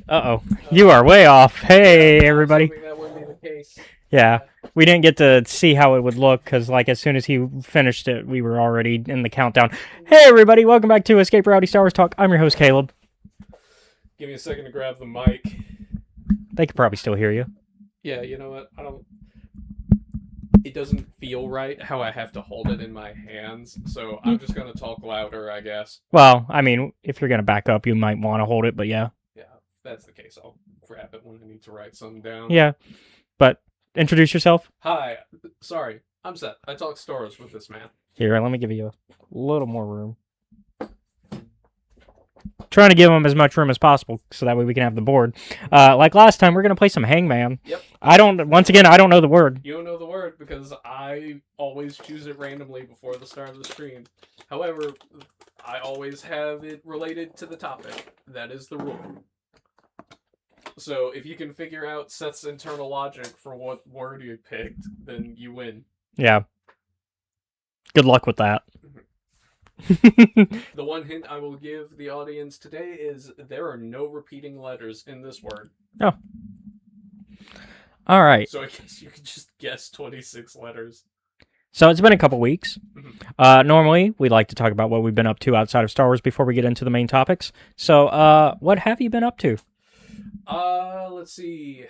Uh-oh. You are way off. Hey, everybody. Hoping that wouldn't be the case. Yeah. We didn't get to see how it would look, because, like, as soon as he finished it, we were already in the countdown. Hey, everybody. Welcome back to Escape Reality Star Wars Talk. I'm your host, Caleb. Give me a second to grab the mic. They could probably still hear you. Yeah, you know what? It doesn't feel right how I have to hold it in my hands, so I'm just gonna talk louder, I guess. Well, I mean, if you're going to back up, you might want to hold it, but yeah. Yeah, if that's the case, I'll grab it when I need to write something down. Yeah. But introduce yourself. Hi. Sorry. I'm Seth. I talk Star Wars with this man. Here, let me give you a little more room. Trying to give him as much room as possible so that way we can have the board. Like last time, we're going to play some Hangman. Yep. I don't know the word. You don't know the word because I always choose it randomly before the start of the stream. However, I always have it related to the topic. That is the rule. So if you can figure out Seth's internal logic for what word you picked, then you win. Yeah. Good luck with that. The one hint I will give the audience today is there are no repeating letters in this word. Oh. All right. So I guess you could just guess 26 letters. So it's been a couple weeks. Normally, we like to talk about what we've been up to outside of Star Wars before we get into the main topics. So, what have you been up to? Let's see.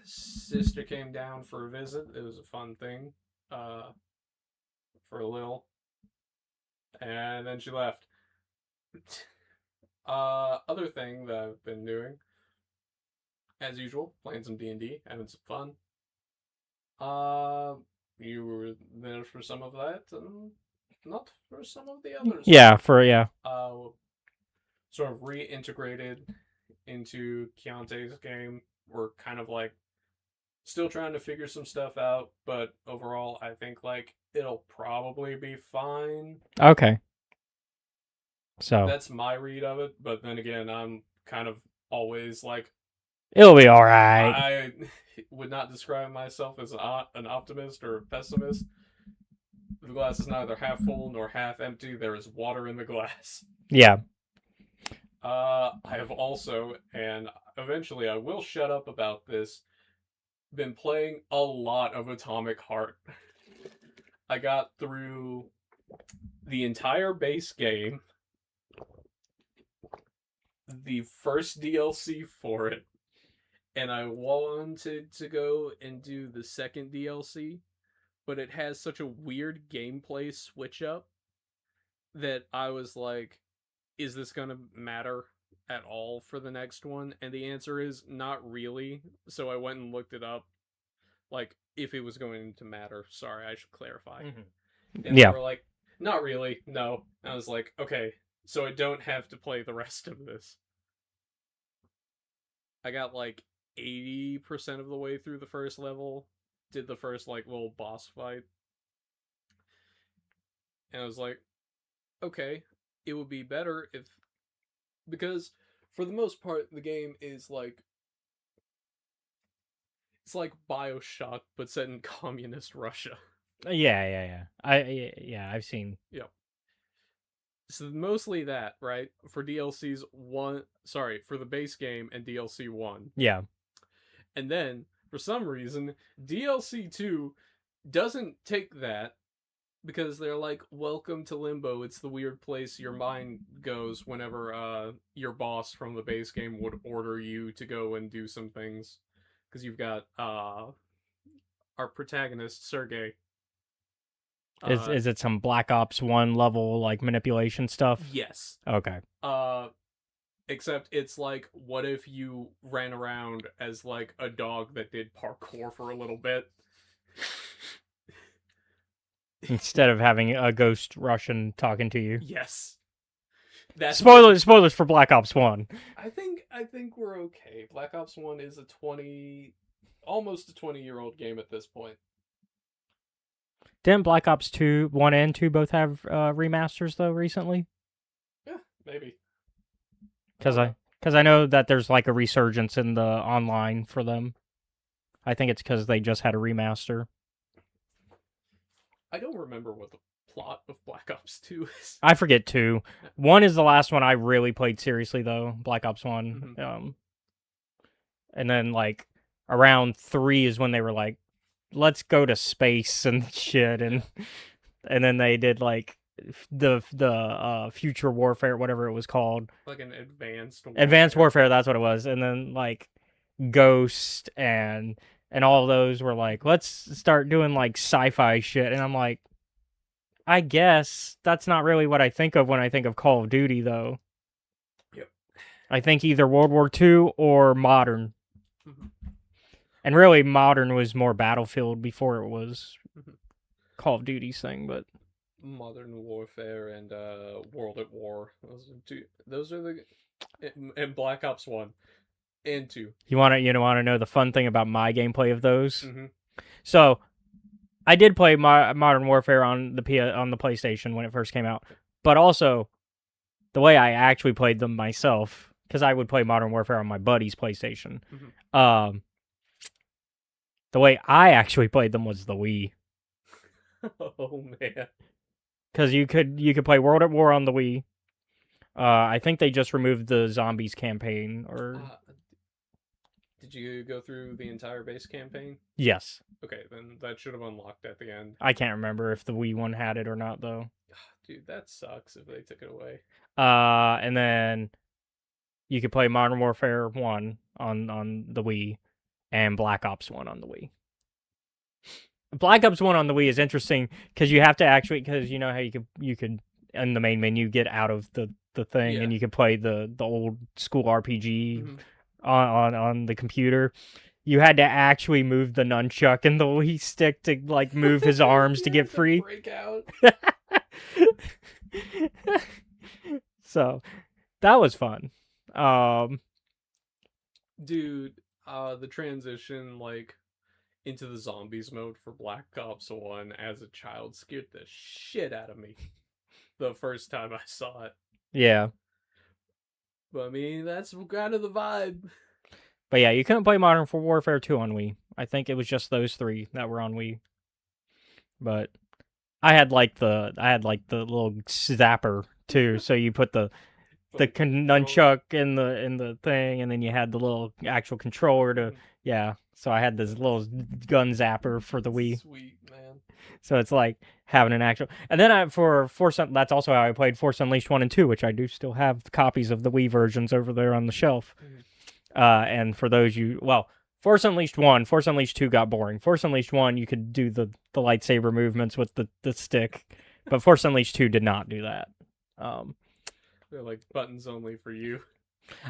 Sister came down for a visit. It was a fun thing. For a little. And then she left. Other thing that I've been doing, as usual, playing some D&D, having some fun. You were there for some of that, and not for some of the others. Yeah, Sort of reintegrated into Keontae's game. We're kind of like still trying to figure some stuff out, but overall, I think like it'll probably be fine. Okay. So that's my read of it, but then again, I'm kind of always like, it'll be all right. I would not describe myself as an optimist or a pessimist. The glass is neither half full nor half empty. There is water in the glass. Yeah. I have also, and eventually I will shut up about this, been playing a lot of Atomic Heart. I got through the entire base game, the first DLC for it, and I wanted to go and do the second DLC, but it has such a weird gameplay switch up that I was like, is this going to matter at all for the next one? And the answer is not really. So I went and looked it up, like, if it was going to matter. Sorry, I should clarify. And they were like, not really, no. And I was like, okay, so I don't have to play the rest of this. I got like 80% of the way through the first level, did the first like little boss fight, and I was like, okay, it would be better if, because for the most part the game is like, it's like BioShock but set in communist Russia. Yeah. I've seen. Yep. So mostly that, right? For DLCs for the base game and DLC 1. Yeah. And then, for some reason, DLC 2 doesn't take that, because they're like, welcome to Limbo. It's the weird place your mind goes whenever your boss from the base game would order you to go and do some things. Because you've got our protagonist, Sergey. Is it some Black Ops 1 level, like, manipulation stuff? Yes. Okay. Except it's like, what if you ran around as, like, a dog that did parkour for a little bit? Instead of having a ghost Russian talking to you. Yes. That's spoilers for Black Ops 1. I think we're okay. Black Ops 1 is almost a 20-year-old game at this point. Didn't Black Ops 2, 1 and 2 both have remasters, though, recently? Yeah, maybe. Because I know that there's, like, a resurgence in the online for them. I think it's because they just had a remaster. I don't remember what the plot of Black Ops 2 is. I forget 2. 1 is the last one I really played seriously, though. Black Ops 1. Mm-hmm. and then like around 3 is when they were like, let's go to space and shit, and then they did like the future warfare, whatever it was called, Like an advanced advanced warfare. warfare. That's what it was, and then like Ghost and all of those were like, let's start doing like sci-fi shit, and I'm like, I guess that's not really what I think of when I think of Call of Duty, though. Yep. I think either World War II or modern. Mhm. And really, modern was more Battlefield before it was Mhm. Call of Duty's thing, but Modern Warfare and World at War. Those are two. Those are the and Black Ops 1 and 2. you want to know the fun thing about my gameplay of those? Mm-hmm. So I did play Modern Warfare on on the PlayStation when it first came out, but also the way I actually played them myself, because I would play Modern Warfare on my buddy's PlayStation. Mm-hmm. The way I actually played them was the Wii, Oh man. because you could play World at War on the Wii. I think they just removed the zombies campaign, or Did you go through the entire base campaign? yes. Okay, then that should have unlocked at the end. I can't remember if the Wii one had it or not, though. Dude, that sucks if they took it away. And then you could play Modern Warfare 1 on the Wii and Black Ops 1 on the Wii. Black Ops 1 on the Wii is interesting because you have to actually, because you know how you could in the main menu get out of the thing, Yeah. and you could play the old school RPG Mhm. on the computer. You had to actually move the nunchuck and the Wii stick to like move his arms to get free. Break out. So that was fun. Dude, the transition like into the zombies mode for Black Ops 1 as a child scared the shit out of me the first time I saw it. Yeah. But I mean, that's kind of the vibe. But yeah, you couldn't play Modern Warfare 2 on Wii. I think it was just those 3 that were on Wii. But I had like the little zapper too, so you put the nunchuck in the thing, and then you had the little actual controller to yeah. So I had this little gun zapper for the Wii. Sweet, man. So it's like having an actual. And then for Force, that's also how I played Force Unleashed 1 and 2, which I do still have copies of the Wii versions over there on the shelf. And for those Force Unleashed 1, Force Unleashed 2 got boring. Force Unleashed 1, you could do the lightsaber movements with the stick, but Force Unleashed 2 did not do that. They're like buttons only for you.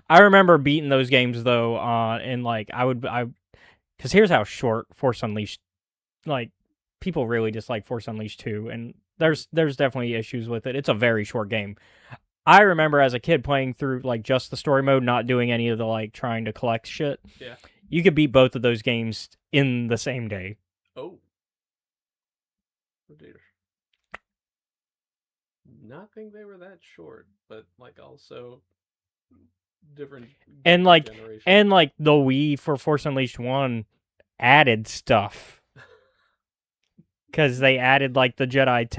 I remember beating those games though, and like because here's how short Force Unleashed, like people really dislike Force Unleashed 2, and there's definitely issues with it. It's a very short game. I remember as a kid playing through like just the story mode, not doing any of the like trying to collect shit. Yeah. You could beat both of those games in the same day. Oh. Dear. Not think they were that short, but like also different And like generation. the Wii for Force Unleashed 1 added stuff. Cuz they added like the Jedi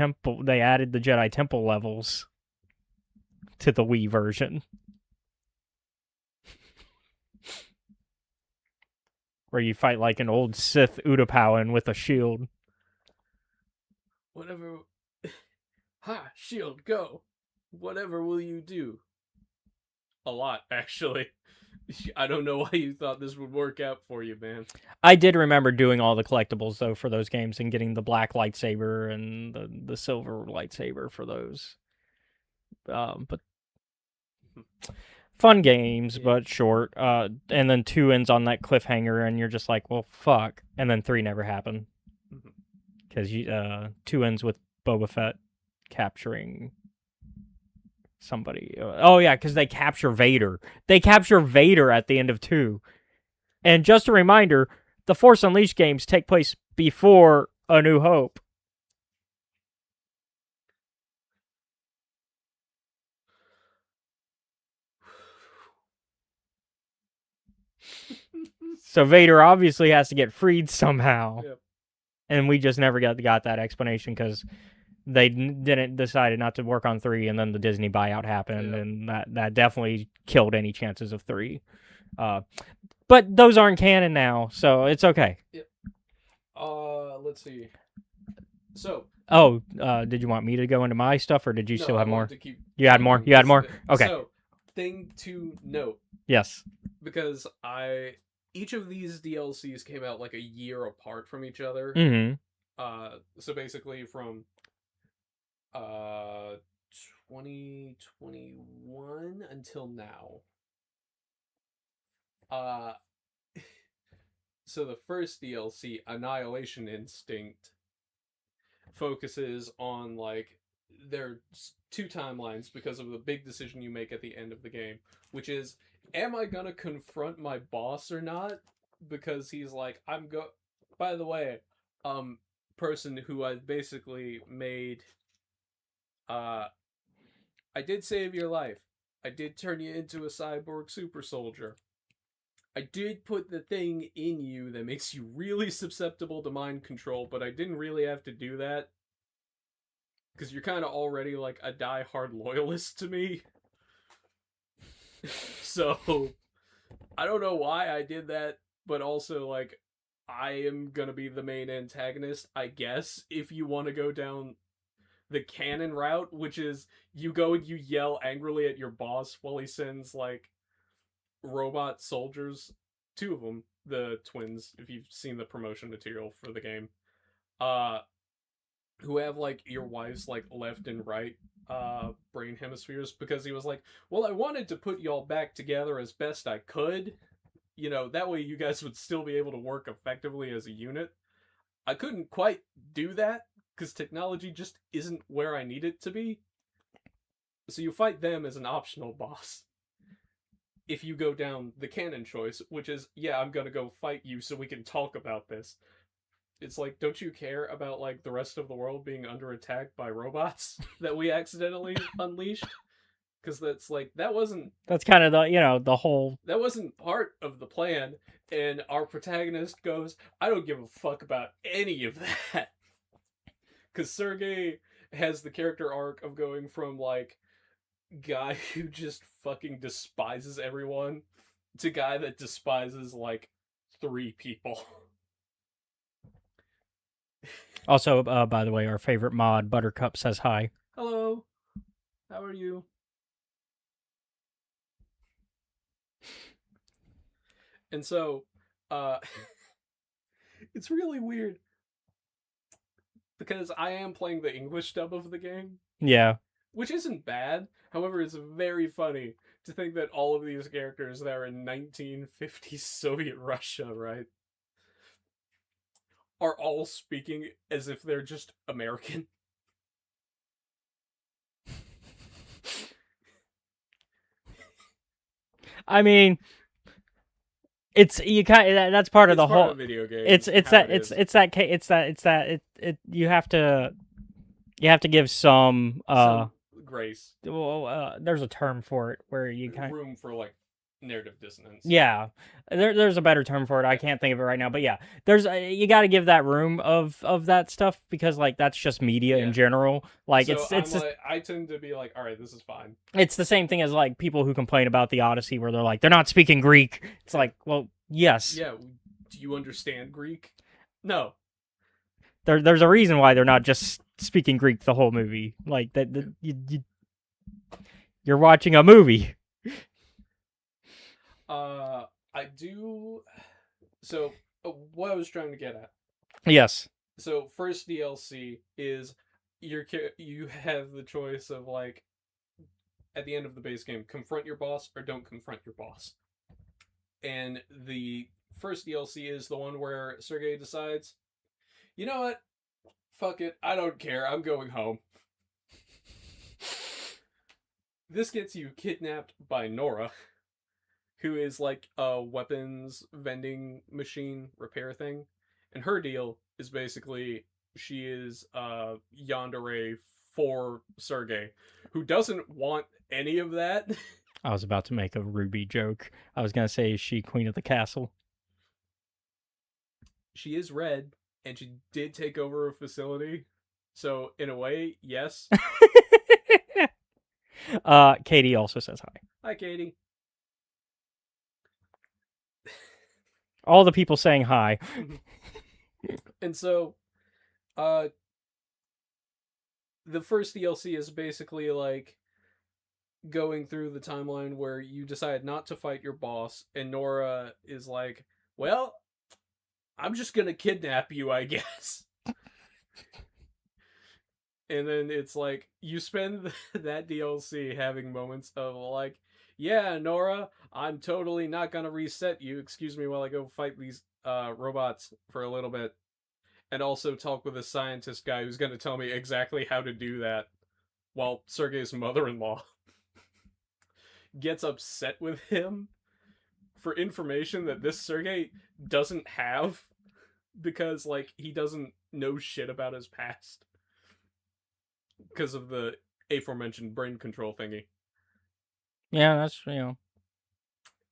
Temple levels to the Wii version. Where you fight like an old Sith Utapauan with a shield. Whatever. Ha! Shield, go! Whatever will you do? A lot, actually. I don't know why you thought this would work out for you, man. I did remember doing all the collectibles though for those games and getting the black lightsaber and the silver lightsaber for those. But fun games, but short. And then 2 ends on that cliffhanger, and you're just like, well, fuck. And then 3 never happened because 2 ends with Boba Fett capturing somebody. Oh yeah, because they capture Vader. They capture Vader at the end of 2. And just a reminder, the Force Unleashed games take place before A New Hope. So Vader obviously has to get freed somehow. Yep. And we just never got that explanation because they decided not to work on 3, and then the Disney buyout happened, and that definitely killed any chances of 3. But those aren't canon now, so it's okay. Yep. Let's see. So. Oh, did you want me to go into my stuff, or did you No, still have I more? wanted to keep. You had more. Going, You had more. Okay. So, thing to note, Yes. because each of these DLCs came out like a year apart from each other. Mm-hmm. So basically from uh 2021 until now. Uh so the first DLC, Annihilation Instinct, focuses on like there's two timelines because of the big decision you make at the end of the game, which is, am I gonna confront my boss or not? Because he's like, by the way, person who I've basically made, uh I did save your life. I did turn you into a cyborg super soldier. I did put the thing in you that makes you really susceptible to mind control, but I didn't really have to do that because you're kind of already like a die-hard loyalist to me. So I don't know why I did that, but also like I am gonna be the main antagonist, I guess, if you want to go down the canon route, which is you go and you yell angrily at your boss while he sends like robot soldiers, two of them, the twins, if you've seen the promotion material for the game, uh who have like your wife's like left and right brain hemispheres, because he was like, well, I wanted to put y'all back together as best I could, that way you guys would still be able to work effectively as a unit. I couldn't quite do that because technology just isn't where I need it to be. So you fight them as an optional boss if you go down the canon choice, which is, yeah, I'm gonna go fight you so we can talk about this. It's like, don't you care about like the rest of the world being under attack by robots that we accidentally unleashed? Because That's kind of the whole. that wasn't part of the plan. And our protagonist goes, I don't give a fuck about any of that. Because Sergey has the character arc of going from like guy who just fucking despises everyone to guy that despises like three people. Also, by the way, our favorite mod, Buttercup, says hi. Hello, how are you? And so, uh, it's really weird because I am playing the English dub of the game, Yeah. which isn't bad. However, it's very funny to think that all of these characters that are in 1950s Soviet Russia, right, are all speaking as if they're just American. I mean, it's you kind. That's part of It's the part whole of video game. You have to give some grace. Well, there's a term for it where you kind of, room for like narrative dissonance. yeah, there's a better term for it. I can't think of it right now, but yeah, there's you got to give that room of that stuff because like that's just media in general. Like so it's like, I tend to be like, all right, this is fine. It's the same thing as like people who complain about the Odyssey where they're like they're not speaking Greek. It's like, well, yes. Yeah, do you understand Greek? No. There's a reason why they're not just speaking Greek the whole movie. Like that, you're watching a movie. I do. So what I was trying to get at. Yes. So first DLC is you have the choice of like at the end of the base game, confront your boss or don't confront your boss. And the first DLC is the one where Sergey decides, you know what? Fuck it. I don't care. I'm going home. This gets you kidnapped by Nora, who is like a weapons vending machine repair thing. And her deal is basically she is yandere for Sergey, who doesn't want any of that. I was about to make a Ruby joke. I was going to say, is she queen of the castle? She is red, and she did take over a facility. So, in a way, yes. Katie also says hi. Hi, Katie. All the people saying hi. And so, uh, the first DLC is basically like going through the timeline where you decide not to fight your boss, and Nora is like, "Well, I'm just gonna kidnap you, I guess." And then it's like you spend that DLC having moments of like, "Yeah, Nora, I'm totally not gonna reset you. Excuse me while I go fight these robots for a little bit." And also talk with a scientist guy who's going to tell me exactly how to do that, while Sergei's mother-in-law gets upset with him for information that this Sergei doesn't have, because like he doesn't know shit about his past because of the aforementioned brain control thingy. Yeah, that's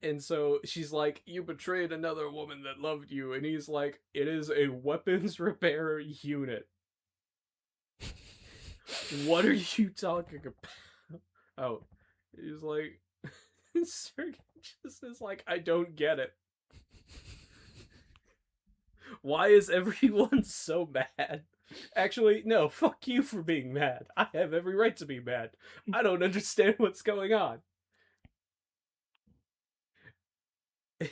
And so she's like, "You betrayed another woman that loved you," and he's like, "It is a weapons repair unit. What are you talking about?" Oh, he's like, Sergey just is like, "I don't get it. Why is everyone so mad?" Actually, no, fuck you for being mad. I have every right to be mad. I don't understand what's going on.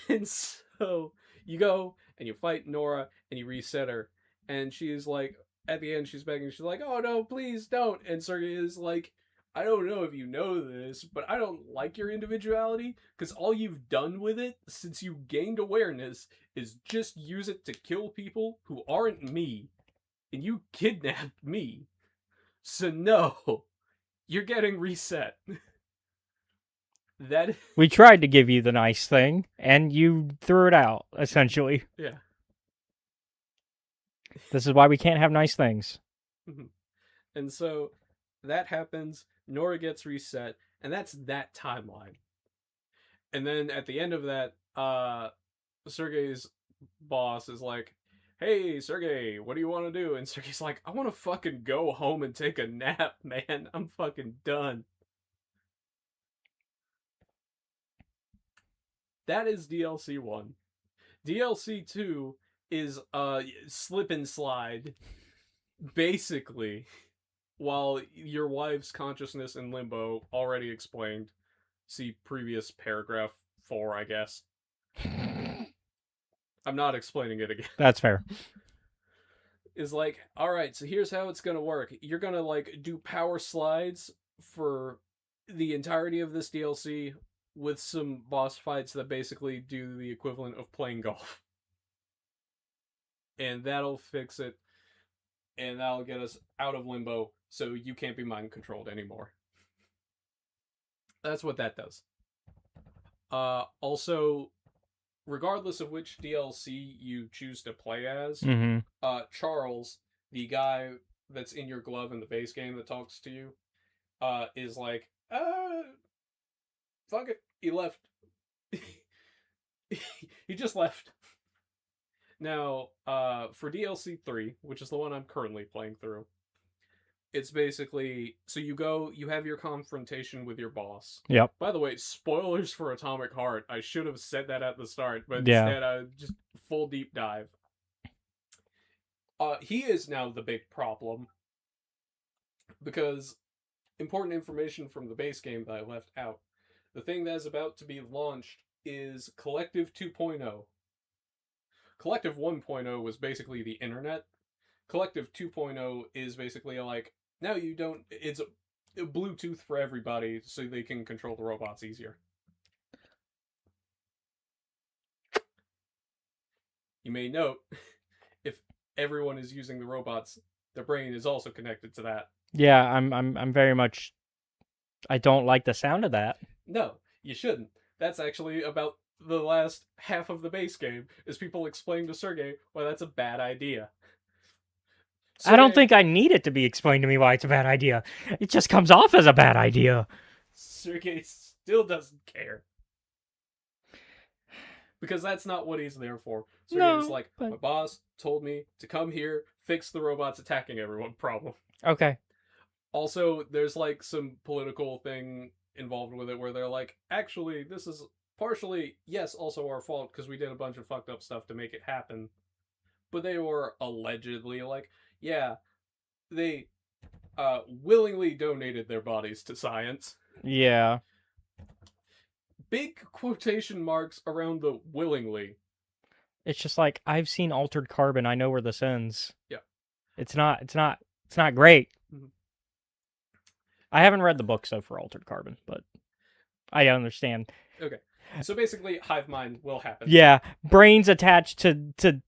And so you go and you fight Nora and you reset her. And she's like, at the end, she's begging. She's like, "Oh no, please don't." And Sergey is like, "I don't know if you know this, but I don't like your individuality, because all you've done with it since you gained awareness is just use it to kill people who aren't me. And you kidnapped me. So no, you're getting reset." That, We tried to give you the nice thing, and you threw it out, essentially. yeah. This is why we can't have nice things. And so that happens. Nora gets reset, and that's that timeline. And then at the end of that, Sergey's boss is like, "Hey, Sergey, what do you want to do?" And Sergey's like, "I want to fucking go home and take a nap, man. I'm fucking done." That is DLC 1. DLC 2 is slip and slide, basically, while your wife's consciousness in limbo, already explained. See previous paragraph 4, I guess. I'm not explaining it again. That's fair. Is like, all right, so here's how it's gonna work. You're gonna like do power slides for the entirety of this DLC, with some boss fights that basically do the equivalent of playing golf. And that'll fix it, and that'll get us out of limbo, so you can't be mind controlled anymore. That's what that does. Also, regardless of which DLC you choose to play as, Mm-hmm. Charles, the guy that's in your glove in the base game that talks to you, is like, fuck it, he left. He just left. Now, for DLC 3, which is the one I'm currently playing through, it's basically, so you have your confrontation with your boss. Yep. By the way, spoilers for Atomic Heart. I should have said that at the start, but Yeah. instead I just full deep dive. He is now the big problem, because important information from the base game that I left out. The thing that is about to be launched is Collective 2.0. Collective 1.0 was basically the internet. Collective 2.0 is basically like, now you don't, it's a Bluetooth for everybody so they can control the robots easier. You may note, if everyone is using the robots, their brain is also connected to that. Yeah, I'm very much. I don't like the sound of that. No, you shouldn't. That's actually about the last half of the base game, is people explaining to Sergey why that's a bad idea. I don't think I need it to be explained to me why it's a bad idea. It just comes off as a bad idea. Sergey still doesn't care, because that's not what he's there for. Sergey's like, my boss told me to come here, fix the robots attacking everyone problem. Okay. Also, there's like some political thing involved with it where they're like, actually, this is partially, yes, also our fault because we did a bunch of fucked up stuff to make it happen. But they were allegedly like, yeah, they willingly donated their bodies to science. Yeah. Big quotation marks around the willingly. It's just like I've seen Altered Carbon. I know where this ends. Yeah. It's not great. Mm-hmm. I haven't read the book so for Altered Carbon, but I understand. Okay. So basically, hive mind will happen. Yeah, brains attached to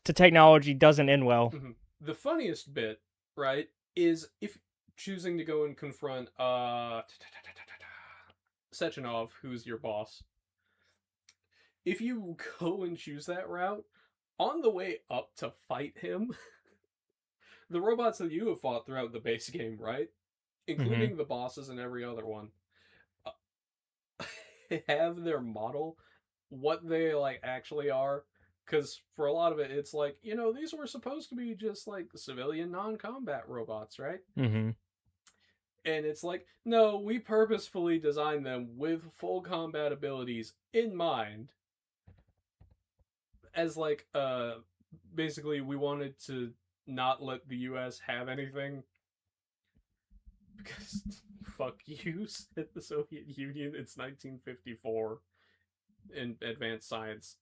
technology doesn't end well. Mm-hmm. The funniest bit, right, is if choosing to go and confront Sechenov, who's your boss. If you go and choose that route, on the way up to fight him, the robots that you have fought throughout the base game, right, including the bosses and every other one, have their model what they like actually are. Because for a lot of it, it's like, these were supposed to be just like civilian non-combat robots, right? Mm-hmm. And it's like, no, we purposefully designed them with full combat abilities in mind. As like, basically, we wanted to not let the US have anything. Because, fuck you, said the Soviet Union. It's 1954 in advanced science.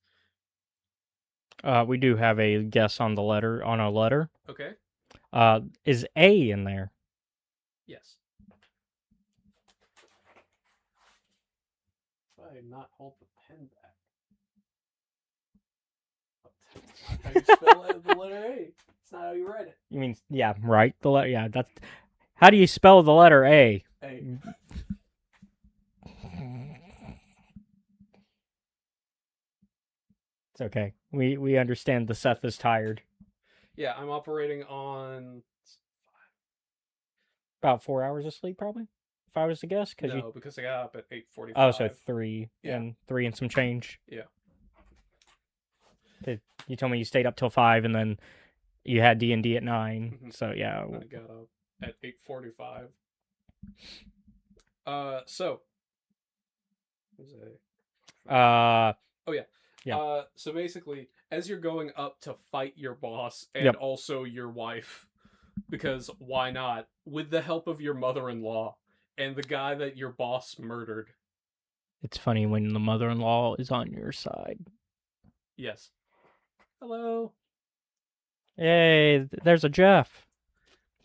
We do have a guess on a letter. Okay. Is A in there? Yes. If I not hold the pen back. That's not how you spell the letter A. It's not how you write it. You mean, yeah, right? The letter, yeah. That's how do you spell the letter A? A. It's okay. We understand the Seth is tired. Yeah, I'm operating on About 4 hours of sleep, probably. If I was to guess, because I got up at 8:45. Oh, so 3 Yeah. and 3 and some change. Yeah. You told me you stayed up till 5, and then you had D&D at 9. Mhm. So yeah. I got up at 8:45. So. Oh yeah. Yeah. So basically, as you're going up to fight your boss and also your wife, because why not? With the help of your mother-in-law and the guy that your boss murdered. It's funny when the mother-in-law is on your side. Yes. Hello. Hey, there's a Jeff.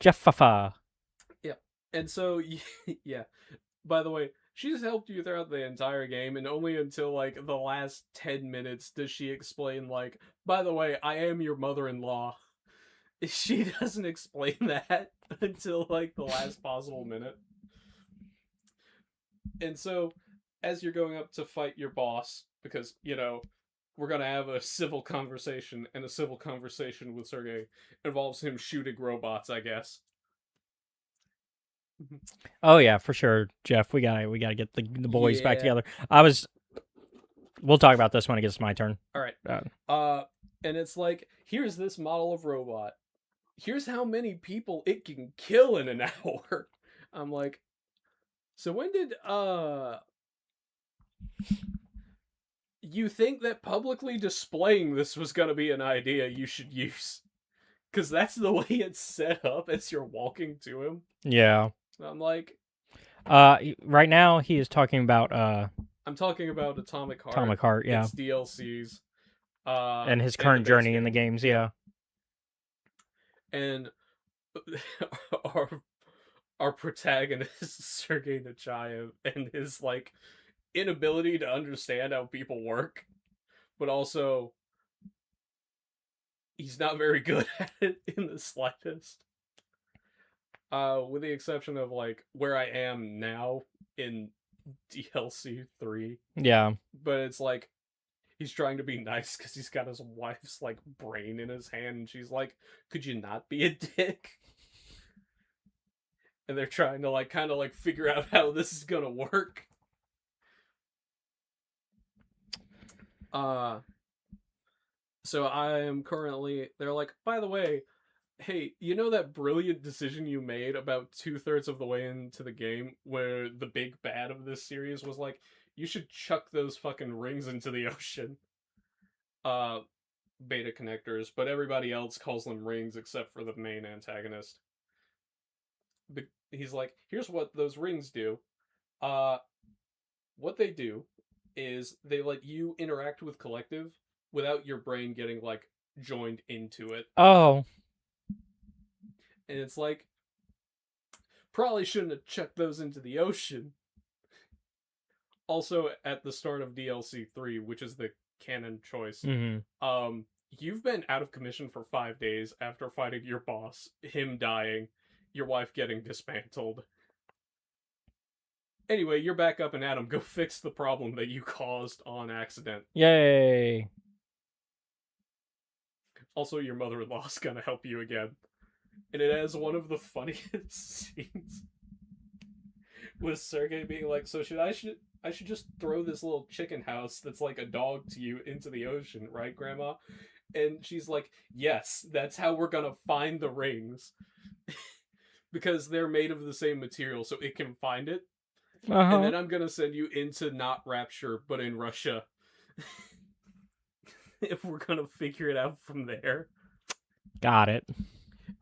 Jeffafa. Yeah. And so, yeah. By the way, she's helped you throughout the entire game, and only until, like, the last 10 minutes does she explain, like, by the way, I am your mother-in-law. She doesn't explain that until, like, the last possible minute. And so, as you're going up to fight your boss, because, we're gonna have a civil conversation, and a civil conversation with Sergey involves him shooting robots, I guess. Oh yeah, for sure, Jeff. We gotta get the boys back together. We'll talk about this when it gets to my turn. All right. And it's like, here's this model of robot. Here's how many people it can kill in an hour. I'm like, so when did you think that publicly displaying this was gonna be an idea you should use? Because that's the way it's set up as you're walking to him. Yeah. I'm like, right now he is talking about I'm talking about Atomic Heart. Atomic Heart, yeah. Its DLCs. And his current journey in the games, yeah. And our protagonist, Sergei Nechayev, and his, like, inability to understand how people work, but also he's not very good at it in the slightest. With the exception of, like, where I am now in DLC 3. Yeah. But it's like, he's trying to be nice because he's got his wife's, like, brain in his hand, and she's like, could you not be a dick? And they're trying to, like, kind of, like, figure out how this is gonna work. So I am currently, they're like, by the way, hey, you know that brilliant decision you made about 2/3 of the way into the game where the big bad of this series was like, You should chuck those fucking rings into the ocean. Beta connectors, but everybody else calls them rings except for the main antagonist. He's like, here's what those rings do. Uh, what they do is they let you interact with Collective without your brain getting like joined into it. Oh. And it's like, probably shouldn't have chucked those into the ocean. Also, at the start of DLC 3, which is the canon choice, you've been out of commission for 5 days after fighting your boss, him dying, your wife getting dismantled. Anyway, you're back up and at him. Go fix the problem that you caused on accident. Yay. Also, your mother-in-law's gonna help you again. And it has one of the funniest scenes with Sergey being like, so I should just throw this little chicken house that's like a dog to you into the ocean, right, Grandma? And she's like, yes, that's how we're gonna find the rings. Because they're made of the same material, so it can find it. And then I'm gonna send you into not Rapture, but in Russia. If we're gonna figure it out from there. Got it.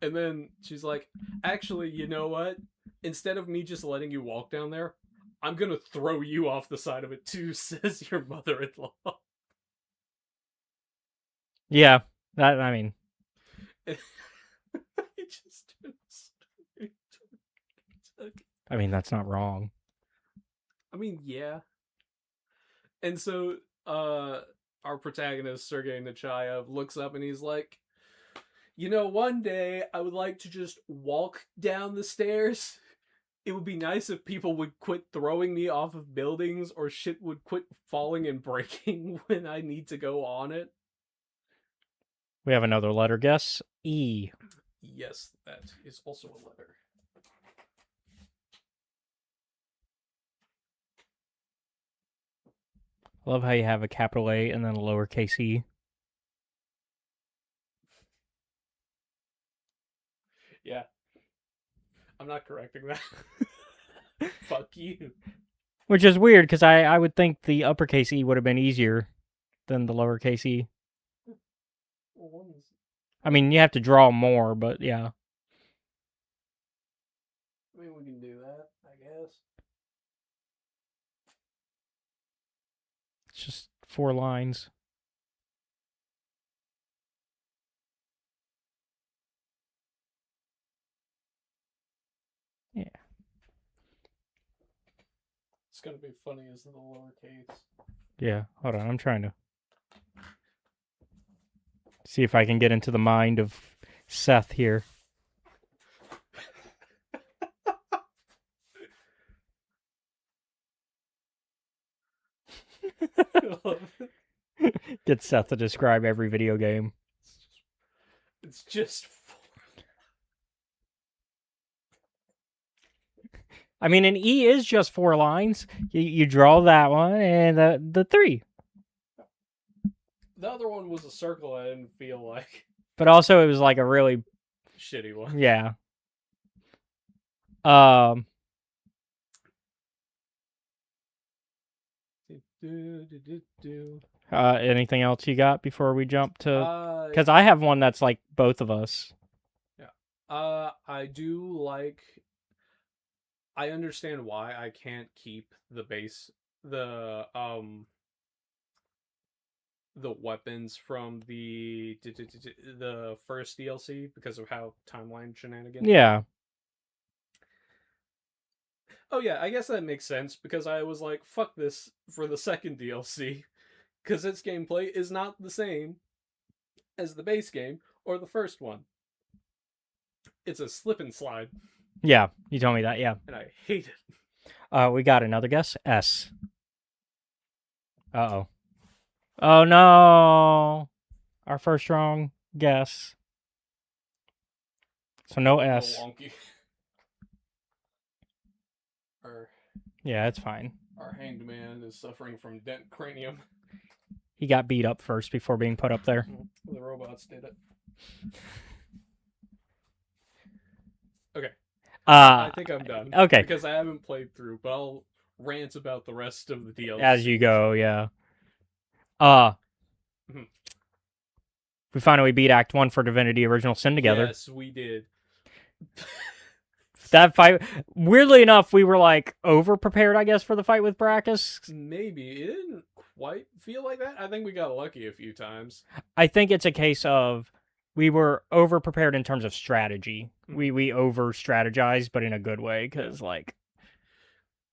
And then she's like, actually, you know what? Instead of me just letting you walk down there, I'm gonna throw you off the side of it too, says your mother-in-law. Yeah, I mean... I mean, that's not wrong. I mean, yeah. And so, our protagonist, Sergei Nechayev, looks up and he's like, you know, one day I would like to just walk down the stairs. It would be nice if people would quit throwing me off of buildings or shit would quit falling and breaking when I need to go on it. We have another letter guess. E. Yes, that is also a letter. I love how you have a capital A and then a lowercase e. Yeah. I'm not correcting that. Fuck you. Which is weird, because I would think the uppercase E would have been easier than the lowercase e. I mean, you have to draw more, but yeah. I mean, we can do that, I guess. It's just 4 lines. Yeah. It's gonna be funny as the lowercase. Yeah, hold on. I'm trying to see if I can get into the mind of Seth here. Get Seth to describe every video game. It's just 4. I mean, an E is just 4 lines. You draw that one and the 3. The other one was a circle. I didn't feel like. But also, it was like a really shitty one. Yeah. Anything else you got before we jump to? Because I have one that's like both of us. Yeah. I do like. I understand why I can't keep the base, the weapons from the first DLC because of how timeline shenanigans. Yeah. Oh yeah, I guess that makes sense because I was like, fuck this for the second DLC because its gameplay is not the same as the base game or the first one. It's a slip and slide. Yeah, you told me that, yeah. And I hate it. We got another guess. S. Uh-oh. Oh, no. Our first wrong guess. So no S. Wonky. Yeah, it's fine. Our hanged man is suffering from dent cranium. He got beat up first before being put up there. The robots did it. Okay. I think I'm done. Okay. Because I haven't played through, but I'll rant about the rest of the DLC. As you go, yeah. Uh, Mhm. we finally beat Act 1 for Divinity Original Sin together. Yes, we did. That fight, weirdly enough, we were like over-prepared, I guess, for the fight with Brackus. Maybe. It didn't quite feel like that. I think we got lucky a few times. I think it's a case of we were over-prepared in terms of strategy. We over-strategized, but in a good way, because, like...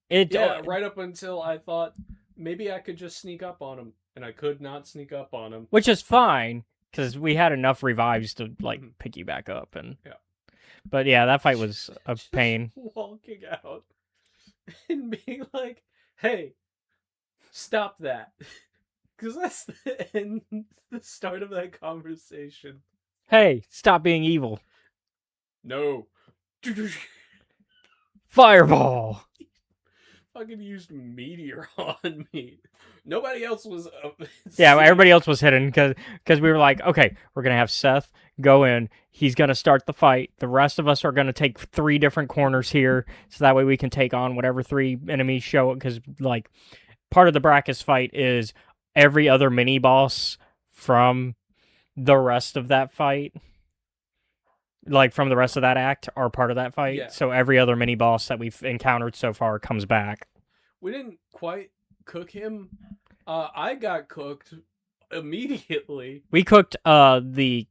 Yeah, right up until I thought maybe I could just sneak up on him, and I could not sneak up on him. Which is fine, because we had enough revives to, like, pick you back up. And yeah. But yeah, that fight was a pain. Walking out and being like, hey, stop that. Because that's the start of that conversation. Hey, stop being evil. No. Fireball. Fucking used meteor on me. Nobody else was. Yeah, everybody else was hidden because we were like, okay, we're gonna have Seth go in. He's gonna start the fight. The rest of us are gonna take 3 different corners here, so that way we can take on whatever 3 enemies show. Because like, part of the Brackus fight is every other mini boss from the rest of that fight. Like, from the rest of that act are part of that fight. Yeah. So every other mini boss that we've encountered so far comes back. We didn't quite cook him. I got cooked immediately. We cooked the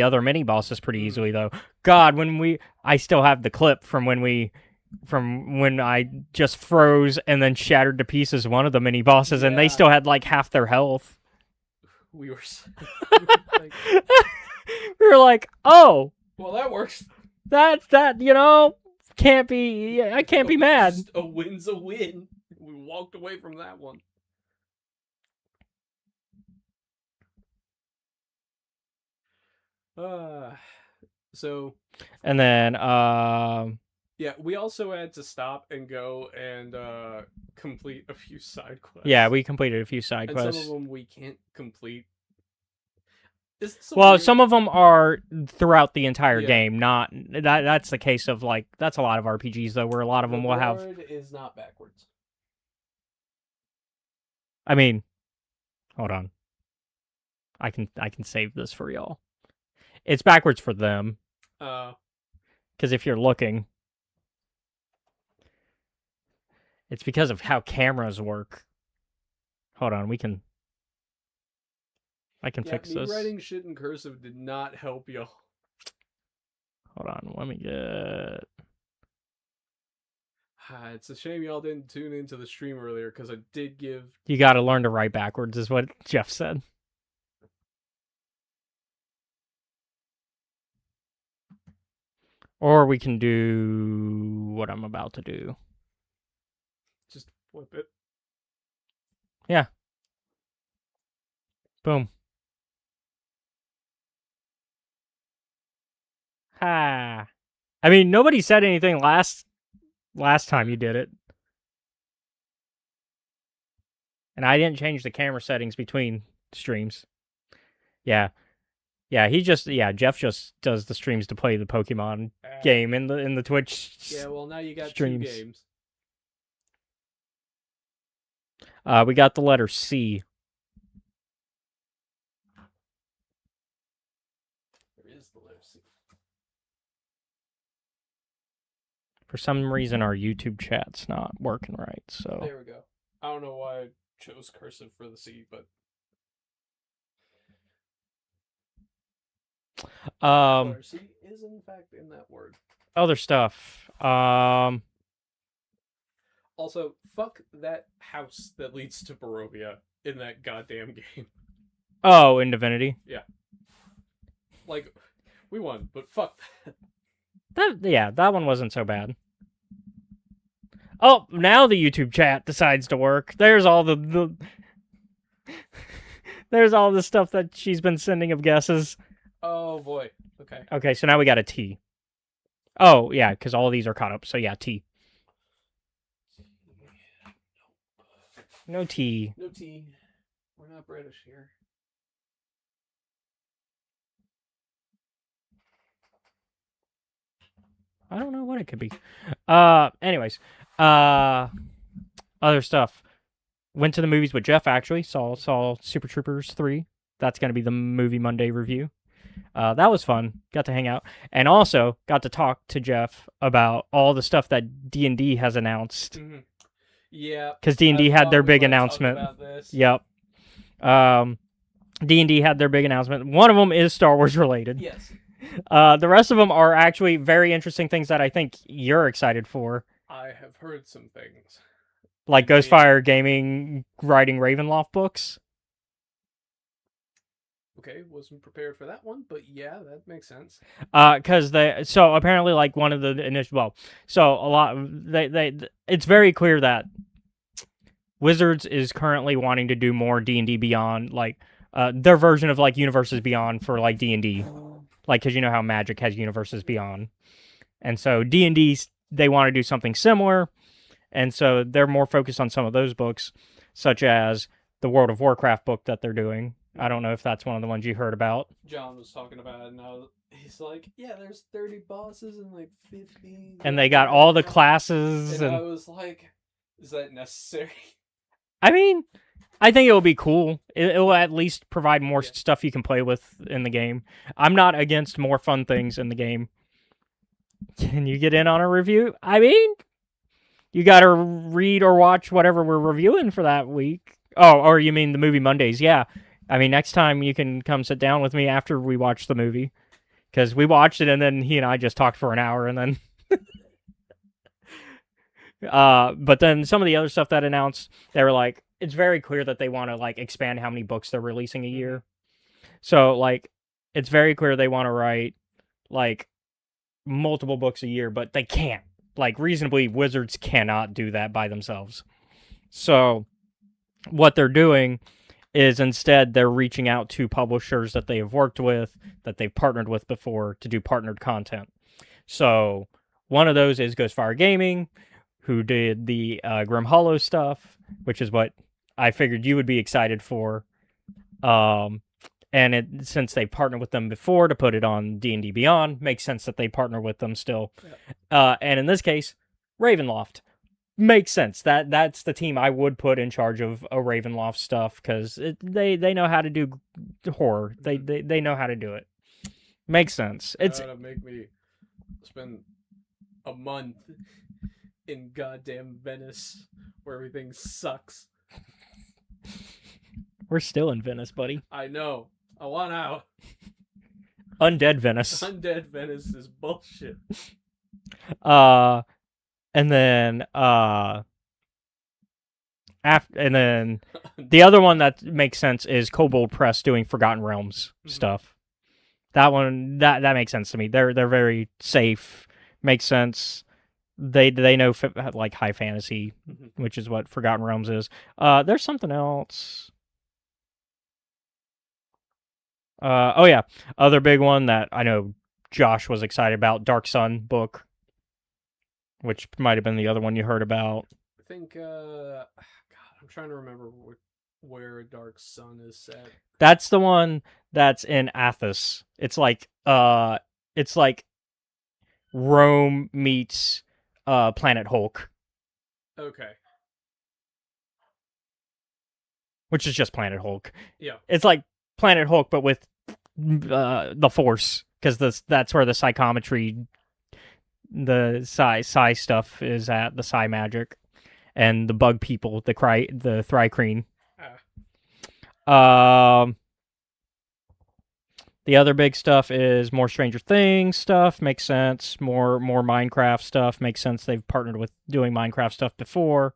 other mini bosses pretty easily though. God, I still have the clip from when I just froze and then shattered to pieces one of the mini bosses, and they still had like half their health. We were like, we were like, oh. Well, that works. That can't be. I can't be mad. Just a win's a win. We walked away from that one. So. And then yeah, we also had to stop and go and complete a few side quests. Yeah, we completed a few side quests. Some of them we can't complete. Well, some of them are throughout the entire game. Not that's the case of like that's a lot of RPGs though, where a lot of them will have. The board is not backwards. I mean, hold on. I can save this for y'all. It's backwards for them. Because if you're looking, it's because of how cameras work. Hold on, I can fix this. Writing shit in cursive did not help y'all. Hold on, let me get... It's a shame y'all didn't tune into the stream earlier, because I did give... You gotta learn to write backwards, is what Jeff said. Or we can do what I'm about to do. Just flip it. Yeah. Boom. Ha. I mean, nobody said anything last time you did it. And I didn't change the camera settings between streams. Yeah. Yeah, Jeff just does the streams to play the Pokemon game in the Twitch. Yeah, well now you got streams. 2 games. We got the letter C. There is the letter C. For some reason, our YouTube chat's not working right, so... There we go. I don't know why I chose cursive for the C, but... C is in fact in that word. Other stuff. Also, fuck that house that leads to Barovia in that goddamn game. Oh, in Divinity? Yeah. Like, we won, but fuck that. That one wasn't so bad. Oh, now the YouTube chat decides to work. There's all the there's all the stuff that she's been sending of guesses. Oh boy. Okay. Okay, so now we got a T. Oh, yeah, because all of these are caught up. So yeah, T. No T. No T. We're not British here. I don't know what it could be. Anyways. Other stuff. Went to the movies with Jeff. Actually, saw Super Troopers 3. That's gonna be the movie Monday review. That was fun. Got to hang out, and also got to talk to Jeff about all the stuff that D&D has announced. Mm-hmm. Yeah, because D&D had their big announcement. About this. Yep. D&D had their big announcement. One of them is Star Wars related. Yes. The rest of them are actually very interesting things that I think you're excited for. I have heard some things. Like Ghostfire Gaming writing Ravenloft books. Okay, wasn't prepared for that one, but yeah, that makes sense. Because so apparently like one of the initial, so a lot it's very clear that Wizards is currently wanting to do more D&D Beyond, like their version of like Universes Beyond for like D&D, like because you know how Magic has Universes Beyond, and so D&D they want to do something similar, and so they're more focused on some of those books, such as the World of Warcraft book that they're doing. I don't know if that's one of the ones you heard about. John was talking about it, and he's like, yeah, there's 30 bosses and like 50. And they got all the classes. And I was like, is that necessary? I mean, I think it will be cool. It will at least provide more stuff you can play with in the game. I'm not against more fun things in the game. Can you get in on a review? I mean, you got to read or watch whatever we're reviewing for that week. Oh, or you mean the movie Mondays? Yeah. I mean, next time you can come sit down with me after we watch the movie. Because we watched it and then he and I just talked for an hour and then... but then some of the other stuff that announced, they were like, it's very clear that they want to like expand how many books they're releasing a year. So like, it's very clear they want to write like multiple books a year, but they can't. Like reasonably, Wizards cannot do that by themselves. So what they're doing is instead they're reaching out to publishers that they have worked with, that they've partnered with before to do partnered content. So one of those is Ghostfire Gaming, who did the Grim Hollow stuff, which is what I figured you would be excited for. And since they partnered with them before to put it on D&D Beyond, makes sense that they partner with them still. Yeah. And in this case, Ravenloft. Makes sense. That's the team I would put in charge of a Ravenloft stuff because they know how to do horror. They know how to do it. Makes sense. It's gonna make me spend a month in goddamn Venice where everything sucks. We're still in Venice, buddy. I know. I want out. Undead Venice. Undead Venice is bullshit. And then the other one that makes sense is Kobold Press doing Forgotten Realms stuff. That one that makes sense to me. They're very safe. Makes sense. They know like high fantasy, which is what Forgotten Realms is. There's something else. Oh yeah, other big one that I know Josh was excited about, Dark Sun book, which might have been the other one you heard about. I think, God, I'm trying to remember where Dark Sun is set. That's the one that's in Athos. It's like Rome meets Planet Hulk. Okay. Which is just Planet Hulk. Yeah. It's like Planet Hulk, but with the Force, because that's where the psychometry, the psi stuff is at, the psi magic, and the bug people, the Thrycreen. The other big stuff is more Stranger Things stuff. Makes sense. More Minecraft stuff. Makes sense. They've partnered with doing Minecraft stuff before.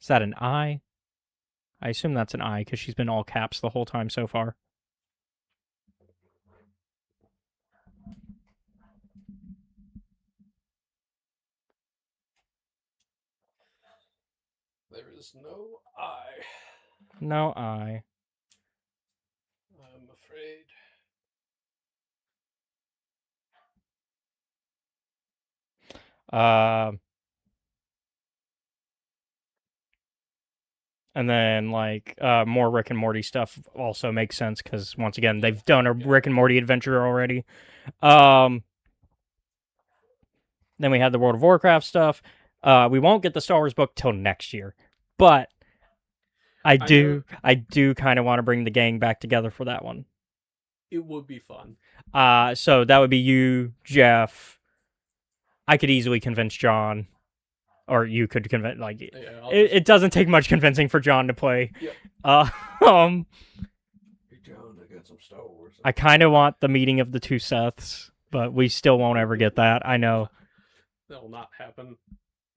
Is that an I? I assume that's an I because she's been all caps the whole time so far. There is no I. No I. I'm afraid. And then like more Rick and Morty stuff also makes sense because once again they've done a Rick and Morty adventure already. Then we had the World of Warcraft stuff. We won't get the Star Wars book till next year, but I do kind of want to bring the gang back together for that one. It would be fun. So that would be you, Jeff. I could easily convince John, or you could convince. Like, it doesn't take much convincing for John to play. Yep. Hey John, I got some Star Wars. I kind of want the meeting of the two Seths, but we still won't ever get that. I know. That will not happen.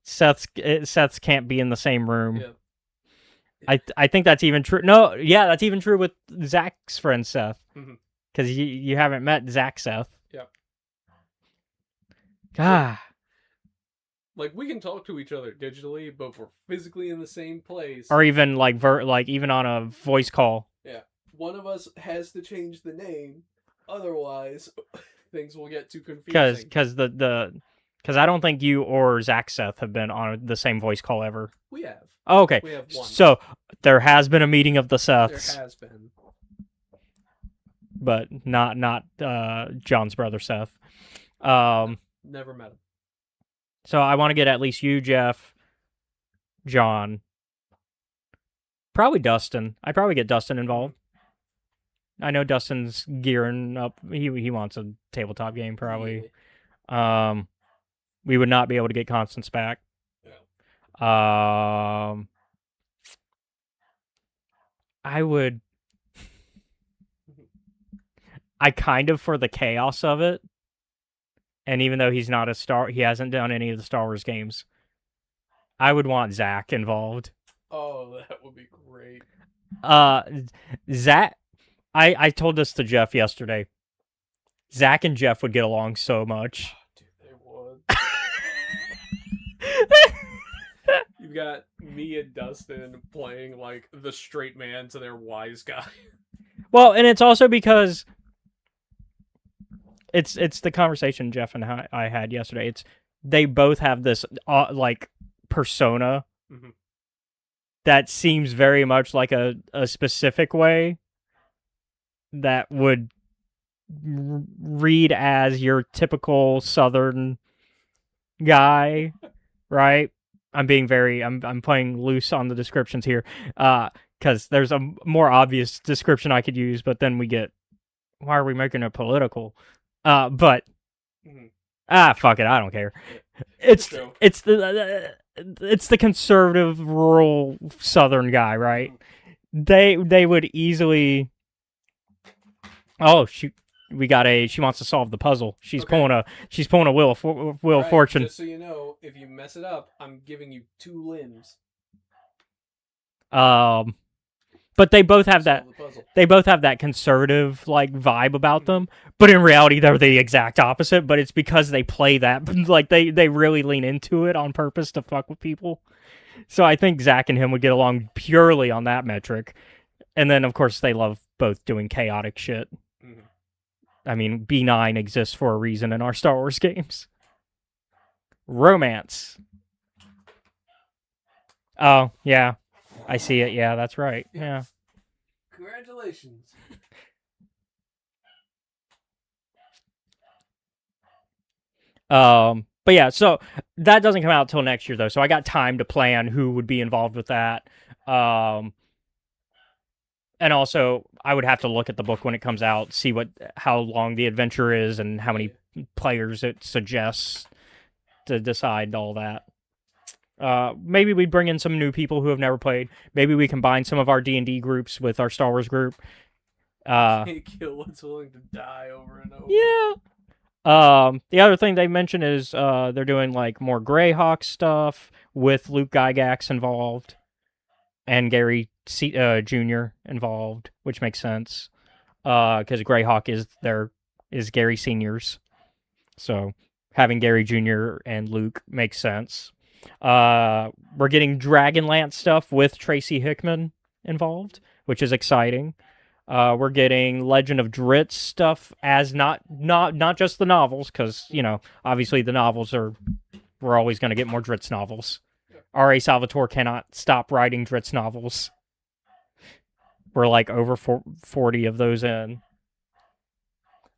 Seths can't be in the same room. Yeah. I think that's even true. No, yeah, that's even true with Zach's friend Seth. Because you haven't met Zach Seth. Yeah. Ah. Like, we can talk to each other digitally, but if we're physically in the same place, Or even like even on a voice call. yeah, one of us has to change the name, otherwise things will get too confusing. Because I don't think you or Zach Seth have been on the same voice call ever. We have. Oh, okay. We have one. So there has been a meeting of the Seths. There has been. But not John's brother Seth. Never met him. So I want to get at least you, Jeff, John, probably Dustin. I'd probably get Dustin involved. I know Dustin's gearing up. He wants a tabletop game probably. Yeah. We would not be able to get Constance back. Yeah. I would. I kind of for the chaos of it. And even though he hasn't done any of the Star Wars games, I would want Zach involved. Oh, that would be great. Zach, I told this to Jeff yesterday. Zach and Jeff would get along so much. Dude, they would. You've got me and Dustin playing like the straight man to their wise guy. Well, and it's also because it's the conversation Jeff and I had yesterday. It's they both have this like persona that seems very much like a specific way that would read as your typical Southern guy, right? I'm playing loose on the descriptions here, because there's a more obvious description I could use, but then we get, why are we making it political? But fuck it, I don't care. It's the conservative rural Southern guy, right? They would easily. Oh shoot. She wants to solve the puzzle. She's pulling a Wheel of Fortune. Just so you know, if you mess it up, I'm giving you 2 limbs. But they both have that. They both have that conservative like vibe about them. But in reality, they're the exact opposite. But it's because they play that, like they really lean into it on purpose to fuck with people. So I think Zach and him would get along purely on that metric. And then of course they love both doing chaotic shit. I mean, B9 exists for a reason in our Star Wars games. Romance. Oh, yeah. I see it. Yeah, that's right. Yeah. Congratulations. But yeah, so that doesn't come out till next year, though. So I got time to plan who would be involved with that. And also, I would have to look at the book when it comes out, see how long the adventure is and how many players it suggests to decide all that. Maybe we bring in some new people who have never played. Maybe we combine some of our D&D groups with our Star Wars group. Kill what's willing to die over and over. Yeah. The other thing they mentioned is they're doing like more Greyhawk stuff with Luke Gygax involved and Gary Jr. involved, which makes sense because Greyhawk is Gary Sr.'s. So having Gary Jr. and Luke makes sense. We're getting Dragonlance stuff with Tracy Hickman involved, which is exciting. We're getting Legend of Dritz stuff as not just the novels, because obviously the novels we're always going to get more Dritz novels. R.A. Salvatore cannot stop writing Dritz novels. We're like over 40 of those in.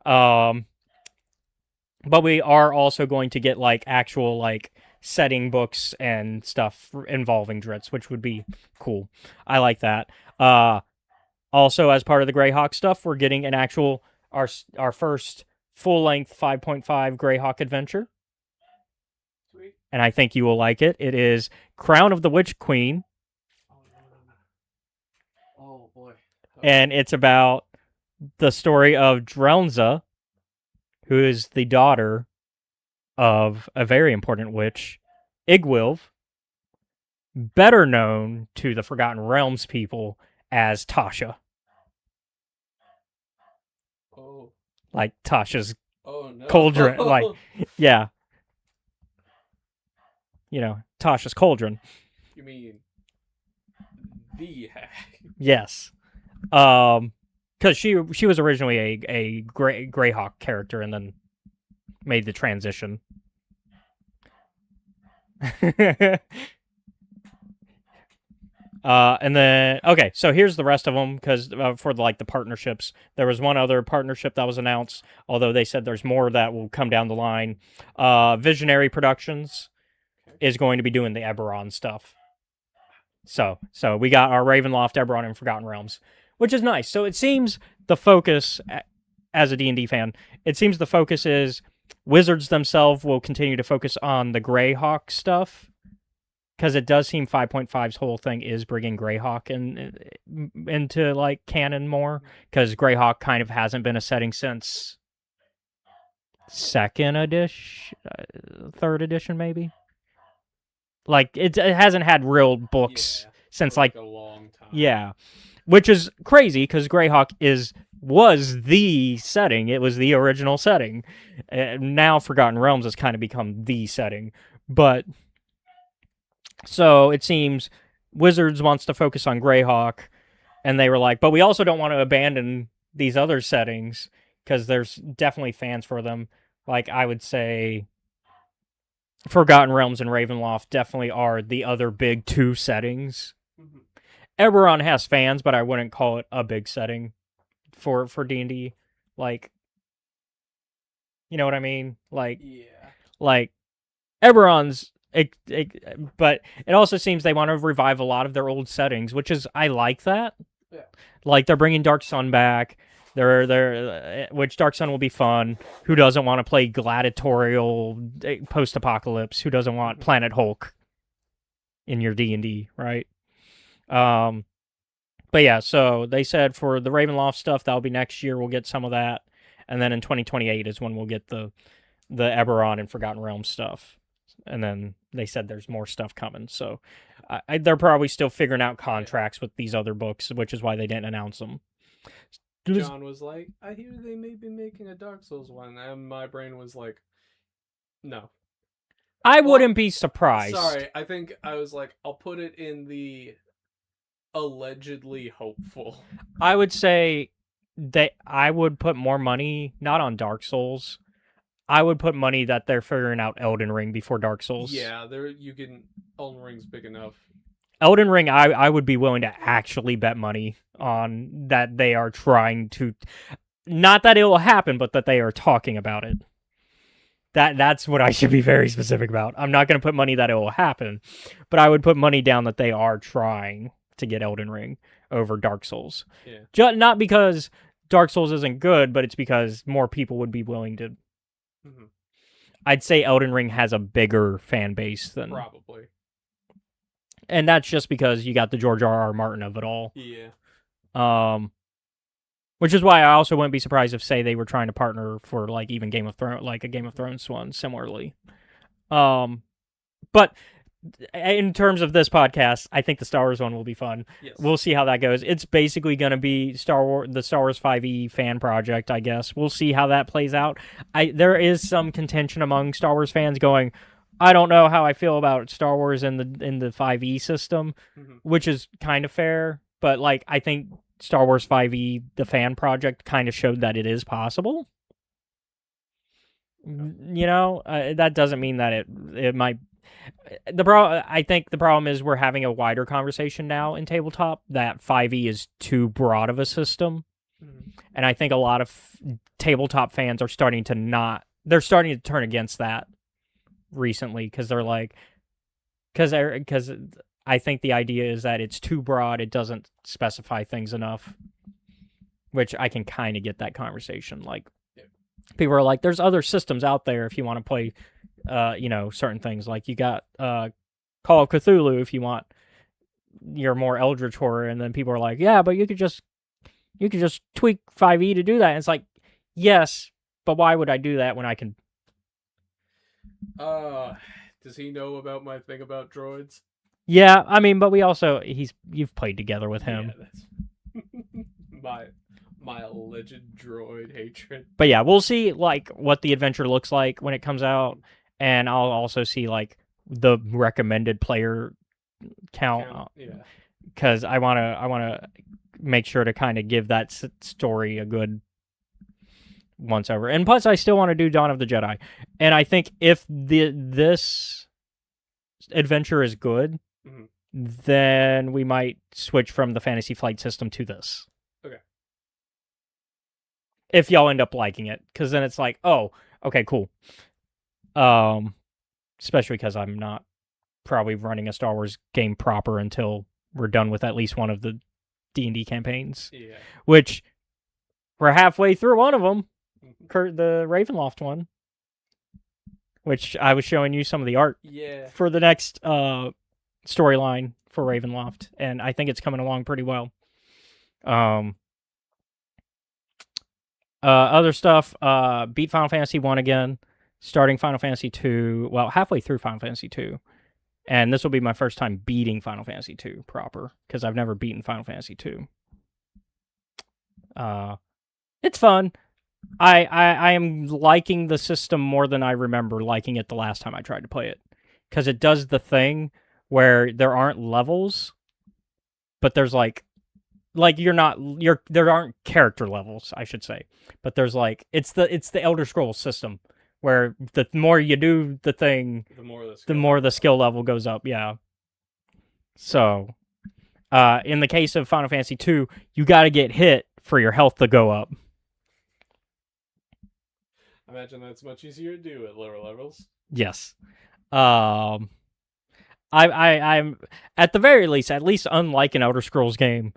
But we are also going to get like actual like setting books and stuff involving Dritz, which would be cool. I like that. Also, as part of the Greyhawk stuff, we're getting an actual our first full-length 5.5 Greyhawk adventure, Sweet. and I think you will like it. It is Crown of the Witch Queen, Oh, no. Oh boy. and it's about the story of Drelnza, who is the daughter of a very important witch, Igwilv, better known to the Forgotten Realms people as Tasha. Oh. Like Tasha's Oh no. cauldron. Like, yeah. Tasha's cauldron. You mean the hack? Yes. Because she was originally a Greyhawk character and then made the transition. And then okay, so here's the rest of them because for the partnerships, there was one other partnership that was announced. Although they said there's more that will come down the line. Visionary Productions is going to be doing the Eberron stuff. So we got our Ravenloft, Eberron, and Forgotten Realms, which is nice. So it seems the focus, as a D&D fan, it seems the focus is Wizards themselves will continue to focus on the Greyhawk stuff, because it does seem 5.5's whole thing is bringing Greyhawk into like canon more, because Greyhawk kind of hasn't been a setting since second edition, third edition maybe. Like it hasn't had real books since for like a long time. Yeah, which is crazy because Greyhawk was the setting. It was the original setting. Now Forgotten Realms has kind of become the setting, but so it seems Wizards wants to focus on Greyhawk, and they were like, but we also don't want to abandon these other settings because there's definitely fans for them. Like I would say Forgotten Realms and Ravenloft definitely are the other big two settings. Mm-hmm. Eberron has fans, but I wouldn't call it a big setting for D&D. Like, you know what I mean? Like Eberron's, but it also seems they want to revive a lot of their old settings, which is, I like that. Yeah. Like they're bringing Dark Sun back. Which Dark Sun will be fun. Who doesn't want to play gladiatorial post-apocalypse? Who doesn't want Planet Hulk in your D&D, right? But yeah, so they said for the Ravenloft stuff, that'll be next year. We'll get some of that, and then in 2028 is when we'll get the Eberron and Forgotten Realms stuff. And then they said there's more stuff coming. So they're probably still figuring out contracts with these other books, which is why they didn't announce them. John was like, I hear they may be making a Dark Souls one, and my brain was like, no. I wouldn't be surprised. Sorry, I think I was like, I'll put it in the allegedly hopeful. I would say that I would put more money, not on Dark Souls. I would put money that they're figuring out Elden Ring before Dark Souls. Yeah, Elden Ring's big enough. Elden Ring, I would be willing to actually bet money on that they are trying to, not that it will happen, but that they are talking about it. That's what I should be very specific about. I'm not going to put money that it will happen, but I would put money down that they are trying to get Elden Ring over Dark Souls. Yeah. Not because Dark Souls isn't good, but it's because more people would be willing to. Mm-hmm. I'd say Elden Ring has a bigger fan base than... Probably. And that's just because you got the George R.R. Martin of it all. Yeah. Which is why I also wouldn't be surprised if, say, they were trying to partner for like even Game of Thrones, like a Game of Thrones one, similarly. But in terms of this podcast, I think the Star Wars one will be fun. Yes. We'll see how that goes. It's basically going to be the Star Wars 5e fan project, I guess. We'll see how that plays out. There is some contention among Star Wars fans going, I don't know how I feel about Star Wars in the 5e system, which is kind of fair. But like, I think Star Wars 5e, the fan project, kind of showed that it is possible. You know, that doesn't mean that it might. I think the problem is we're having a wider conversation now in tabletop that 5e is too broad of a system, and I think a lot of tabletop fans are starting to turn against that. recently because they're like, because I think the idea is that it's too broad. It doesn't specify things enough, which I can kind of get that conversation. Like, people are like, there's other systems out there if you want to play, certain things. Like, you got Call of Cthulhu if you want your more eldritch horror, and then people are like, yeah, but you could just tweak 5e to do that. And it's like, yes, but why would I do that when I can? Does he know about my thing about droids? Yeah, I mean, but you've played together with him. Yeah, that's my alleged droid hatred. But yeah, we'll see like what the adventure looks like when it comes out, and I'll also see like the recommended player count. Yeah, because I wanna make sure to kind of give that story a good once over. And plus, I still want to do Dawn of the Jedi, and I think if this adventure is good, then we might switch from the Fantasy Flight system to this. Okay. If y'all end up liking it, because then it's like, oh, okay, cool. Especially because I'm not probably running a Star Wars game proper until we're done with at least one of the D&D campaigns. Yeah. Which we're halfway through one of them, the Ravenloft one. Which I was showing you some of the art for the next storyline for Ravenloft, and I think it's coming along pretty well. Other stuff, beat Final Fantasy 1 again, starting Final Fantasy 2, well, halfway through Final Fantasy 2. And this will be my first time beating Final Fantasy 2 proper, because I've never beaten Final Fantasy 2. It's fun. I am liking the system more than I remember liking it the last time I tried to play it. Because it does the thing where there aren't levels, but there's there aren't character levels, I should say. But there's like, it's the Elder Scrolls system, where the more you do the thing, the more the skill level goes up, yeah. So, in the case of Final Fantasy 2, you gotta get hit for your health to go up. I imagine that's much easier to do at lower levels. Yes. I'm at the very least, unlike an Elder Scrolls game,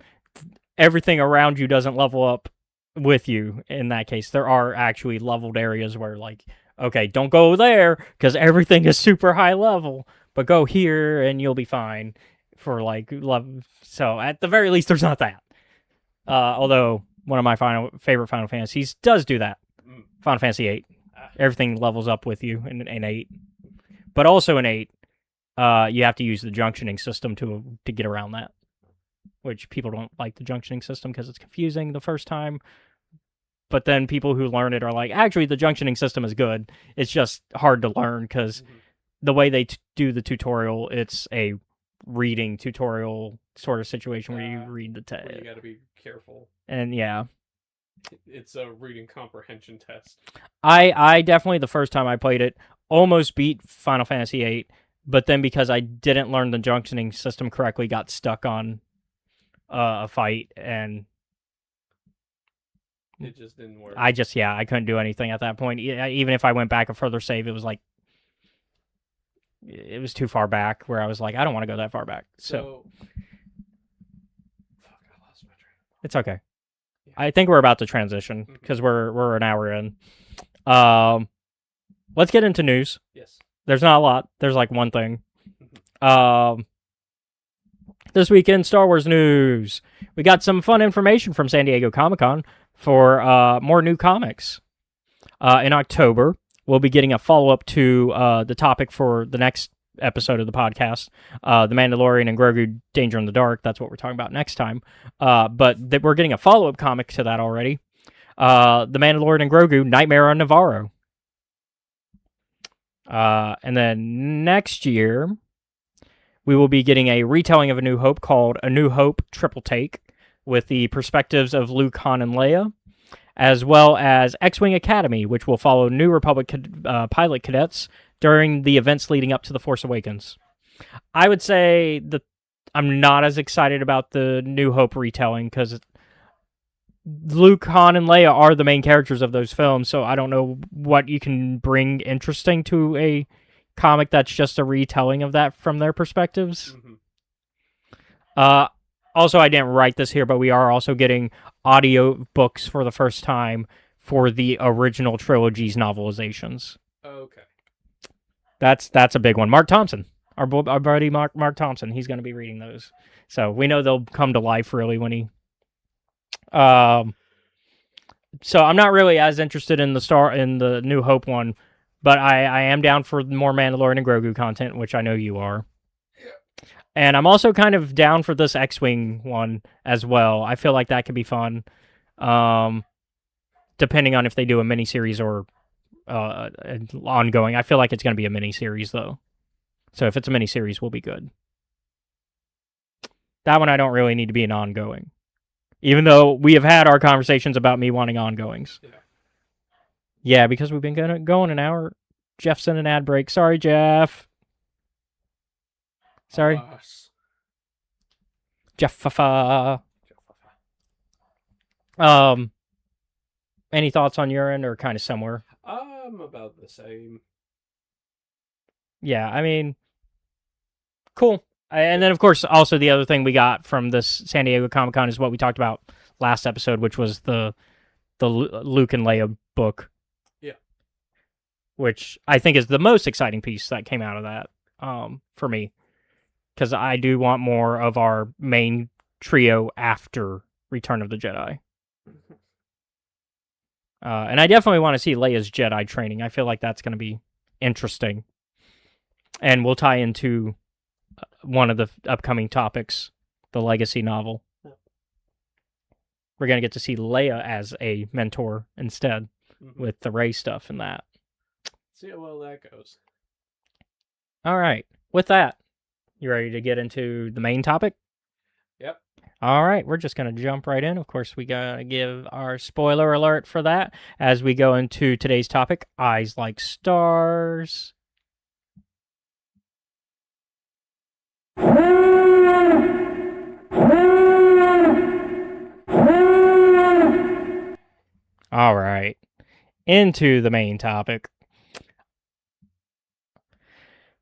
everything around you doesn't level up with you. In that case, there are actually leveled areas where, like, okay, don't go there because everything is super high level, but go here and you'll be fine for like level. So at the very least, there's not that. Although one of my favorite Final Fantasies does do that. Final Fantasy 8. Everything levels up with you in 8. But also in 8, you have to use the junctioning system to get around that. Which people don't like the junctioning system because it's confusing the first time. But then people who learn it are like, actually, the junctioning system is good. It's just hard to learn because the way they do the tutorial, it's a reading tutorial sort of situation where you read the text. You got to be careful. And yeah. It's a reading comprehension test. I definitely, the first time I played it, almost beat Final Fantasy VIII, but then because I didn't learn the junctioning system correctly, got stuck on a fight, and it just didn't work. I couldn't do anything at that point. Even if I went back a further save, it was like, it was too far back where I was like, I don't want to go that far back. So fuck, I lost my train of thought. It's okay. I think we're about to transition because we're an hour in. Let's get into news. Yes. There's not a lot. There's like one thing. This weekend, Star Wars news. We got some fun information from San Diego Comic-Con for more new comics. In October, we'll be getting a follow-up to the topic for the next episode of the podcast, The Mandalorian and Grogu Danger in the Dark. That's what we're talking about next time. But we're getting a follow-up comic to that already. The Mandalorian and Grogu, Nightmare on Navarro. And then next year, we will be getting a retelling of A New Hope called A New Hope Triple Take, with the perspectives of Luke, Han, and Leia, as well as X-Wing Academy, which will follow New Republic pilot cadets during the events leading up to The Force Awakens. I would say that I'm not as excited about the New Hope retelling because Luke, Han, and Leia are the main characters of those films, so I don't know what you can bring interesting to a comic that's just a retelling of that from their perspectives. Mhm. Also, I didn't write this here, but we are also getting audio books for the first time for the original trilogy's novelizations. Okay. That's a big one. Mark Thompson, our buddy Mark Thompson, he's going to be reading those. So we know they'll come to life really when he. So I'm not really as interested in the New Hope one, but I am down for more Mandalorian and Grogu content, which I know you are. Yeah. And I'm also kind of down for this X-Wing one as well. I feel like that could be fun, depending on if they do a miniseries or ongoing. I feel like it's going to be a miniseries, though. So if it's a miniseries, we'll be good. That one I don't really need to be an ongoing. Even though we have had our conversations about me wanting ongoings. Yeah. Yeah, because we've been going an hour. Jeff's in an ad break. Sorry, Jeff. Sorry. Jeff. Any thoughts on your end or kind of similar? About the same. Yeah, I mean, cool. And then, of course, also the other thing we got from this San Diego Comic-Con is what we talked about last episode, which was the Luke and Leia book. Yeah. Which I think is the most exciting piece that came out of that for me. Because I do want more of our main trio after Return of the Jedi. And I definitely want to see Leia's Jedi training. I feel like that's going to be interesting. And we'll tie into one of the upcoming topics, the Legacy novel. We're going to get to see Leia as a mentor instead with the Rey stuff and that. See how well that goes. All right. With that, you ready to get into the main topic? Yep. All right. We're just going to jump right in. Of course, we got to give our spoiler alert for that as we go into today's topic, Eyes Like Stars. All right. Into the main topic.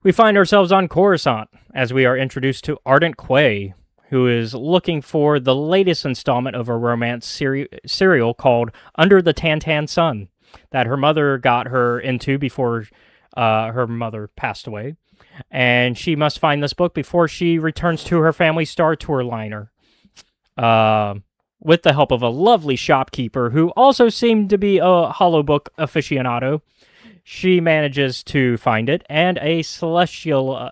We find ourselves on Coruscant as we are introduced to Ardent Quay, who is looking for the latest installment of a romance serial called Under the Tantan Sun that her mother got her into before her mother passed away. And she must find this book before she returns to her family Star Tour liner. With the help of a lovely shopkeeper who also seemed to be a holobook aficionado, she manages to find it, and a celestial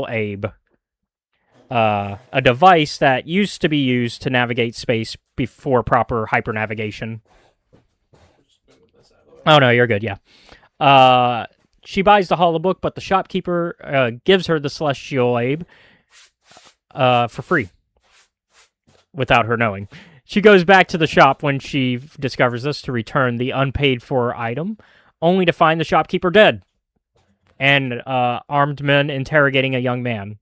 Abe, a device that used to be used to navigate space before proper hypernavigation. Oh no, you're good. Yeah. She buys the holobook, but the shopkeeper gives her the celestial Abe for free, without her knowing. She goes back to the shop when she discovers this to return the unpaid-for item, only to find the shopkeeper dead, and armed men interrogating a young man.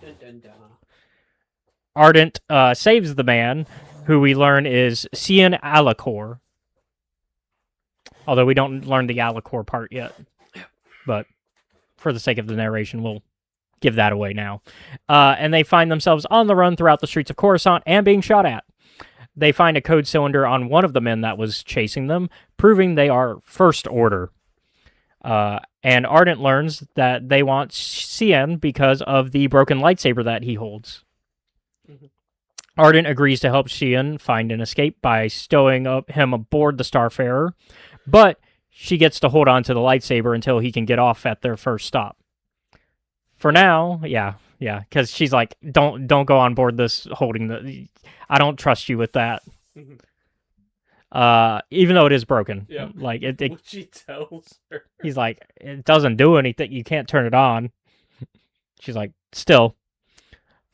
Dun, dun, dun. Ardent saves the man, who we learn is Cian Alacor. Although we don't learn the Alacor part yet. But for the sake of the narration, we'll give that away now. And they find themselves on the run throughout the streets of Coruscant and being shot at. They find a code cylinder on one of the men that was chasing them, proving they are First Order. And Ardent learns that they want Cian because of the broken lightsaber that he holds. Mhm. Ardent agrees to help Cian find an escape by stowing him aboard the Starfarer, but she gets to hold on to the lightsaber until he can get off at their first stop. For now, yeah, because she's like, don't go on board this holding the. I don't trust you with that. Mhm. Even though it is broken, Yeah. like it What she tells her. he's like, it doesn't do anything. You can't turn it on. She's like, still.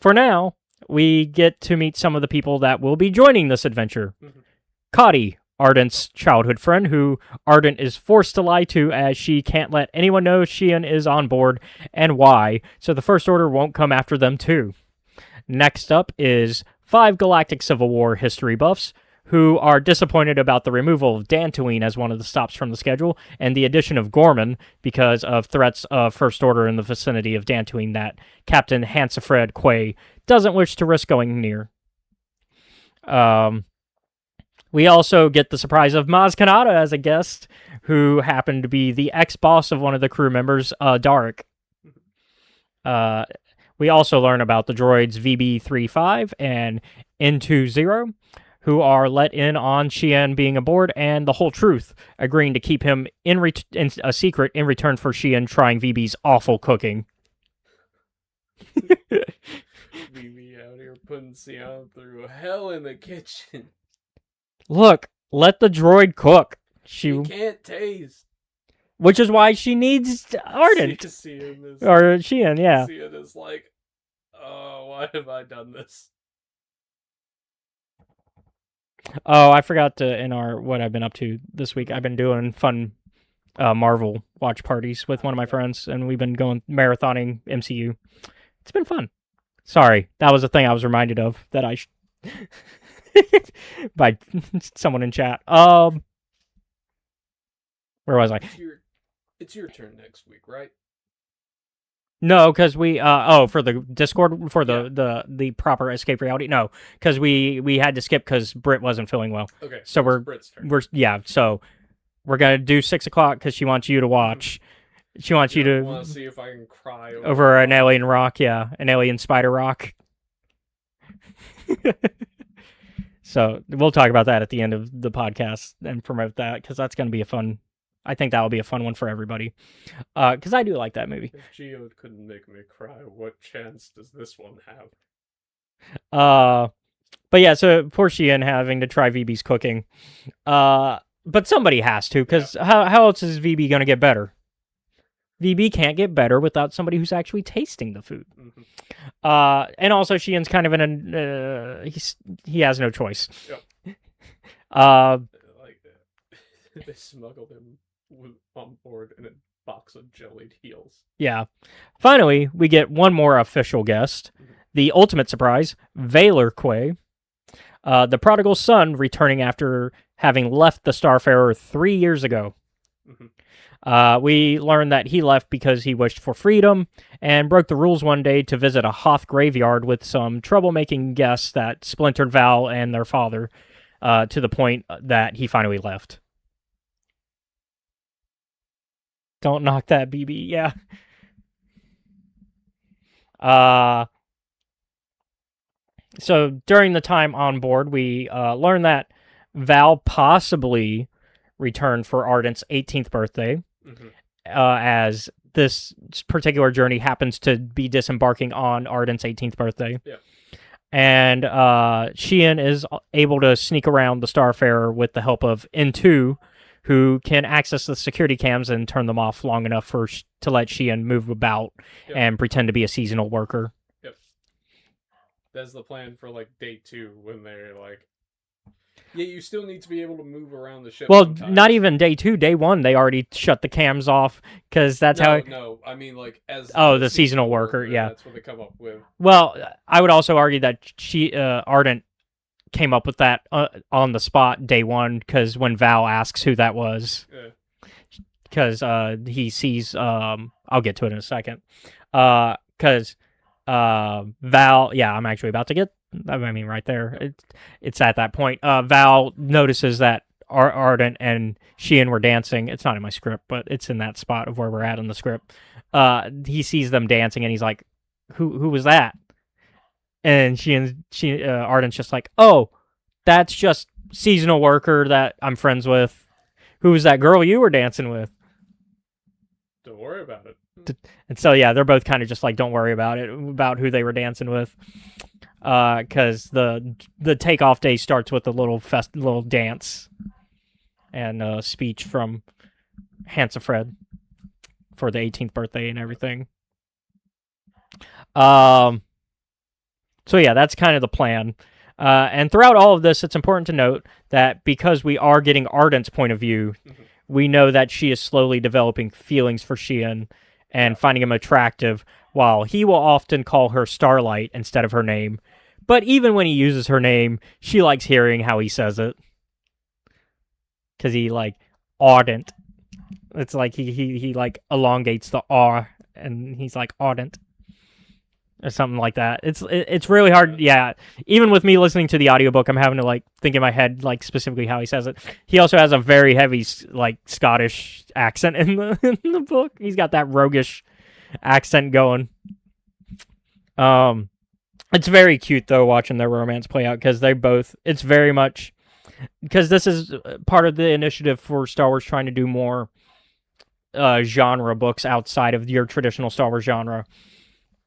For now, we get to meet some of the people that will be joining this adventure. Mhm. Cotty, Ardent's childhood friend, who Ardent is forced to lie to as she can't let anyone know Cian is on board and why, so the First Order won't come after them too. Next up is 5 Galactic Civil War history buffs, who are disappointed about the removal of Dantooine as one of the stops from the schedule, and the addition of Gorman because of threats of First Order in the vicinity of Dantooine that Captain Hansifred Quay doesn't wish to risk going near. We also get the surprise of Maz Kanata as a guest, who happened to be the ex-boss of one of the crew members, Darek. We also learn about the droids VB-35 and N20, who are let in on Xian being aboard and the whole truth, agreeing to keep him in a secret in return for Xian trying VB's awful cooking. VB out here putting Xian through hell in the kitchen. Look, let the droid cook. She can't taste. Which is why she needs Ardent. Xian is, or Xian, yeah. Xian is like, oh, why have I done this? Oh, I forgot to, in our, what I've been up to this week, I've been doing fun Marvel watch parties with one of my friends, and we've been going marathoning MCU. It's been fun. Sorry, that was a thing I was reminded of that I by someone in chat. Where was I? It's your turn next week, right? No, because we for the Discord for the proper escape reality. No, because we had to skip because Britt wasn't feeling well. Okay, so Britt's turn. So we're gonna do 6 o'clock because she wants you to watch. She wants you to want to see if I can cry over an alien rock. Yeah, an alien spider rock. So we'll talk about that at the end of the podcast and promote that because that's gonna be a fun. I think that will be a fun one for everybody. Because I do like that movie. If Geode couldn't make me cry, what chance does this one have? But yeah, so poor Xian having to try VB's cooking. But somebody has to, because how else is VB going to get better? VB can't get better without somebody who's actually tasting the food. Mm-hmm. And also Xian's kind of in a... he has no choice. Yep. They smuggled him on board in a box of jellied heels. Yeah. Finally, we get one more official guest. The ultimate surprise, Valor Quay. The prodigal son returning after having left the Starfarer 3 years ago. Mm-hmm. We learned that he left because he wished for freedom and broke the rules one day to visit a Hoth graveyard with some troublemaking guests that splintered Val and their father to the point that he finally left. Don't knock that, BB. Yeah. So during the time on board, we learned that Val possibly returned for Ardent's 18th birthday, as this particular journey happens to be disembarking on Ardent's 18th birthday. Yeah. And Xian is able to sneak around the Starfarer with the help of N2, who can access the security cams and turn them off long enough to let Xian move about and pretend to be a seasonal worker. Yep. That's the plan for, like, day 2, when they're, like... Yeah, you still need to be able to move around the ship sometimes. Not even day 2. Day 1, they already shut the cams off, because that's how... No, I mean, like, as... Oh, the seasonal worker, yeah. That's what they come up with. Well, I would also argue that Ardent came up with that on the spot day 1, because when Val asks who that was, because he sees I'll get to it in a second, because Val, I'm actually about to get, I mean, right there, it's at that point. Val notices that Ardent and Xian were dancing. It's not in my script, but it's in that spot of where we're at in the script. He sees them dancing and he's like, who was that? And Ardent's just like, oh, that's just seasonal worker that I'm friends with. Who was that girl you were dancing with? Don't worry about it. And so, yeah, they're both kind of just like, don't worry about it, about who they were dancing with. Because the takeoff day starts with a little dance and a speech from Hansifred for the 18th birthday and everything. So yeah, that's kind of the plan. And throughout all of this, it's important to note that because we are getting Ardent's point of view, we know that she is slowly developing feelings for Xian and finding him attractive, while he will often call her Starlight instead of her name, But even when he uses her name, she likes hearing how he says it. Because he, like, ardent. It's like he like, elongates the R, and he's like, ardent. Or something like that. It's really hard. Yeah, even with me listening to the audiobook, I'm having to, like, think in my head, like, specifically how he says it. He also has a very heavy, like, Scottish accent in the book. He's got that roguish accent going. It's very cute though watching their romance play out, because they both. It's very much because this is part of the initiative for Star Wars trying to do more genre books outside of your traditional Star Wars genre.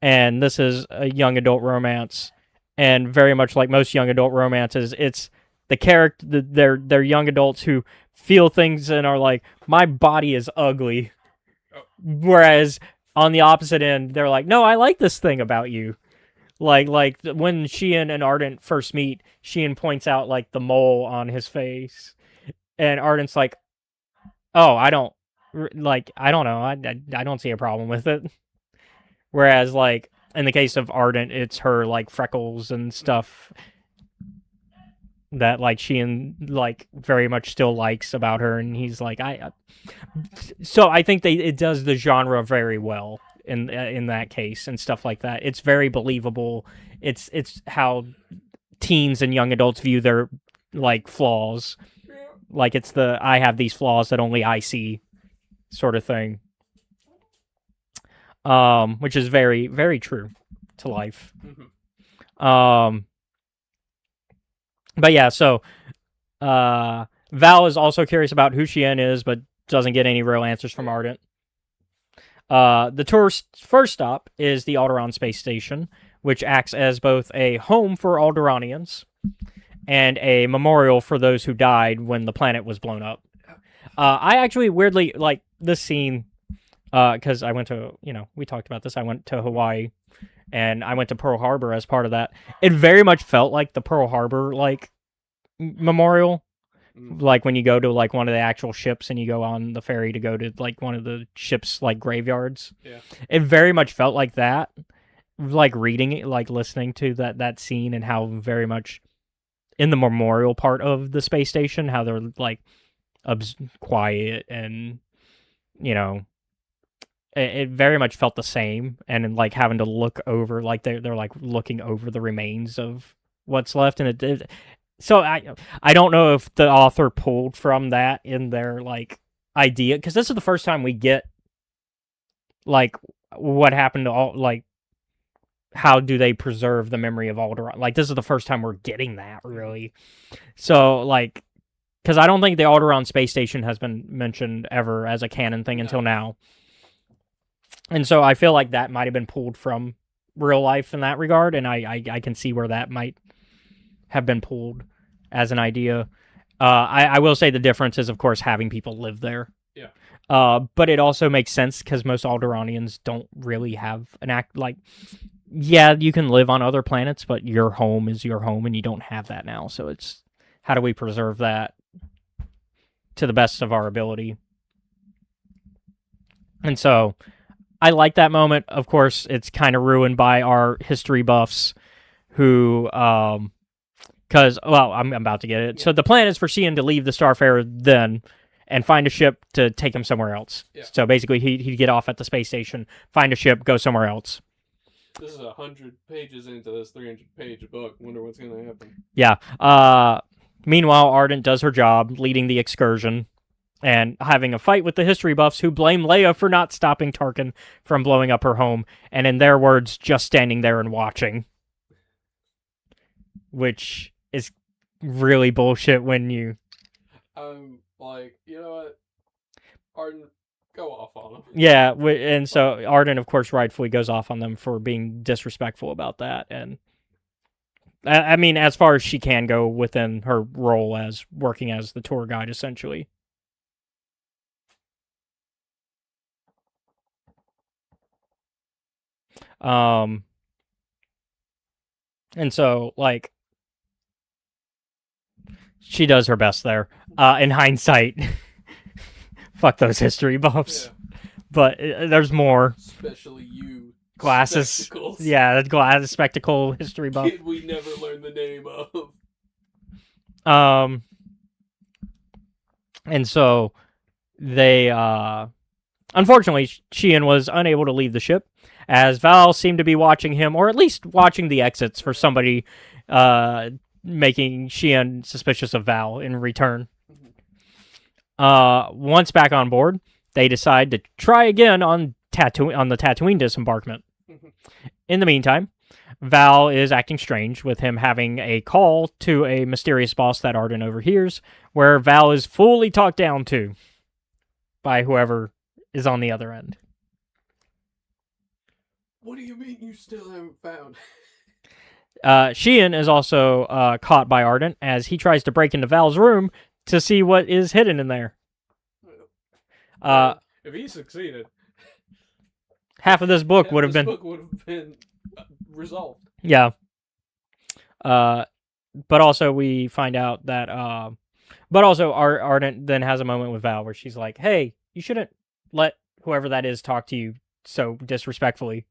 And this is a young adult romance, and very much like most young adult romances, it's the character, they're young adults who feel things and are like, my body is ugly, whereas on the opposite end, they're like, no, I like this thing about you. Like when Sheehan and Ardent first meet, Sheehan points out, like, the mole on his face, and Ardent's like, oh, I don't know, I don't see a problem with it. Whereas, like, in the case of Ardent, it's her, like, freckles and stuff that, like, Sheehan, like, very much still likes about her, and he's like, so I think it does the genre very well in that case and stuff like that. It's very believable. It's how teens and young adults view their, like, flaws. Like, it's the I have these flaws that only I see sort of thing. Which is very, very true to life. Mm-hmm. But yeah, so Val is also curious about who Sheehan is, but doesn't get any real answers from Ardent. The tour's first stop is the Alderaan space station, which acts as both a home for Alderanians and a memorial for those who died when the planet was blown up. I actually weirdly like this scene. Because I went to, we talked about this. I went to Hawaii, and I went to Pearl Harbor as part of that. It very much felt like the Pearl Harbor, like, memorial. Like, when you go to, like, one of the actual ships and you go on the ferry to go to, like, one of the ship's, like, graveyards. Yeah. It very much felt like that. Like, reading it, like, listening to that scene, and how very much in the memorial part of the space station, how they're, like, quiet and, it very much felt the same, and, like, having to look over, like, they're like looking over the remains of what's left, and so I don't know if the author pulled from that in their, like, idea, because this is the first time we get, like, what happened to all, like, how do they preserve the memory of Alderaan? Like, this is the first time we're getting that, really. So, like, because I don't think the Alderaan space station has been mentioned ever as a canon thing until now. And so I feel like that might have been pulled from real life in that regard, and I can see where that might have been pulled as an idea. I will say the difference is, of course, having people live there. Yeah. But it also makes sense because most Alderaanians don't really have an act like, yeah, you can live on other planets, but your home is your home, and you don't have that now. So it's, how do we preserve that to the best of our ability? And so I like that moment. Of course, it's kind of ruined by our history buffs who, because, well, I'm about to get it. Yeah. So the plan is for Sheehan to leave the Starfarer then and find a ship to take him somewhere else. Yeah. So basically, he'd get off at the space station, find a ship, go somewhere else. This is 100 pages into this 300-page book. Wonder what's going to happen. Yeah. Meanwhile, Ardent does her job, leading the excursion, and having a fight with the history buffs who blame Leia for not stopping Tarkin from blowing up her home, and in their words, just standing there and watching. Which is really bullshit when you... like, you know what? Arden, go off on them. Yeah, and so Arden, of course, rightfully goes off on them for being disrespectful about that, and... I mean, as far as she can go within her role as working as the tour guide, essentially. And so, like, she does her best there. In hindsight, fuck those history buffs. Yeah. But there's more. Especially you, glasses. Spectacles. Yeah, the glasses, spectacle history buff. Kid we never learned the name of. And so they, unfortunately, Sheehan was unable to leave the ship, as Val seemed to be watching him, or at least watching the exits for somebody, making Sheehan suspicious of Val in return. Once back on board, they decide to try again on the Tatooine disembarkment. In the meantime, Val is acting strange, with him having a call to a mysterious boss that Arden overhears, where Val is fully talked down to by whoever is on the other end. What do you mean you still haven't found? Sheehan is also caught by Arden as he tries to break into Val's room to see what is hidden in there. If he succeeded, half of this book would have been resolved. Yeah. But also we find out that but also Arden then has a moment with Val where she's like, "Hey, you shouldn't let whoever that is talk to you so disrespectfully."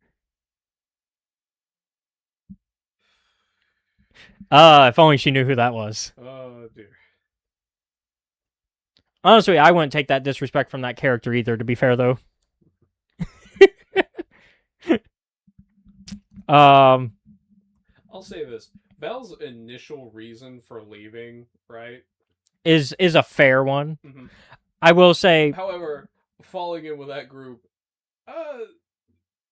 If only she knew who that was. Oh dear. Honestly, I wouldn't take that disrespect from that character either, to be fair though. I'll say this. Val's initial reason for leaving, right? Is a fair one. Mm-hmm. I will say, however, falling in with that group,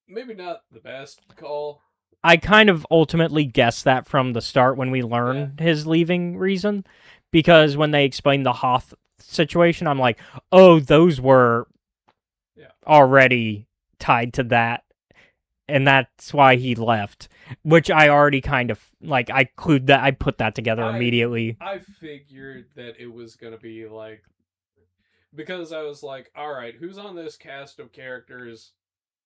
maybe not the best call. I kind of ultimately guessed that from the start when we learned his leaving reason, because when they explained the Hoth situation, I'm like, oh, those were already tied to that, and that's why he left. Which I already kind of like. I put that together immediately. I figured that it was gonna be like, because I was like, all right, who's on this cast of characters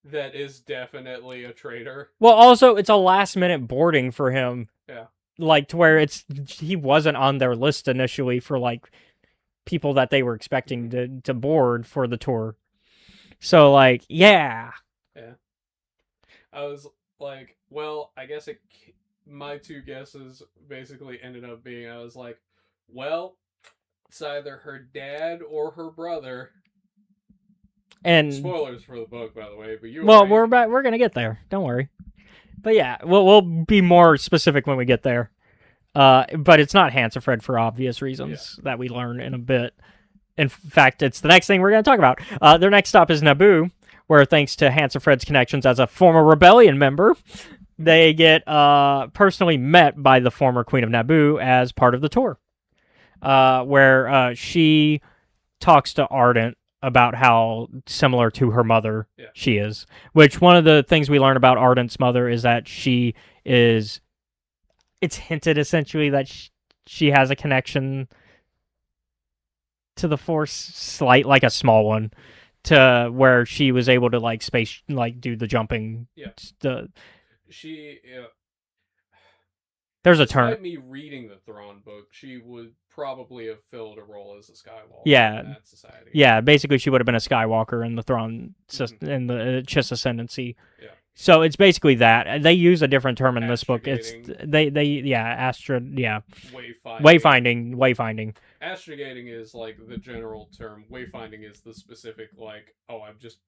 that is definitely a traitor? Well, also, it's a last-minute boarding for him. Yeah. Like, to where he wasn't on their list initially for, like, people that they were expecting to board for the tour. So, like, yeah. Yeah. I was like, well, I guess my two guesses basically ended up being, I was like, well, it's either her dad or her brother. And spoilers for the book, by the way. But we're gonna get there. Don't worry. But yeah, we'll be more specific when we get there. But it's not Hansifred for obvious reasons that we learn in a bit. In fact, it's the next thing we're gonna talk about. Their next stop is Naboo, where thanks to Hansifred's connections as a former rebellion member, they get personally met by the former Queen of Naboo as part of the tour, where she talks to Ardent about how similar to her mother she is. Which one of the things we learn about Ardent's mother is that she is... It's hinted essentially that she has a connection to the Force, like a small one, to where she was able to like do the jumping. Yeah. She. There's a term. Despite me reading the Thrawn book, she would probably have filled a role as a Skywalker in that society. Yeah, basically she would have been a Skywalker in the Thrawn system, in the Chiss Ascendancy. Yeah. So it's basically that. They use a different term in this book. It's Wayfinding. Wayfinding. Astrogating is like the general term. Wayfinding is the specific, like, oh, I just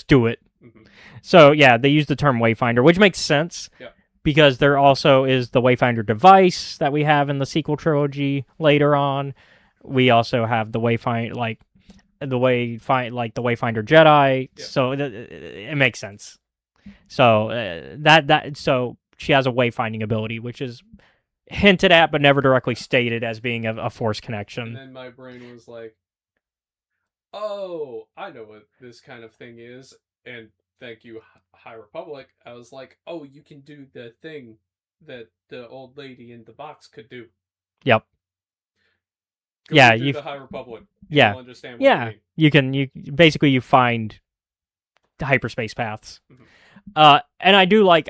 do it. Mm-hmm. So yeah, they use the term Wayfinder, which makes sense. Yeah. Because there also is the Wayfinder device that we have in the sequel trilogy later on. We also have the Wayfinder, the Wayfinder Jedi. Yeah. So it makes sense. So so she has a wayfinding ability, which is hinted at but never directly stated as being a Force connection. And then my brain was like, "Oh, I know what this kind of thing is." And thank you, High Republic. I was like, "Oh, you can do the thing that the old lady in the box could do." Yep. Go through the High Republic. Yeah. You'll understand what I mean. You find hyperspace paths. Mm-hmm. And I do like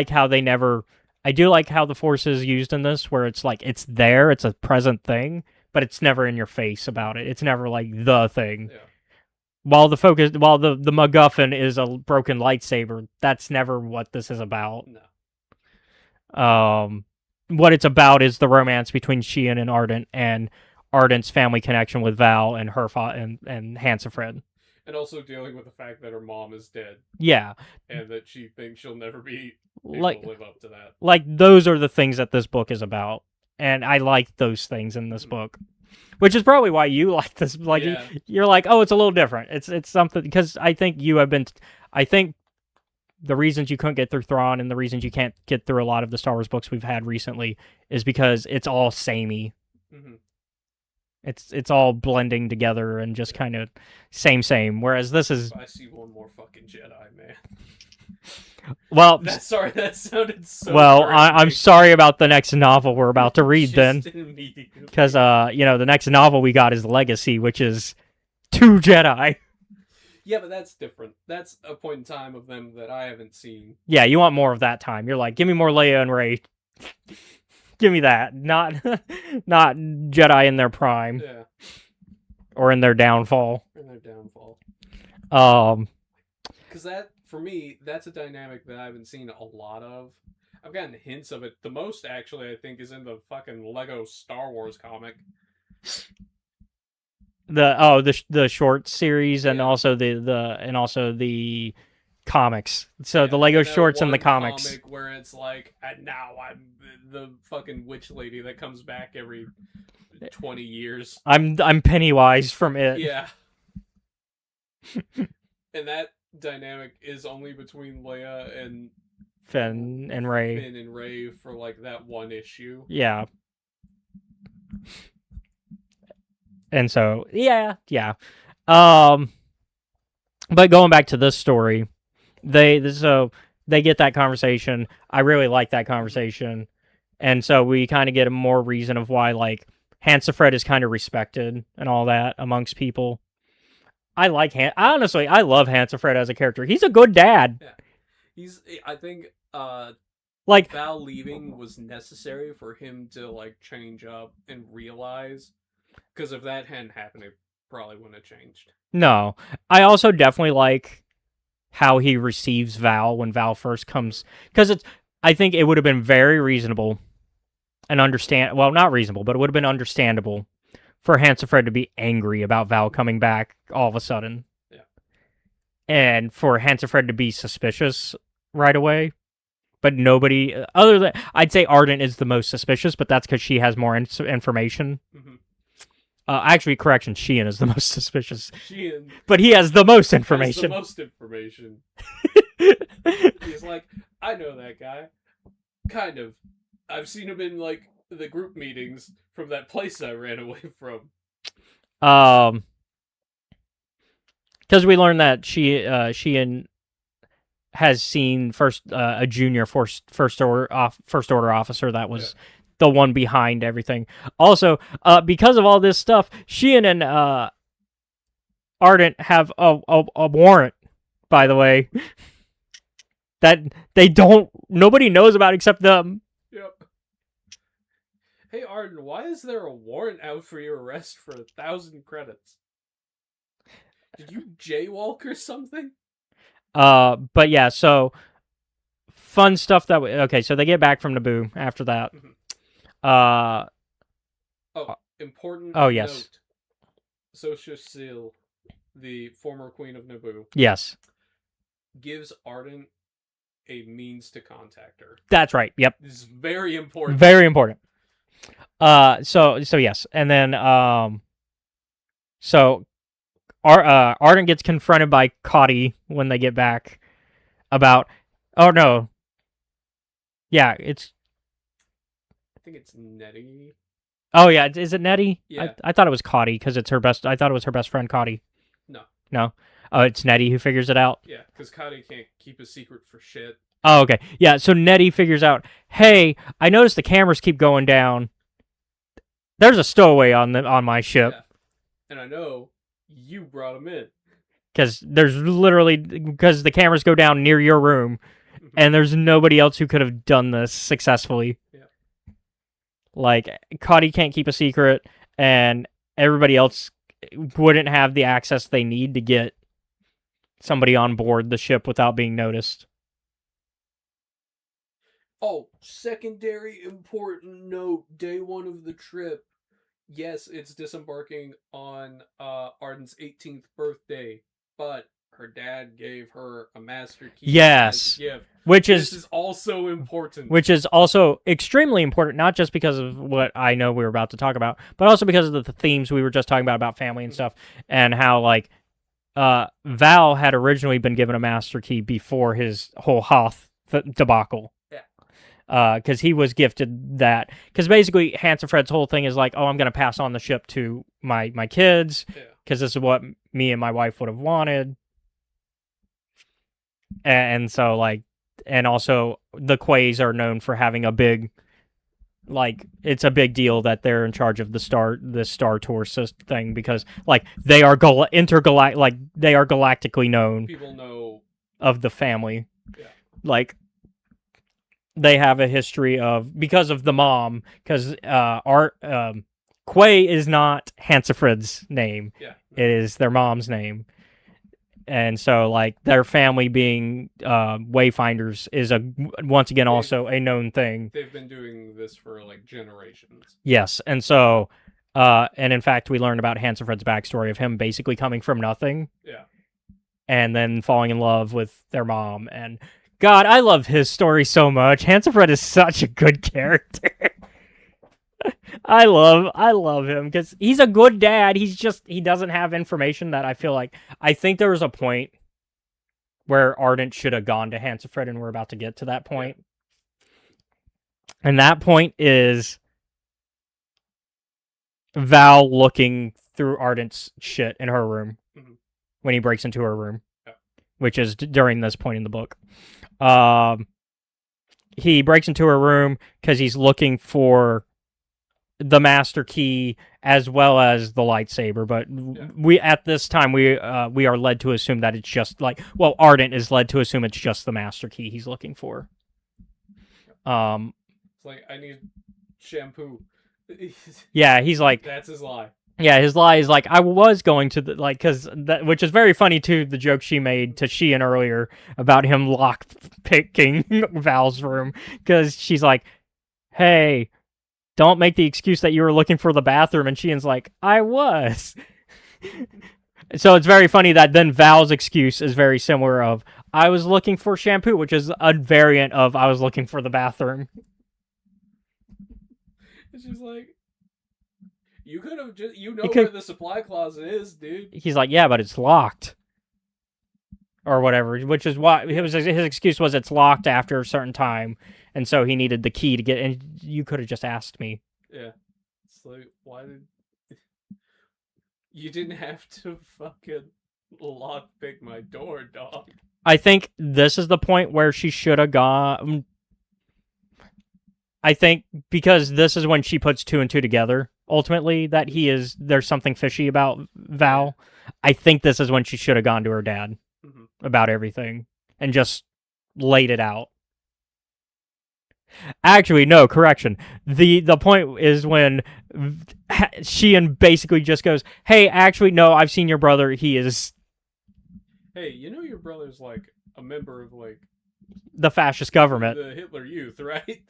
how they never. I do like how the Force is used in this, where it's like it's there, it's a present thing, but it's never in your face about it. It's never like the thing. Yeah. while the MacGuffin is a broken lightsaber, that's never what this is about. No. What it's about is the romance between Sheehan and Ardent, and Ardent's family connection with Val and her and Hansifred. And also dealing with the fact that her mom is dead. Yeah. And that she thinks she'll never be able Like, to live up to that. Like, those are the things that this book is about. And I like those things in this book. Which is probably why you like this. Like, Yeah. you're like, oh, it's a little different. It's something, because I think I think the reasons you couldn't get through Thrawn and the reasons you can't get through a lot of the Star Wars books we've had recently is because it's all samey. Mm-hmm. It's all blending together and just kind of same. Whereas this is... I see one more fucking Jedi, man. Well... Sorry, that sounded so... Well, I'm sorry about the next novel we're about to read then. Because, the next novel we got is Legacy, which is 2 Jedi. Yeah, but that's different. That's a point in time of them that I haven't seen. Yeah, you want more of that time. You're like, give me more Leia and Rey. Give me that. Not Jedi in their prime. Yeah. Or in their downfall. Because that, for me, that's a dynamic that I haven't seen a lot of. I've gotten hints of it. The most, actually, I think, is in the fucking Lego Star Wars comic. The short series and Yeah. also the comics. So the Lego shorts and the comics. Comic where it's like, and now I'm the fucking witch lady that comes back every 20 years. I'm Pennywise from it. Yeah. And that dynamic is only between Leia and Finn and Rey. Finn and Rey for like that one issue. Yeah. And so, yeah. But going back to this story, they get that conversation. I really like that conversation. And so we kind of get a more reason of why, like, Hansifred is kind of respected and all that amongst people. Honestly, I love Hansifred as a character. He's a good dad. Yeah. I think, like, Val leaving was necessary for him to, like, change up and realize. Because if that hadn't happened, it probably wouldn't have changed. No. I also definitely like how he receives Val when Val first comes. Because I think it would have been very reasonable and not reasonable, but it would have been understandable for Hansifred to be angry about Val coming back all of a sudden. Yeah. And for Hansifred to be suspicious right away. But nobody, other than, I'd say Ardent is the most suspicious, but that's because she has more information. Mm-hmm. Actually, correction, Sheehan is the most suspicious. Sheehan. But he has the most information. He's like, I know that guy. Kind of. I've seen him in, like, the group meetings from that place I ran away from. Because we learned that Sheehan has seen a junior first order officer that was the one behind everything. Also, because of all this stuff, Sheehan and Ardent have a warrant, by the way, that nobody knows about except them. Yep. Hey Ardent, why is there a warrant out for your arrest for 1,000 credits? Did you jaywalk or something? But yeah, so fun stuff okay, so they get back from Naboo after that. Important yes. note. Sosha Seal, the former queen of Naboo. Yes. Gives Ardent a means to contact her. That's right. Yep. This is very important. Very important. So yes, and then Ardent gets confronted by Cotty when they get back about. Oh no. Yeah, I think it's Nettie. Oh yeah, is it Nettie? Yeah. I thought it was Cotty because it's her best. I thought it was her best friend Cotty. No. Oh, it's Nettie who figures it out. Yeah, because Cotty can't keep a secret for shit. Oh, okay. Yeah, so Nettie figures out, hey, I noticed the cameras keep going down. There's a stowaway on my ship. Yeah. And I know you brought him in. Because the cameras go down near your room, and there's nobody else who could have done this successfully. Yeah. Like, Cotty can't keep a secret, and everybody else wouldn't have the access they need to get somebody on board the ship without being noticed. Oh, secondary important note, day one of the trip. Yes, it's disembarking on Arden's 18th birthday, but her dad gave her a master key as a Yes. gift. Which This is is also important. which is also extremely important, not just because of what I know we were about to talk about, but also because of the themes we were just talking about family and stuff, and how like Val had originally been given a master key before his whole Hoth debacle. Yeah. Because he was gifted that. Because basically, Hansefred's whole thing is like, oh, I'm going to pass on the ship to my kids, because this is what me and my wife would have wanted. And so, like, and also the Quays are known for having a big, like, it's a big deal that they're in charge of the Star Tour thing, because like they are they are galactically known. People know of the family. Yeah. Like, they have a history of, because of the mom, because Quay is not Hansefred's name. Yeah. It is their mom's name. And so, like, their family being wayfinders is once again also a known thing. They've been doing this for like generations. Yes, and so, and in fact, we learned about Hansefred's backstory of him basically coming from nothing. Yeah. And then falling in love with their mom. And God, I love his story so much. Hansefred is such a good character. I love him because he's a good dad. He doesn't have information that I think there was a point where Ardent should have gone to Hansefred, and we're about to get to that point. Yeah. And that point is Val looking through Ardent's shit in her room when he breaks into her room, which is during this point in the book. He breaks into her room because he's looking for the master key as well as the lightsaber, but we at this time we are led to assume that it's just Ardent is led to assume it's just the master key he's looking for. It's like, I need shampoo. Yeah, he's like, that's his lie. Yeah, his lie is like, I was going to which is very funny too, the joke she made to Sheehan earlier about him lock picking Val's room, because she's like, hey, don't make the excuse that you were looking for the bathroom, and Sheehan's like, I was. So it's very funny that then Val's excuse is very similar of, I was looking for shampoo, which is a variant of, I was looking for the bathroom. It's just like, you could have just, where the supply closet is, dude. He's like, yeah, but it's locked. Or whatever, which is why his excuse was it's locked after a certain time, and so he needed the key to get in. You could have just asked me. Yeah. It's like, why did... You didn't have to fucking lockpick my door, dog. I think this is the point where she should have gone... I think because this is when she puts two and two together, ultimately, that there's something fishy about Val. I think this is when she should have gone to her dad about everything and just laid it out. Actually, no, correction. The point is when Sheehan basically just goes, hey, actually, no, I've seen your brother. He is... Hey, your brother's like a member of like... the fascist government. The Hitler Youth, right?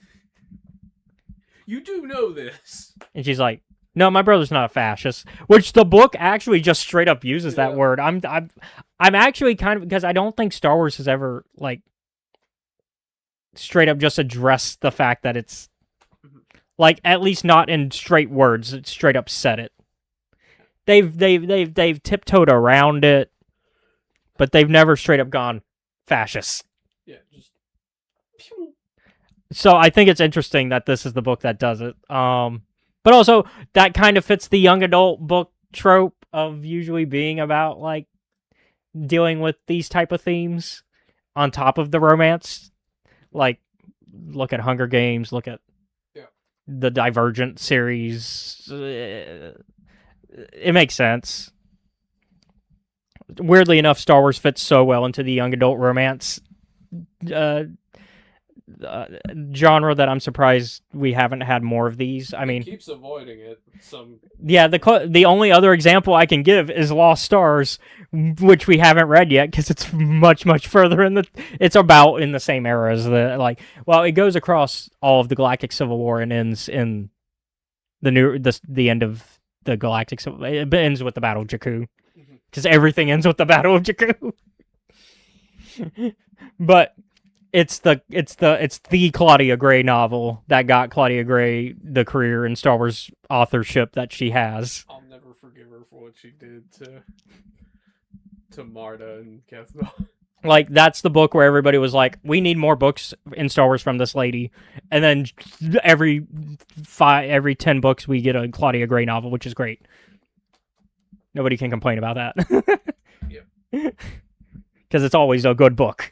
You do know this. And she's like, no, my brother's not a fascist. Which the book actually just straight up uses that word. I'm actually kind of, because I don't think Star Wars has ever like straight up just addressed the fact that it's like, at least not in straight words. It straight up said it. They've tiptoed around it, but they've never straight up gone fascist. Yeah, just... So I think it's interesting that this is the book that does it. But also that kind of fits the young adult book trope of usually being about like dealing with these type of themes on top of the romance. Like, look at Hunger Games, look at the Divergent series. It makes sense. Weirdly enough, Star Wars fits so well into the young adult romance genre that I'm surprised we haven't had more of these. I mean, It keeps avoiding it. yeah, the only other example I can give is Lost Stars, which we haven't read yet because it's much further in the. It's about in the same era as well, it goes across all of the Galactic Civil War and ends in the end of the Galactic Civil. It ends with the Battle of Jakku because everything ends with the Battle of Jakku. But it's the Claudia Gray novel that got Claudia Gray the career in Star Wars authorship that she has. I'll never forgive her for what she did to Marta and Kethba. Like, that's the book where everybody was like, we need more books in Star Wars from this lady. And then every 10 books we get a Claudia Gray novel, which is great. Nobody can complain about that. Yep. Because it's always a good book.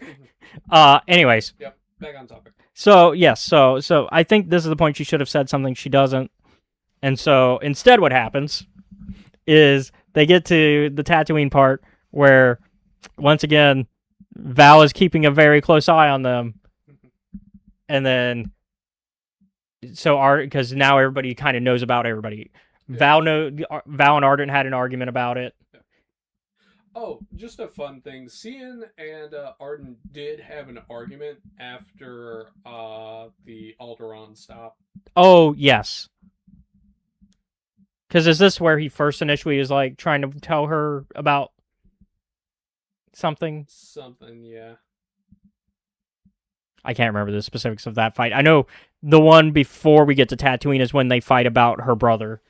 Anyways. Yep, back on topic. So, yes, so I think this is the point she should have said something she doesn't. And so, instead what happens is they get to the Tatooine part where, once again, Val is keeping a very close eye on them. And then, because now everybody kind of knows about everybody. Yeah. Val and Ardent had an argument about it. Oh, just a fun thing. Cian and Arden did have an argument after the Alderaan stop. Oh, yes. Because is this where he first initially is like trying to tell her about something? Something, yeah. I can't remember the specifics of that fight. I know the one before we get to Tatooine is when they fight about her brother.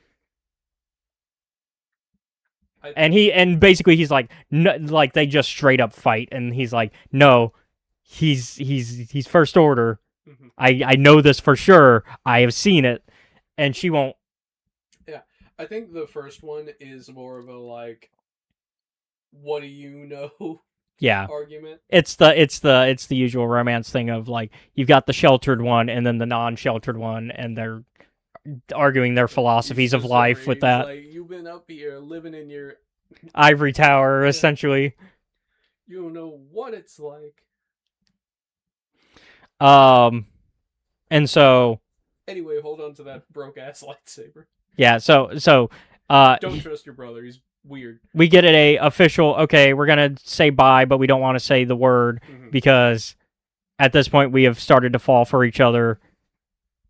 And basically he's like, no, like they just straight up fight, and he's like, no, he's First Order. Mm-hmm. I know this for sure. I have seen it, and she won't. Yeah, I think the first one is more of a like, what do you know? Yeah. Argument. It's the usual romance thing of like you've got the sheltered one and then the non-sheltered one, and they're arguing their philosophies of life with that. Like, you've been up here living in your ivory tower, essentially. You don't know what it's like. And so. Anyway, hold on to that broke ass lightsaber. Yeah. So. Don't trust your brother. He's weird. We get a official. Okay, we're gonna say bye, but we don't want to say the word because at this point we have started to fall for each other.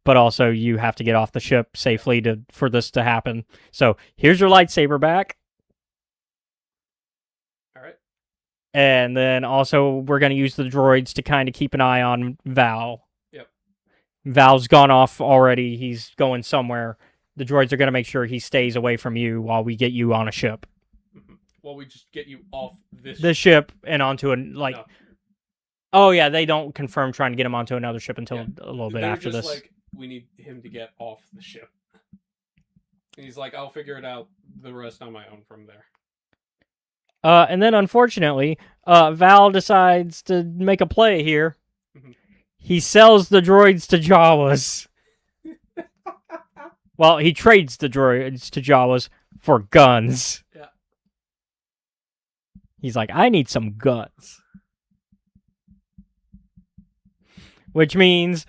But also, you have to get off the ship safely for this to happen. So, here's your lightsaber back. All right. And then also, we're going to use the droids to kind of keep an eye on Val. Yep. Val's gone off already. He's going somewhere. The droids are going to make sure he stays away from you while we get you on a ship. While we just get you off this ship and onto No. Oh, yeah, they don't confirm trying to get him onto another ship until a little bit after this. Like, we need him to get off the ship. And he's like, I'll figure it out the rest on my own from there. And then, unfortunately, Val decides to make a play here. He sells the droids to Jawas. Well, he trades the droids to Jawas for guns. Yeah. He's like, I need some guns. Which means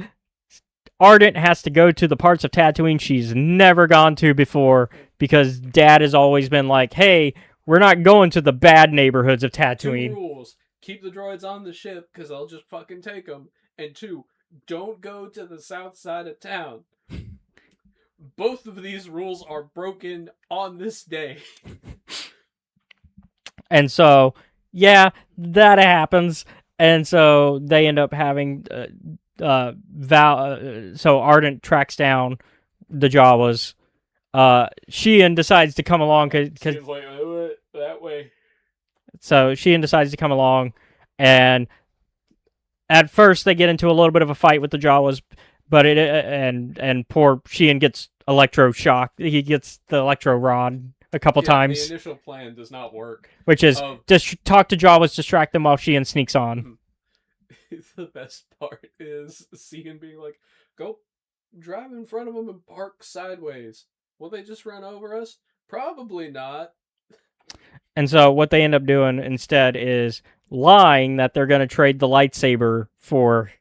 Ardent has to go to the parts of Tatooine she's never gone to before because Dad has always been like, hey, we're not going to the bad neighborhoods of Tatooine. 2 rules. Keep the droids on the ship because I'll just fucking take them. And 2, don't go to the south side of town. Both of these rules are broken on this day. And so, yeah, that happens. And so they end up having... so Ardent tracks down the Jawas. Sheehan decides to come along because like, that way. So Sheehan decides to come along, and at first they get into a little bit of a fight with the Jawas, but and poor Sheehan gets electroshock. He gets the electro rod a couple times. The initial plan does not work. Which is just talk to Jawas, distract them while Sheehan sneaks on. The best part is Cian being like, go drive in front of them and park sideways. Will they just run over us? Probably not. And so what they end up doing instead is lying that they're going to trade the lightsaber for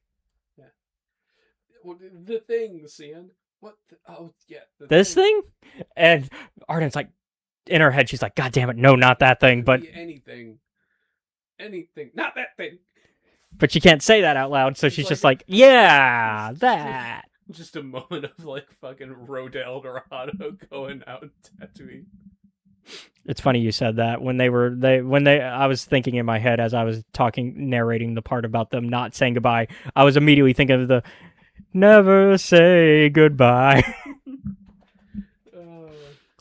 The thing, Cian. What? Oh, yeah. This thing? And Arden's like, in her head, she's like, God damn it, no, not that thing. But anything. Not that thing. But she can't say that out loud, so she's just like, yeah, that. Just a moment of like fucking Road to El Dorado going out Tatooine. It's funny you said that. I was thinking in my head as I was narrating the part about them not saying goodbye. I was immediately thinking of the never say goodbye.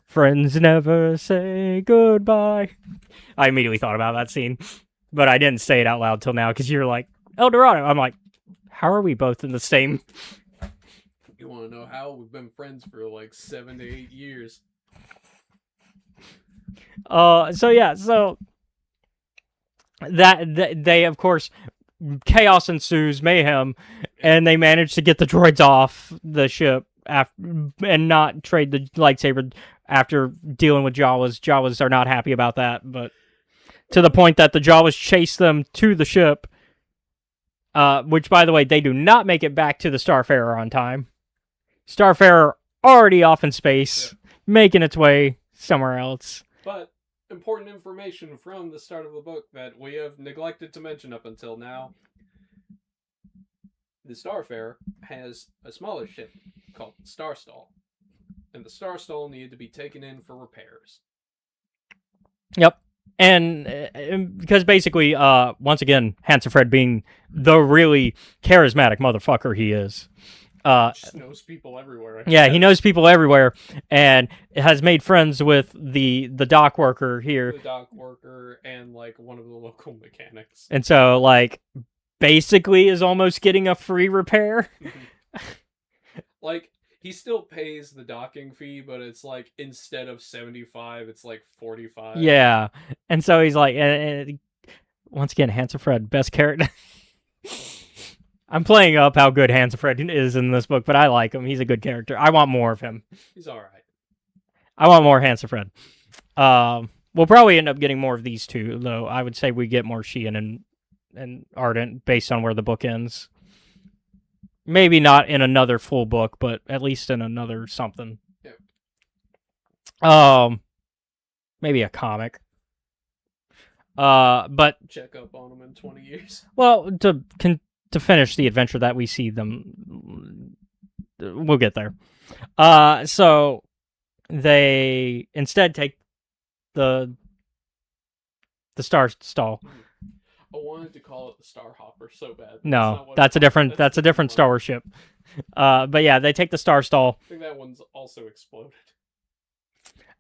Friends never say goodbye. I immediately thought about that scene, but I didn't say it out loud till now because you're like, El Dorado. I'm like, how are we both in the same? You want to know how? We've been friends for like 7 to 8 years. So that they, of course, chaos ensues, mayhem, and they manage to get the droids off the ship and not trade the lightsaber after dealing with Jawas. Jawas are not happy about that, but to the point that the Jawas chase them to the ship, which, by the way, they do not make it back to the Starfarer on time. Starfarer already off in space, making its way somewhere else. But important information from the start of the book that we have neglected to mention up until now. The Starfarer has a smaller ship called the Starstall. And the Starstall needed to be taken in for repairs. Yep. And because basically, once again, Handsome Fred being the really charismatic motherfucker he is. Just knows people everywhere. Yeah, he knows people everywhere, and has made friends with the dock worker here. The dock worker and like one of the local mechanics. And so, like, basically is almost getting a free repair. Like, he still pays the docking fee, but it's like, instead of 75, it's like 45. Yeah, and so he's like, and once again, Handsome Fred, best character. I'm playing up how good Handsome Fred is in this book, but I like him. He's a good character. I want more of him. He's all right. I want more Handsome Fred. We'll probably end up getting more of these two, though. I would say we get more Sheehan and Ardent based on where the book ends. Maybe not in another full book, but at least in another something. Yeah. Maybe a comic. But check up on them in 20 years. Well, to finish the adventure that we see them, we'll get there. So they instead take the Star Stall. I wanted to call it the Star Hopper so bad. No, that's a different Star Wars ship. But yeah, they take the Star Stall. I think that one's also exploded.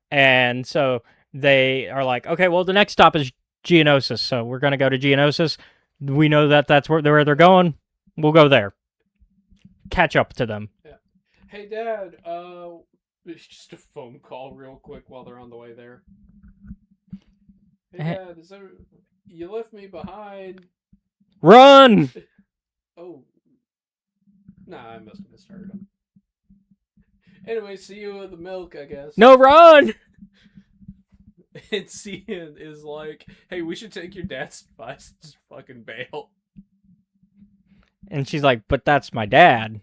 And so they are like, okay, well, the next stop is Geonosis, so we're gonna go to Geonosis. We know that that's where they're going. We'll go there. Catch up to them. Yeah. Hey, Dad. It's just a phone call real quick while they're on the way there. Hey, Dad. You left me behind. Run! Oh. Nah, I must have misheard him. Anyway, see you with the milk, I guess. No, run! And Cian is like, hey, we should take your dad's advice and just fucking bail. And she's like, but that's my dad.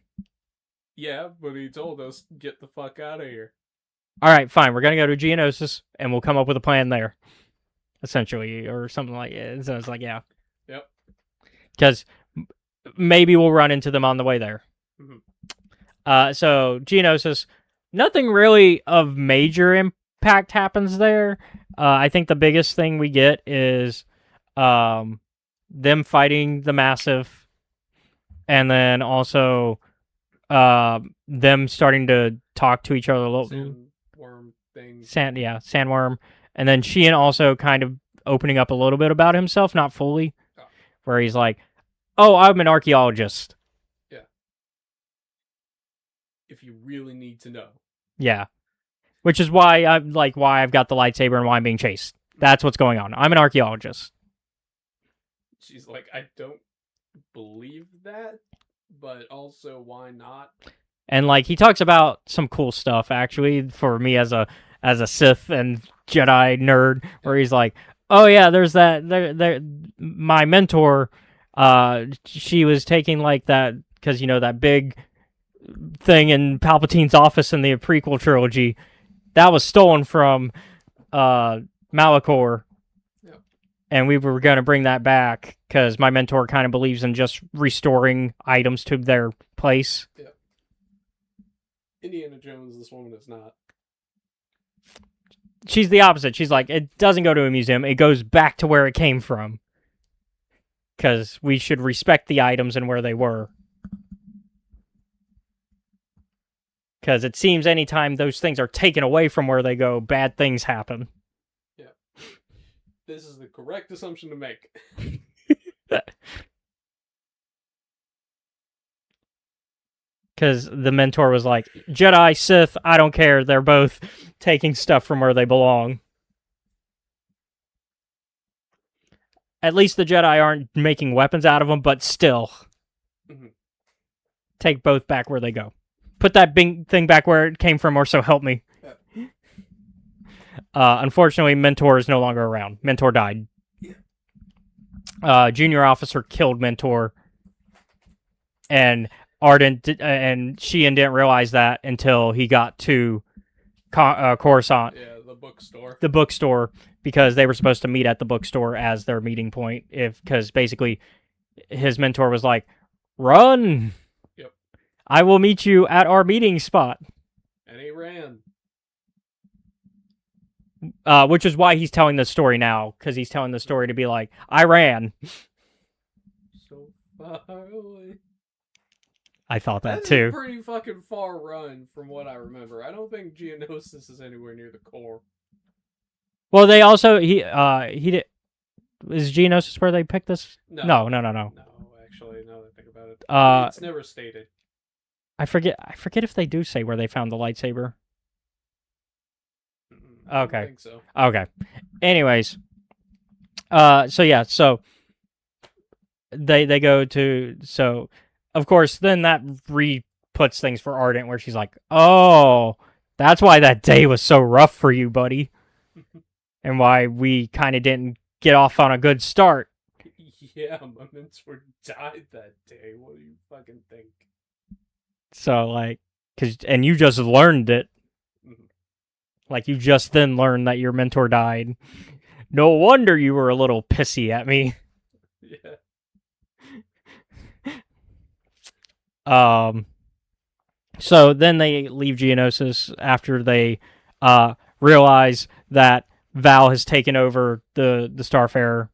Yeah, but he told us, get the fuck out of here. All right, fine. We're going to go to Geonosis, and we'll come up with a plan there. Essentially, or something like it. So it's like, yeah. Yep. Because maybe we'll run into them on the way there. Mm-hmm. So, Geonosis, nothing really of major impact happens there. I think the biggest thing we get is them fighting the Massive, and then also them starting to talk to each other a little. Sandworm thing. Sandworm. And then Sheehan also kind of opening up a little bit about himself, not fully, where he's like, oh, I'm an archaeologist. Yeah. If you really need to know. Yeah. Which is why I've got the lightsaber and why I'm being chased. That's what's going on. I'm an archaeologist. She's like, I don't believe that, but also why not? And like he talks about some cool stuff actually for me as a Sith and Jedi nerd, where he's like, oh yeah, there's that my mentor, she was taking like that because that big thing in Palpatine's office in the prequel trilogy, that was stolen from Malachor. Yep. And we were going to bring that back because my mentor kind of believes in just restoring items to their place. Yeah. Indiana Jones, this woman is not. She's the opposite. She's like, it doesn't go to a museum. It goes back to where it came from. Because we should respect the items and where they were. Because it seems anytime those things are taken away from where they go, bad things happen. Yeah. This is the correct assumption to make. Because the mentor was like, Jedi, Sith, I don't care. They're both taking stuff from where they belong. At least the Jedi aren't making weapons out of them, but still. Mhm. Take both back where they go. Put that thing back where it came from, or so help me. Yeah. Unfortunately, Mentor is no longer around. Mentor died. Yeah. Junior officer killed Mentor. And Ardent and Sheehan didn't realize that until he got to Coruscant. Yeah, the bookstore. The bookstore, because they were supposed to meet at the bookstore as their meeting point. Because basically, his mentor was like, "Run! Yep. I will meet you at our meeting spot." And he ran. Which is why he's telling the story now, because he's telling the story to be like, "I ran." So far away. I thought that That's too. a pretty fucking far run from what I remember. I don't think Geonosis is anywhere near the core. Well, they also he did. Is Geonosis where they picked this? No. No, actually, now that I think about it. It's never stated. I forget if they do say where they found the lightsaber. I don't Okay. think so. Okay. Anyways, so they go to, so of course then that puts things for Ardent where she's like, "Oh, that's why that day was so rough for you, buddy." And why we kind of didn't get off on a good start. Yeah, my mentor died that day. What do you fucking think? So like, and you just learned it. Mhm. Like you just then learned that your mentor died. No wonder you were a little pissy at me. Yeah. So then they leave Geonosis after they realize that Val has taken over the Starfarer,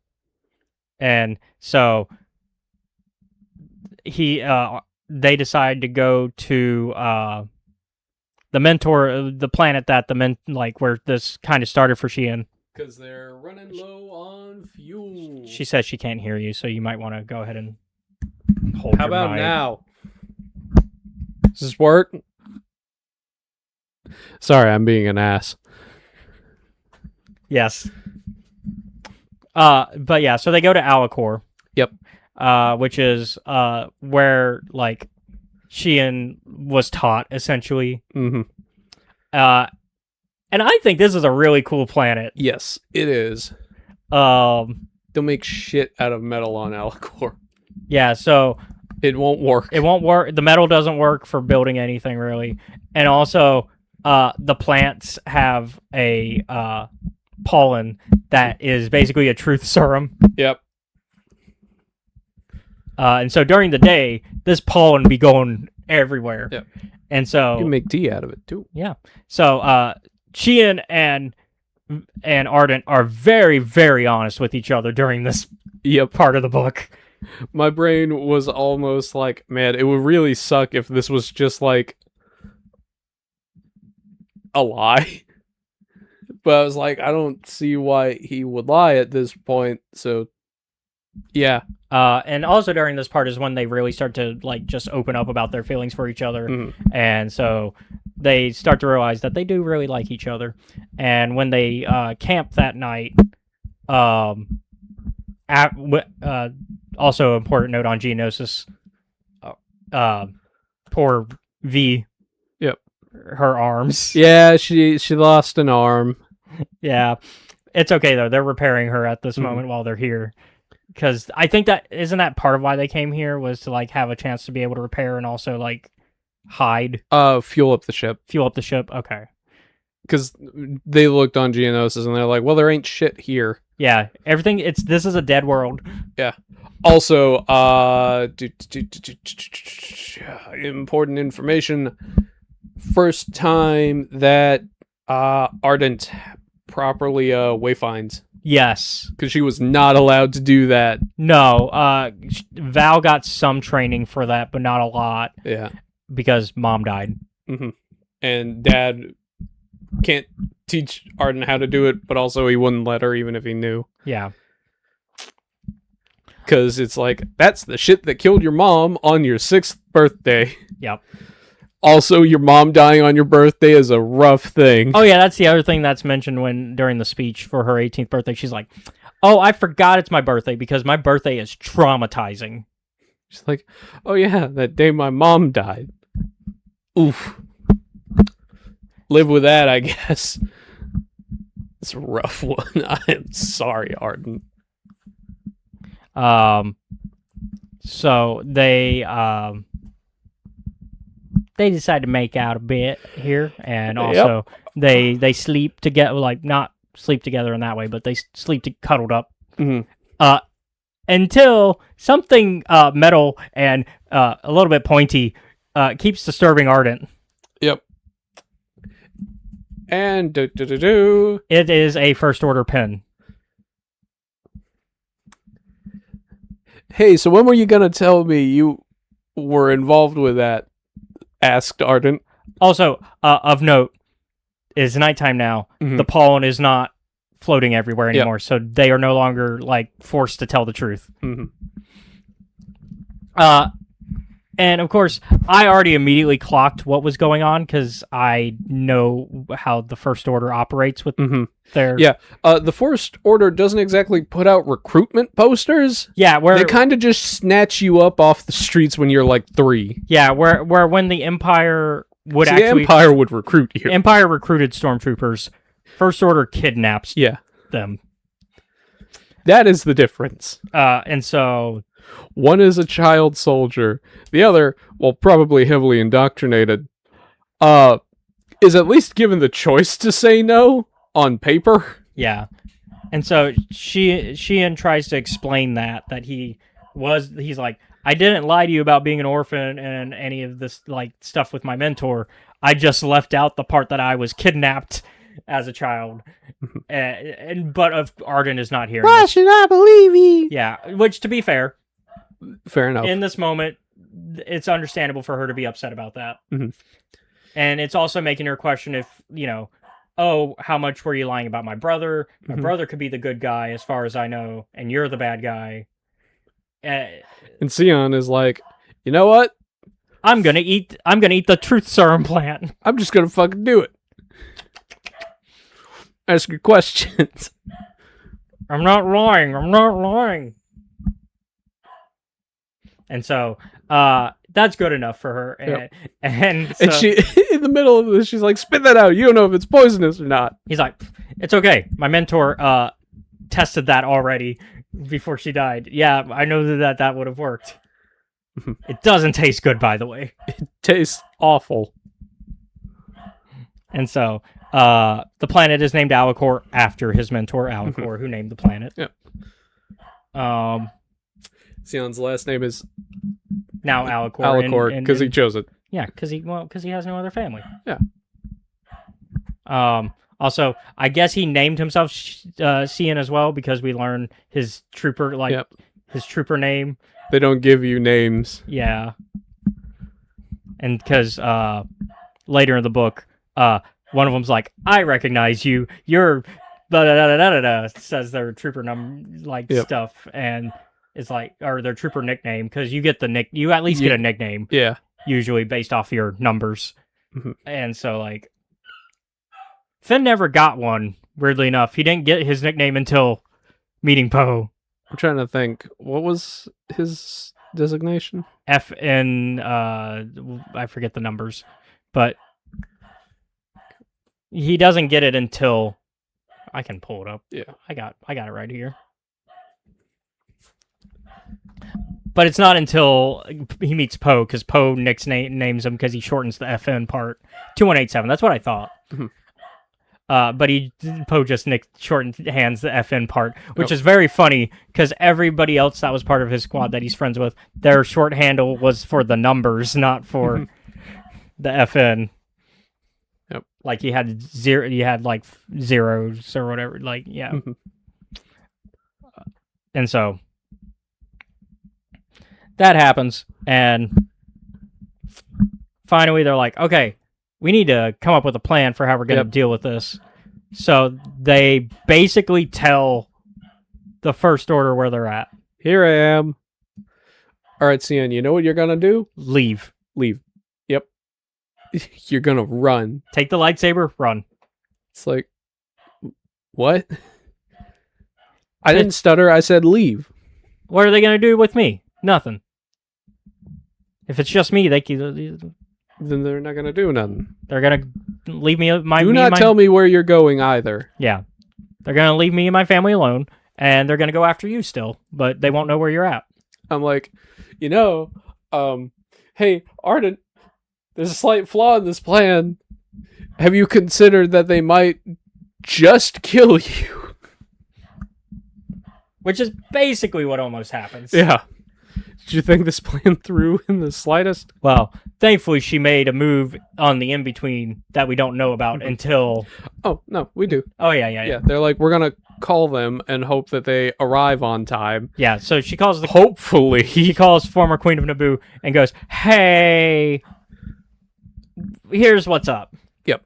and so they decide to go to the mentor, the planet that where this kind of started for Sheehan. Because they're running low on fuel. She says she can't hear you, so you might want to go ahead and hold How your about mic. now? Does this work? Sorry, I'm being an ass. Yes. But yeah, so they go to Alacor. Yep. Which is where like Sheehan was taught essentially. Mm-hmm. And I think this is a really cool planet. Yes, it is. They'll make shit out of metal on Alacor. Yeah, so It won't work. it won't work. The metal doesn't work for building anything really. And also the plants have a pollen that is basically a truth serum. Yep. And so during the day, this pollen be going everywhere. Yep. And so You can make tea out of it too. yeah. So Sheehan and Ardent are very, very honest with each other during this part of the book. My brain was almost like, man, it would really suck if this was just like a lie. But I was like, I don't see why he would lie at this point. So, yeah. And also during this part is when they really start to like just open up about their feelings for each other. Mhm. And so they start to realize that they do really like each other. And when they camp that night, also important note on Geonosis, poor V. Yep. Her arms. Yeah, she lost an arm. Yeah. It's okay though. They're repairing her at this Mhm. moment while they're here. Because I think that isn't that part of why they came here was to like have a chance to be able to repair and also like hide, fuel up the ship. fuel up the ship? Okay. Because they looked on Geonosis and they're like, well, there ain't shit here. Yeah, everything. This is a dead world. Also, important information. First time that Ardent properly wayfinds. Yes. Because she was not allowed to do that. No. Val got some training for that, but not a lot Yeah. because mom died. Mm-hmm. And Dad can't teach Arden how to do it, but also he wouldn't let her even if he knew. Yeah. Because it's like, that's the shit that killed your mom on your 6th birthday. Yep. Also, your mom dying on your birthday is a rough thing. Oh yeah, that's the other thing that's mentioned during the speech for her 18th birthday. She's like, "Oh, I forgot it's my birthday because my birthday is traumatizing." She's like, oh yeah, that day my mom died. Oof. Live with that, I guess. It's a rough one. I am sorry, Arden. So they decide to make out a bit here, and also they sleep together, like not sleep together in that way, but they sleep cuddled up. Mm-hmm. Until something metal and a little bit pointy keeps disturbing Ardent. Yep. And It is a First Order pin. Hey, so when were you gonna tell me you were involved with that? Asked Ardent. Also, of note, it's nighttime now. Mm-hmm. The pollen is not floating everywhere anymore, so they are no longer like forced to tell the truth. Mm-hmm. And of course, I already immediately clocked what was going on because I know how the First Order operates with their... Yeah, the First Order doesn't exactly put out recruitment posters. Yeah, where... They kind of just snatch you up off the streets when you're like 3. Yeah, where when the Empire would the actually... Empire would recruit you. Empire recruited stormtroopers. First Order kidnaps them. That is the difference. And so... One is a child soldier. The other, well, probably heavily indoctrinated, is at least given the choice to say no on paper. Yeah. And so Sheehan tries to explain that he's like, I didn't lie to you about being an orphan and any of this like stuff with my mentor. I just left out the part that I was kidnapped as a child. But Arden is not here. Why should I believe you? Yeah, which to be fair, fair enough. In this moment, it's understandable for her to be upset about that. Mm-hmm. And it's also making her question if, oh, how much were you lying about my brother? My brother could be the good guy as far as I know, and you're the bad guy. And Sion is like, you know what? I'm gonna eat the truth serum plant. I'm just gonna fucking do it. Ask your questions. I'm not lying. And so, that's good enough for her. And she, in the middle of this, she's like, spit that out. You don't know if it's poisonous or not. He's like, it's okay. My mentor tested that already before she died. Yeah, I know that would have worked. It doesn't taste good, by the way. It tastes awful. And so, the planet is named Alicor after his mentor, Alicor, who named the planet. Yep. Sion's last name is now Alicor. Alicor, because he chose it. Yeah, because he has no other family. Yeah. Also, I guess he named himself Sion as well because we learn his trooper his trooper name. They don't give you names. Yeah. And because later in the book, one of them's like, I recognize you. You're da da da da da da. Says their trooper stuff, and it's like, or their trooper nickname, because you get you at least get a nickname. Yeah. Usually based off your numbers. And so like, Finn never got one. Weirdly enough, he didn't get his nickname until meeting Poe. I'm trying to think. What was his designation? FN. I forget the numbers, but he doesn't get it until I can pull it up. Yeah, I got it right here. But it's not until he meets Poe, because Poe names him because he shortens the FN part. 2187, that's what I thought. Mhm. But Poe just hands the FN part, which is very funny, because everybody else that was part of his squad that he's friends with, their short handle was for the numbers, not for the FN. Yep. Like he had like zeros or whatever, like, yeah. And so that happens, and finally they're like, okay, we need to come up with a plan for how we're going to deal with this. So they basically tell the First Order where they're at. Here I am. All right, CN, you know what you're going to do? Leave. Yep. You're going to run. Take the lightsaber, run. It's like, what? I didn't stutter. I said leave. What are they going to do with me? Nothing. If it's just me, they can... Then they're not going to do nothing. They're going to leave me... Do not tell me where you're going either. Yeah. They're going to leave me and my family alone, and they're going to go after you still, but they won't know where you're at. I'm like, hey, Arden, there's a slight flaw in this plan. Have you considered that they might just kill you? Which is basically what almost happens. Yeah. Did you think this plan through in the slightest? Well, thankfully she made a move on the in-between that we don't know about until... Oh, no, we do. Oh, yeah. Yeah, they're like, we're going to call them and hope that they arrive on time. Yeah, so she calls the... Hopefully. She calls former Queen of Naboo and goes, hey, here's what's up. Yep.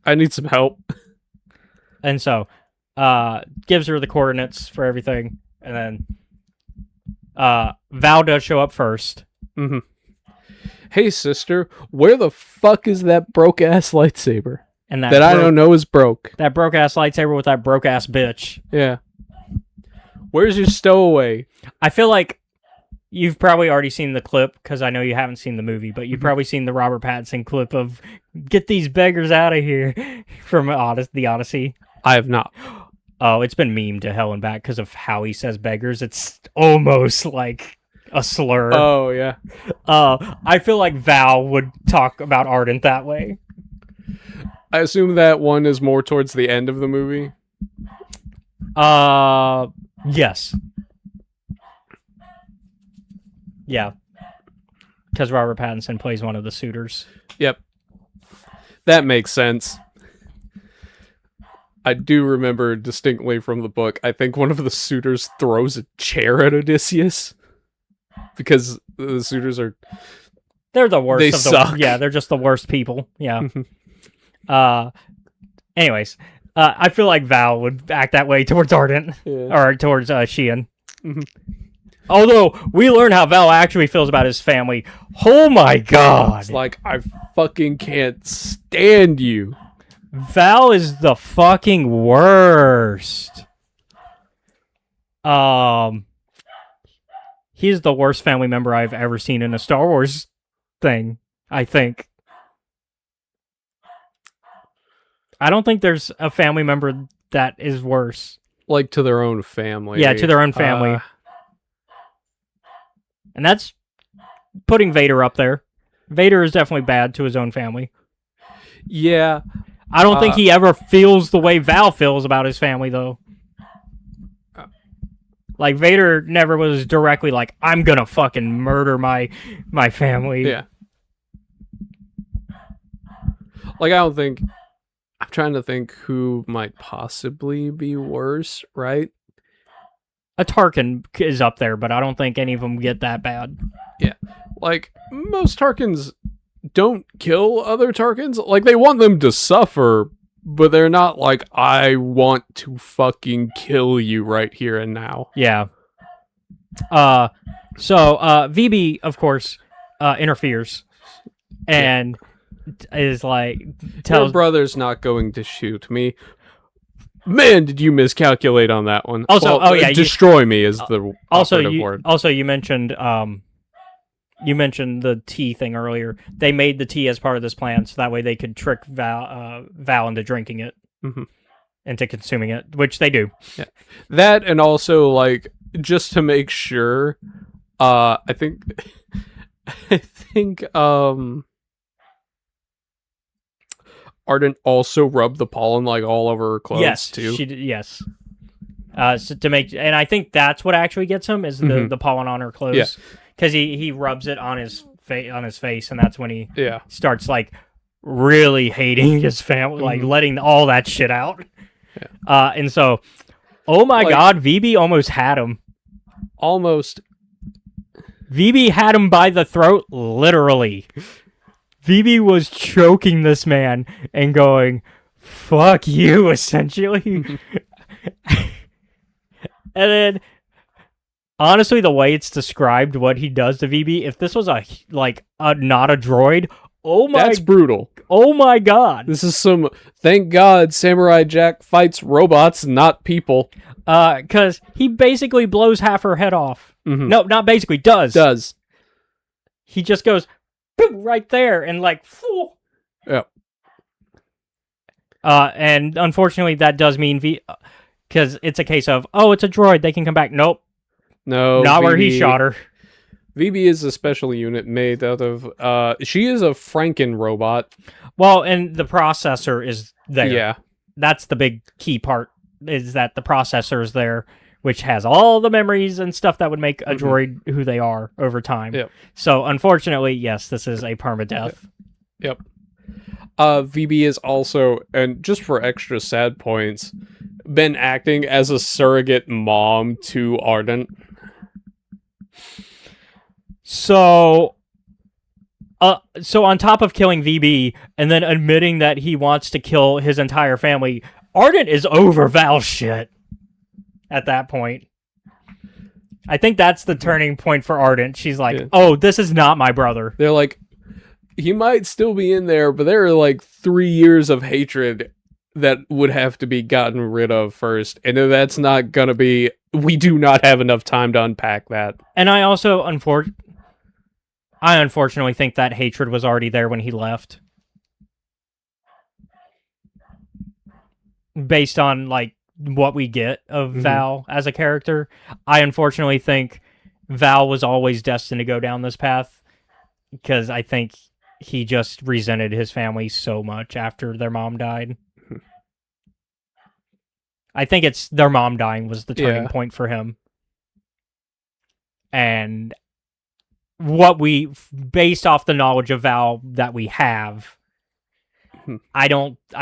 I need some help. And so, gives her the coordinates for everything, and then Val does show up first. Mm-hmm. Hey, sister, where the fuck is that broke-ass lightsaber? And that I don't know is broke. That broke-ass lightsaber with that broke-ass bitch. Yeah. Where's your stowaway? I feel like you've probably already seen the clip, because I know you haven't seen the movie, but you've probably seen the Robert Pattinson clip of, get these beggars out of here, from the Odyssey. I have not. Oh, it's been memed to hell and back because of how he says beggars. It's almost like a slur. Oh, yeah. I feel like Val would talk about Ardent that way. I assume that one is more towards the end of the movie. Yes. Yeah. Because Robert Pattinson plays one of the suitors. Yep. That makes sense. I do remember distinctly from the book, I think one of the suitors throws a chair at Odysseus. Because the suitors are... They're the worst. They suck. Yeah, they're just the worst people. Yeah. Anyways, I feel like Val would act that way towards Ardent. Yeah. Or towards Sheehan. Although, we learn how Val actually feels about his family. Oh my god! It's like, I fucking can't stand you. Val is the fucking worst. He's the worst family member I've ever seen in a Star Wars thing, I think. I don't think there's a family member that is worse. Like, to their own family. Yeah, to their own family. And that's putting Vader up there. Vader is definitely bad to his own family. Yeah. I don't think he ever feels the way Val feels about his family, though. Like, Vader never was directly like, I'm gonna fucking murder my family. Yeah. Like, I don't think... I'm trying to think who might possibly be worse, right? A Tarkin is up there, but I don't think any of them get that bad. Yeah. Like, most Tarkins don't kill other Tarkins. Like, they want them to suffer, but they're not like, I want to fucking kill you right here and now. Yeah. So VB, of course, interferes and is like, Your brother's not going to shoot me. Man, did you miscalculate on that one? Also, destroy me is the operative word. Also, you mentioned the tea thing earlier. They made the tea as part of this plan, so that way they could trick Val into drinking it, into consuming it, which they do. Yeah. That, and also, like, just to make sure, I think Ardent also rubbed the pollen like all over her clothes Yes, too. she did. Yes. So to make, and I think that's what actually gets him is the pollen on her clothes. Yeah. Because he rubs it on his face, and that's when he Yeah. starts like really hating his family, like letting all that shit out. Yeah. And so, oh my Like- god, VB almost had him. Almost. VB had him by the throat, literally. VB was choking this man and going, "Fuck you," essentially. And then, honestly, the way it's described, what he does to VB, if this was not a droid, That's brutal. oh my god. This is some. Thank God, Samurai Jack fights robots, not people. Because he basically blows half her head off. Mhm. No, not basically, does. Does. He just goes, boom, right there, and like, phew. Yeah. And unfortunately, that does mean because it's a case of, oh, it's a droid, they can come back. Nope, No. not where he VB shot her. VB is a special unit made out of. She is a Franken robot. Well, and the processor is there. Yeah. That's the big key part, is that the processor is there, which has all the memories and stuff that would make a droid who they are over time. Yep. So, unfortunately, yes, this is a permadeath. Yep. VB is also, and just for extra sad points, been acting as a surrogate mom to Ardent. So on top of killing VB and then admitting that he wants to kill his entire family, Ardent is over Val's shit at that point. I think that's the turning point for Ardent. She's like, Yeah. oh, this is not my brother. They're like, he might still be in there, but there are like 3 years of hatred that would have to be gotten rid of first. And if that's not gonna be, we do not have enough time to unpack that. And I also, unfortunately think that hatred was already there when he left. Based on, like, what we get of Val as a character, I unfortunately think Val was always destined to go down this path, because I think he just resented his family so much after their mom died. I think it's their mom dying was the turning point for him. And based off the knowledge of Val that we have, I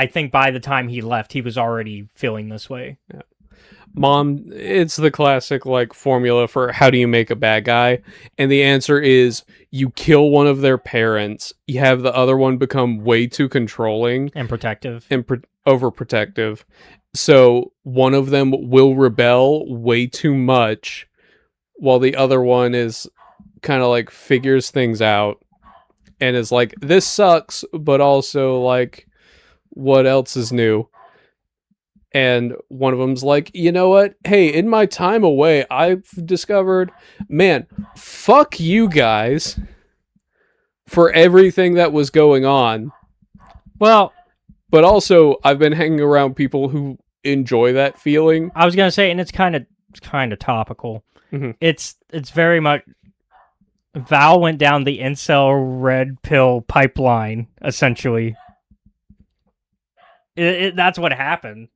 think by the time he left, he was already feeling this way. Yeah. Mom, it's the classic like formula for how do you make a bad guy, and the answer is you kill one of their parents, you have the other one become way too controlling And protective. and overprotective, so one of them will rebel way too much, while the other one is kind of like figures things out and is like, this sucks, but also like, what else is new? And one of them's like, you know what? Hey, in my time away, I've discovered, man, fuck you guys for everything that was going on. Well, But also, I've been hanging around people who enjoy that feeling. I was gonna say, and it's kind of topical. Mhm. It's very much Val went down the incel red pill pipeline, essentially. That's what happened.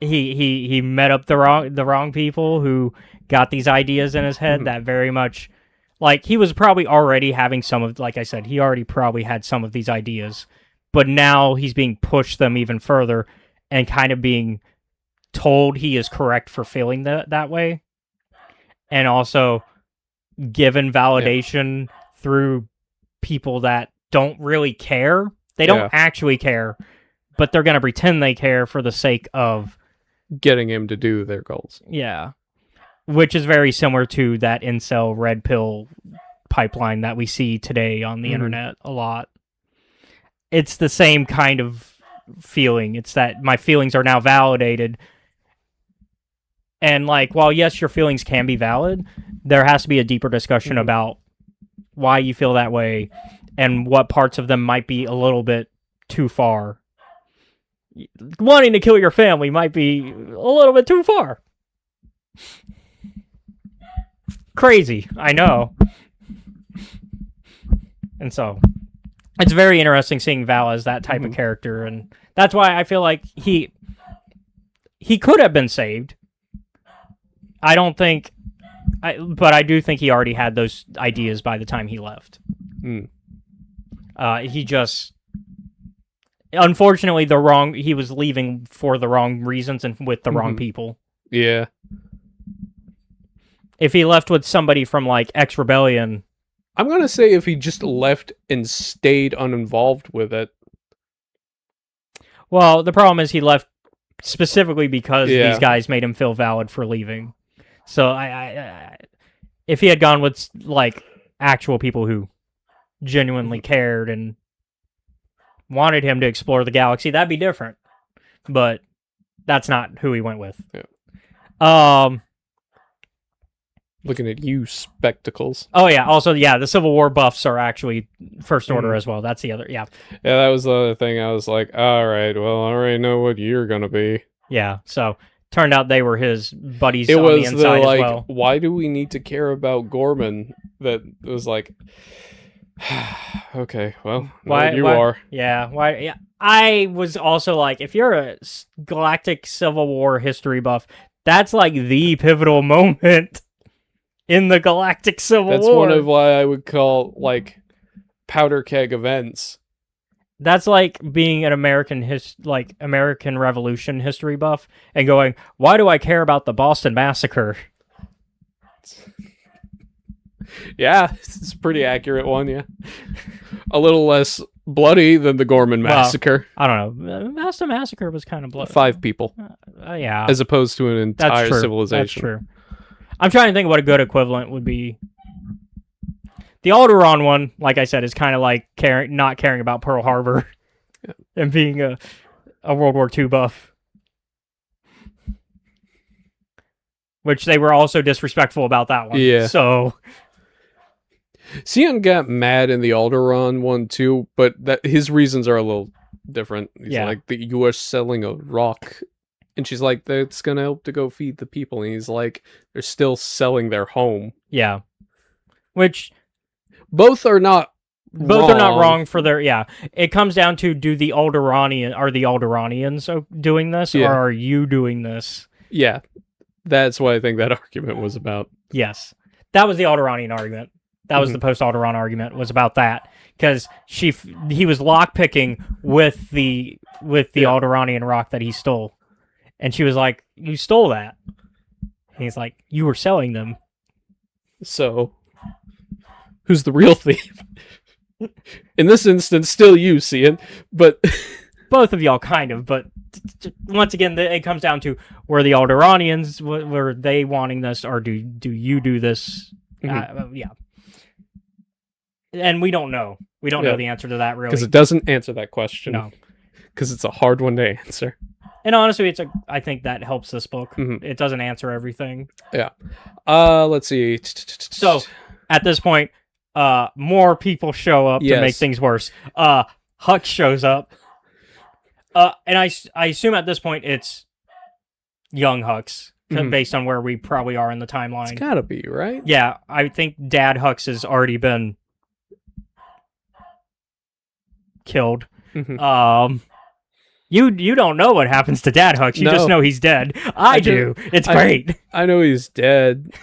He met up the wrong people who got these ideas in his head that very much, like, he was probably already having some of, like I said, he already probably had some of these ideas, but now he's being pushed them even further and kind of being told he is correct for feeling that way, and also given validation through people that don't really care. They don't actually care, but they're going to pretend they care for the sake of Getting him to do their goals. Yeah. Which is very similar to that incel red pill pipeline that we see today on the internet a lot. It's the same kind of feeling. It's that my feelings are now validated. And, like, while yes, your feelings can be valid, there has to be a deeper discussion about why you feel that way and what parts of them might be a little bit too far. Wanting to kill your family might be a little bit too far. Crazy, I know. And so, it's very interesting seeing Val as that type of character, and that's why I feel like he could have been saved. I don't think, but I do think he already had those ideas by the time he left. He just, unfortunately, he was leaving for the wrong reasons and with the wrong people. Yeah. If he left with somebody from, like, X-Rebellion... I'm going to say if he just left and stayed uninvolved with it. Well, the problem is he left specifically because these guys made him feel valid for leaving. So, if he had gone with, like, actual people who genuinely cared and wanted him to explore the galaxy, that'd be different. But that's not who he went with. Yeah. Looking at you, spectacles. Oh, yeah. Also, yeah, the Civil War buffs are actually First Order as well. That's the other, yeah. Yeah, that was the other thing. I was like, all right, well, I already know what you're going to be. Yeah, so turned out they were his buddies it on was the inside like, as well. Why do we need to care about Gorman? That was like, okay, well, why you are. Yeah, why? Yeah, I was also like, if you're a Galactic Civil War history buff, that's like the pivotal moment in the Galactic Civil War. That's one of why I would call, like, powder keg events. That's like being an American Revolution history buff and going, why do I care about the Boston Massacre? Yeah, it's a pretty accurate one, yeah. A little less bloody than the Gorman Massacre. Well, I don't know. The Boston Massacre was kind of bloody. 5 people. Yeah. As opposed to an entire civilization. That's true. I'm trying to think what a good equivalent would be. The Alderaan one, like I said, is kind of like not caring about Pearl Harbor and being a World War II buff. Which they were also disrespectful about that one. Yeah. So... Sion got mad in the Alderaan one too, but his reasons are a little different. He's like, you are selling a rock. And she's like, that's going to help to go feed the people. And he's like, they're still selling their home. Yeah. Which... Both are not wrong for their... Yeah. It comes down to, are the Alderanians doing this, or are you doing this? Yeah. That's what I think that argument was about. Yes. That was the Alderanian argument. That was the post-Alderaan argument, was about that. Because he was lockpicking with the Alderanian rock that he stole. And she was like, you stole that. And he's like, you were selling them. So... who's the real thief? In this instance, still you, Sion, but... Both of y'all, kind of, but once again, it comes down to, were the Alderanians, were they wanting this, or do you do this? Yeah. And we don't know. We don't know the answer to that, really. Because it doesn't answer that question. No. Because it's a hard one to answer. And honestly, I think that helps this book. It doesn't answer everything. Yeah. Let's see. So, at this point... more people show up to make things worse. Hux shows up. And I assume at this point it's young Hux, based on where we probably are in the timeline. It's gotta be, right? Yeah, I think Dad Hux has already been killed. You don't know what happens to Dad Hux. You just know he's dead. I do. It's great. I know he's dead.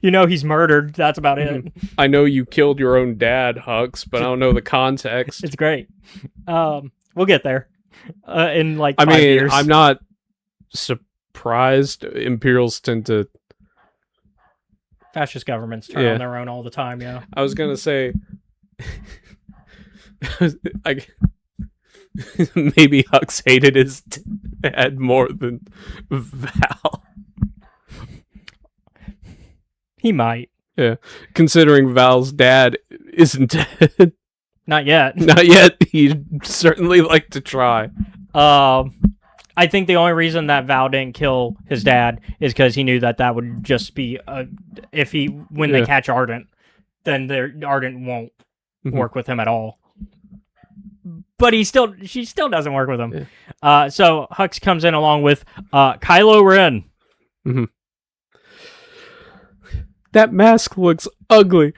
You know he's murdered. That's about it. I know you killed your own dad, Hux, but I don't know the context. It's great. We'll get there. In like 5 years. I'm not surprised. Imperials tend to... Fascist governments turn on their own all the time, yeah. I was gonna say... maybe Hux hated his dad more than Val. He might. Yeah. Considering Val's dad isn't dead. Not yet. Not yet. He'd certainly like to try. I think the only reason that Val didn't kill his dad is because he knew that would just be... when they catch Ardent, then Ardent won't work with him at all. But she still doesn't work with him. Yeah. So Hux comes in along with Kylo Ren. That mask looks ugly.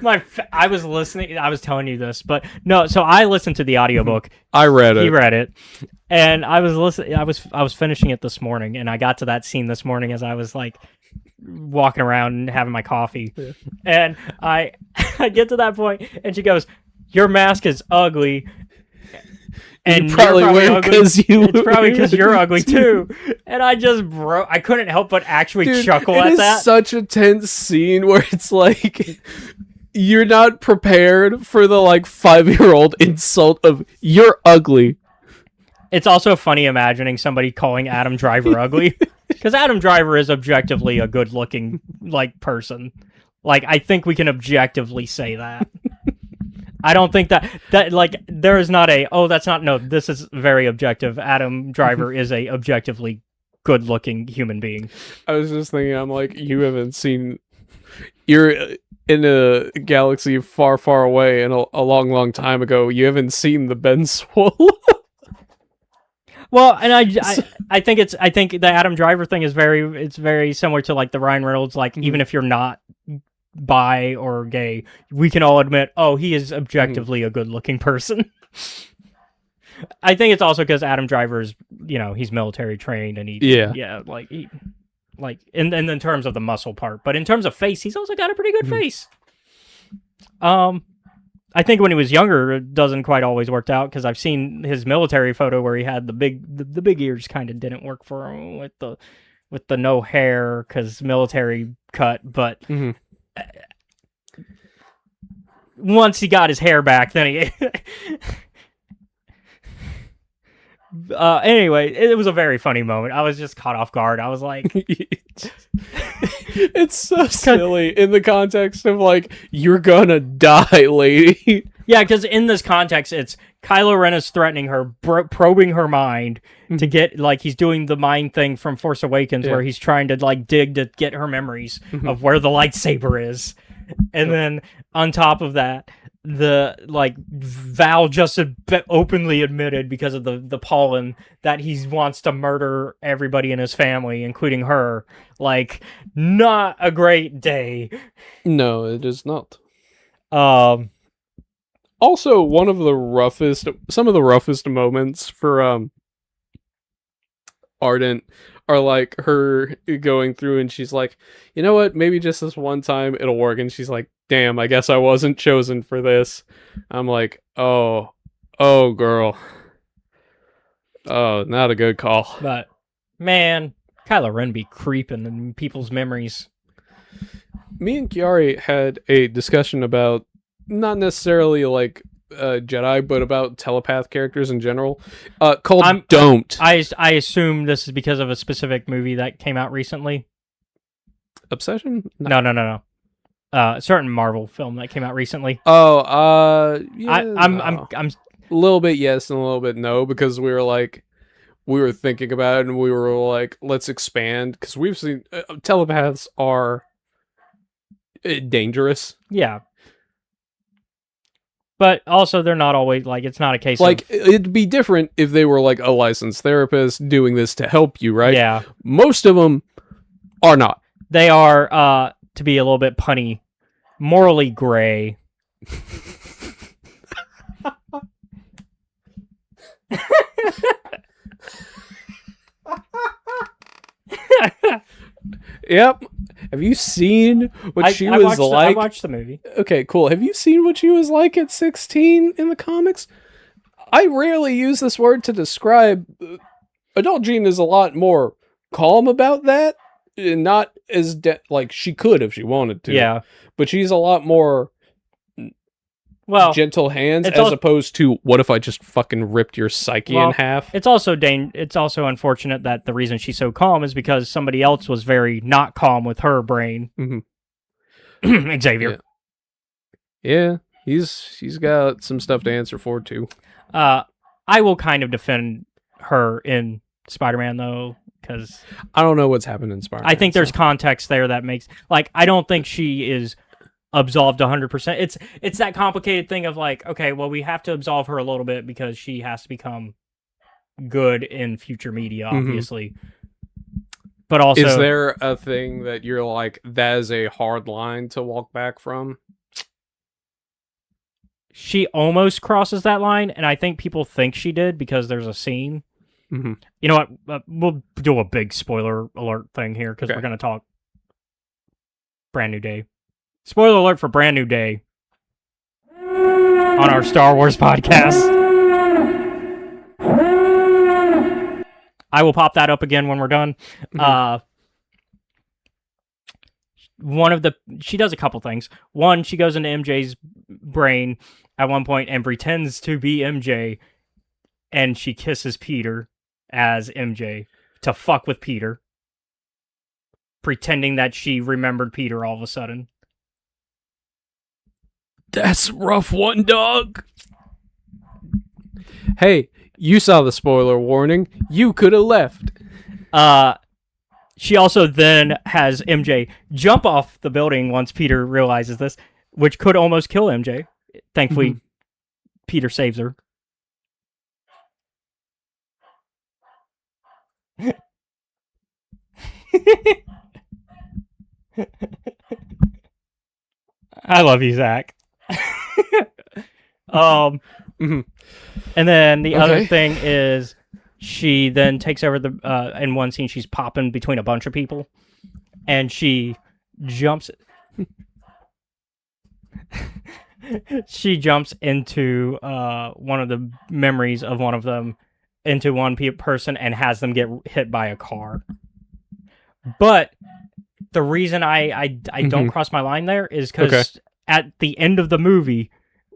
I was listening. I was telling you this, but no. So I listened to the audiobook. I read it. He read it, and I was listening. I was finishing it this morning, and I got to that scene this morning as I was like walking around and having my coffee, and I I get to that point, and she goes, "Your mask is ugly." And you probably wear because you. It's probably because you're ugly too. And I just broke. I couldn't help but actually chuckle at that. It is such a tense scene where it's like you're not prepared for the like 5-year-old insult of "you're ugly." It's also funny imagining somebody calling Adam Driver ugly, because Adam Driver is objectively a good-looking like person. Like, I think we can objectively say that. I don't think that like there is not a this is very objective. Adam Driver is a objectively good-looking human being. I was just thinking, I'm like, you haven't seen. You're in a galaxy far, far away, and a long, long time ago. You haven't seen the Ben Swole. Well, and I think the Adam Driver thing is very similar to like the Ryan Reynolds. Like, even if you're not bi or gay, we can all admit, he is objectively a good-looking person. I think it's also because Adam Driver's, he's military trained, and in terms of the muscle part, but in terms of face, he's also got a pretty good face. I think when he was younger, it doesn't quite always work out, because I've seen his military photo where he had the big ears kind of didn't work for him with the no hair, because military cut, but. Once he got his hair back, then he... anyway, it was a very funny moment. I was just caught off guard. I was like... It's so silly in the context of, like, you're gonna die, lady. Yeah, because in this context, it's Kylo Ren is threatening her, probing her mind to get, like, he's doing the mind thing from Force Awakens, where he's trying to, like, dig to get her memories of where the lightsaber is. And then on top of that, Val just openly admitted, because of the pollen, that he wants to murder everybody in his family, including her. Like, not a great day. No, it is not. Also, some of the roughest moments for Ardent are like her going through, and she's like, you know what, maybe just this one time it'll work, and she's like, damn, I guess I wasn't chosen for this. I'm like, oh girl, not a good call. But man, Kylo Ren be creeping in people's memories. Me and Kiari had a discussion about, not necessarily like Jedi, but about telepath characters in general, called Don't. I assume this is because of a specific movie that came out recently. Obsession? No. A certain Marvel film that came out recently. Yeah, I'm a little bit yes and a little bit no, because we were thinking about it, and we were like, let's expand, because we've seen telepaths are dangerous. Yeah. But also, they're not always, like, it's not a case like, of... it'd be different if they were, like, a licensed therapist doing this to help you, right? Yeah. Most of them are not. They are, to be a little bit punny, morally gray. Yep. Have you seen what she was like? I watched the movie. Okay, cool. Have you seen what she was like at 16 in the comics? I rarely use this word to describe. Adult Jean is a lot more calm about that. Not as like she could if she wanted to. Yeah. But she's a lot more gentle hands, as opposed to, what if I just fucking ripped your psyche in half? It's also unfortunate that the reason she's so calm is because somebody else was very not calm with her brain. Mm-hmm. Xavier. Yeah, he's got some stuff to answer for too. I will kind of defend her in Spider-Man though, because I don't know what's happened in Spider-Man. I think there's context there that makes, like, I don't think she is absolved 100%. It's that complicated thing of like, okay, well, we have to absolve her a little bit because she has to become good in future media, obviously. But also, Is there a thing that you're like, that is a hard line to walk back from? she almost crosses that line, and I think people think she did because there's a scene. Mm-hmm. You know what? We'll do a big spoiler alert thing here because Okay. we're going to talk Brand New Day. Spoiler alert for Brand New Day on our Star Wars podcast. I will pop that up again when we're done. She does a couple things. One, she goes into MJ's brain at one point and pretends to be MJ, and she kisses Peter as MJ to fuck with Peter, pretending that she remembered Peter all of a sudden. That's a rough one, dog. Hey, you saw the spoiler warning. You could have left. She also then has MJ jump off the building once Peter realizes this, which could almost kill MJ. Thankfully, Peter saves her. I love you, Zach. And then the other thing is she then takes over in one scene she's popping between a bunch of people and she jumps into one of the memories of one of them into one person and has them get hit by a car. But the reason I don't cross my line there is because at the end of the movie,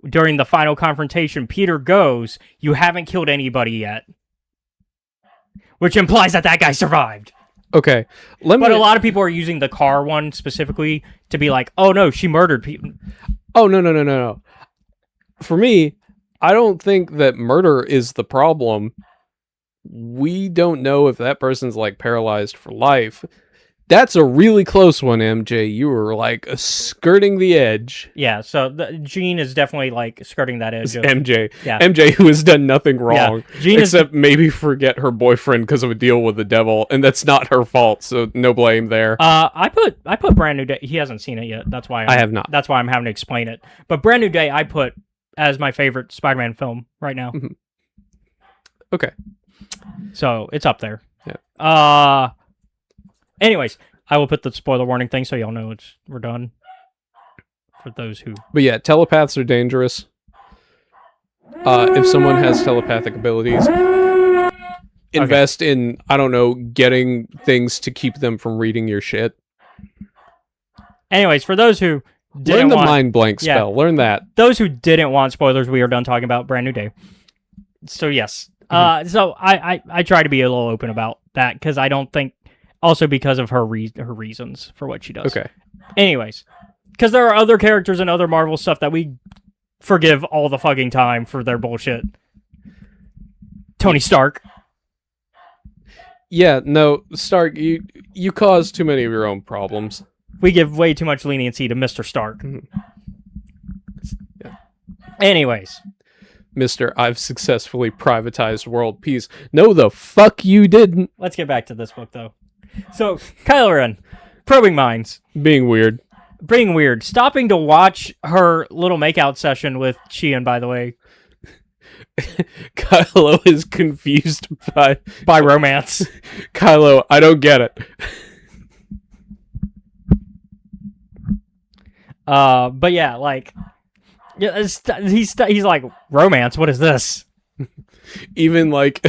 during the final confrontation, Peter goes, "You haven't killed anybody yet," which implies that guy survived. Okay, but a lot of people are using the car one specifically to be like, "Oh no, she murdered people." Oh no! For me, I don't think that murder is the problem. We don't know if that person's like paralyzed for life. That's a really close one, MJ. You were like skirting the edge. Yeah, so Jean is definitely like skirting that edge. MJ. Yeah. MJ, who has done nothing wrong, Jean except maybe forget her boyfriend because of a deal with the devil, and that's not her fault. So no blame there. I put Brand New Day. He hasn't seen it yet. That's why I have not. That's why I'm having to explain it. But Brand New Day, I put as my favorite Spider-Man film right now. Mm-hmm. Okay. So it's up there. Yeah. Anyways, I will put the spoiler warning thing so y'all know we're done. For those who... But yeah, telepaths are dangerous. If someone has telepathic abilities, invest in, I don't know, getting things to keep them from reading your shit. Anyways, for those who didn't want... mind blank spell. Learn that. Those who didn't want spoilers, we are done talking about Brand New Day. So yes. So I try to be a little open about that because I don't think... Also because of her reasons for what she does. Okay. Anyways, because there are other characters and other Marvel stuff that we forgive all the fucking time for their bullshit. Tony Stark. Yeah, no, Stark, you cause too many of your own problems. We give way too much leniency to Mr. Stark. Yeah. Anyways. Mr. I've successfully privatized world peace. No, the fuck you didn't. Let's get back to this book, though. So, Kylo Ren, probing minds. Being weird. Stopping to watch her little makeout session with Sheehan, by the way. Kylo is confused by romance. Kylo, I don't get it. But yeah, like, he's like, romance. What is this? Even like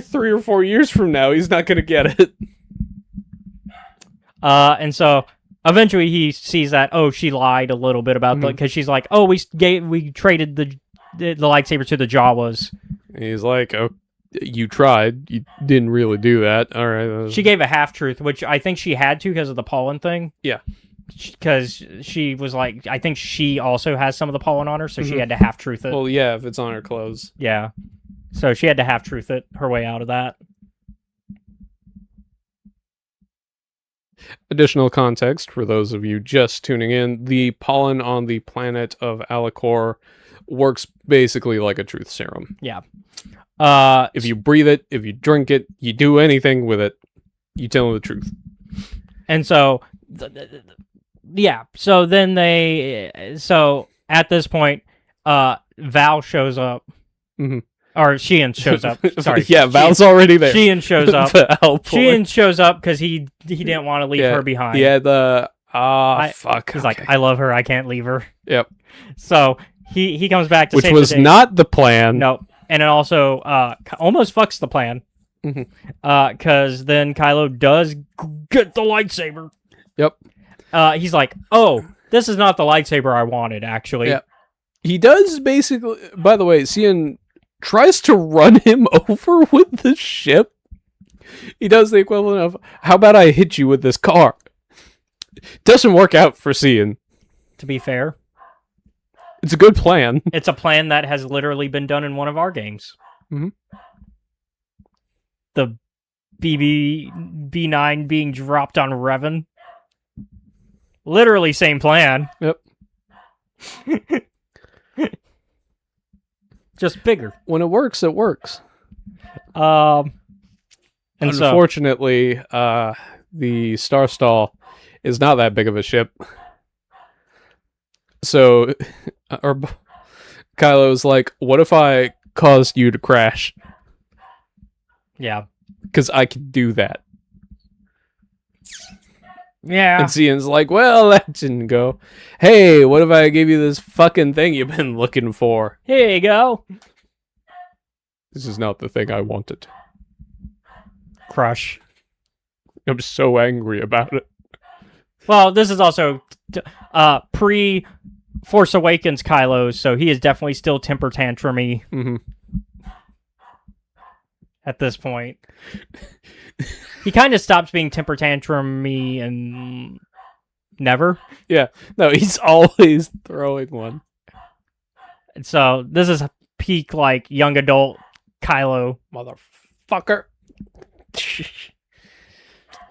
3 or 4 years from now, he's not gonna get it. And so eventually he sees that she lied a little bit about because she's like, we traded the lightsaber to the Jawas. And he's like, oh, you tried, you didn't really do that. All right. She gave a half truth, which I think she had to because of the pollen thing. Yeah. Because she was like, I think she also has some of the pollen on her, so she had to half truth it. Well, yeah, if it's on her clothes. Yeah. So she had to half truth it her way out of that. Additional context for those of you just tuning in: the pollen on the planet of Alicor works basically like a truth serum. Yeah. If you breathe it, if you drink it, you do anything with it, you tell the truth. And so, yeah. So then so at this point, Val shows up. Mhm. Or Sheehan shows up. Sorry. Yeah, Val's already there. Sheehan shows up. Val Sheehan shows up because he didn't want to leave her behind. Yeah, fuck. He's like, I love her. I can't leave her. Yep. So he comes back to Which save was the day. not the plan. No. And it also almost fucks the plan. Mhm. Because then Kylo does get the lightsaber. Yep. He's like, oh, this is not the lightsaber I wanted, actually. Yeah. He does basically, by the way, Cian tries to run him over with the ship. He does the equivalent of, how about I hit you with this car? Doesn't work out for Cian. To be fair. It's a good plan. It's a plan that has literally been done in one of our games. Mhm. The B9 being dropped on Revan. Literally same plan. Yep. Just bigger. When it works, it works. And Unfortunately, the Star Stall is not that big of a ship. So, Kylo's like, what if I caused you to crash? yeah. Because I can do that. Yeah. And Cian's like, well, that didn't go. Hey, what if I give you this fucking thing you've been looking for? Here you go. This is not the thing I wanted. Crush. I'm so angry about it. Well, this is also pre Force Awakens Kylo, so he is definitely still temper tantrumy Mm-hmm. at this point. He kind of stops being temper tantrumy and never. No, he's always throwing one. And so this is peak like young adult Kylo. Motherfucker.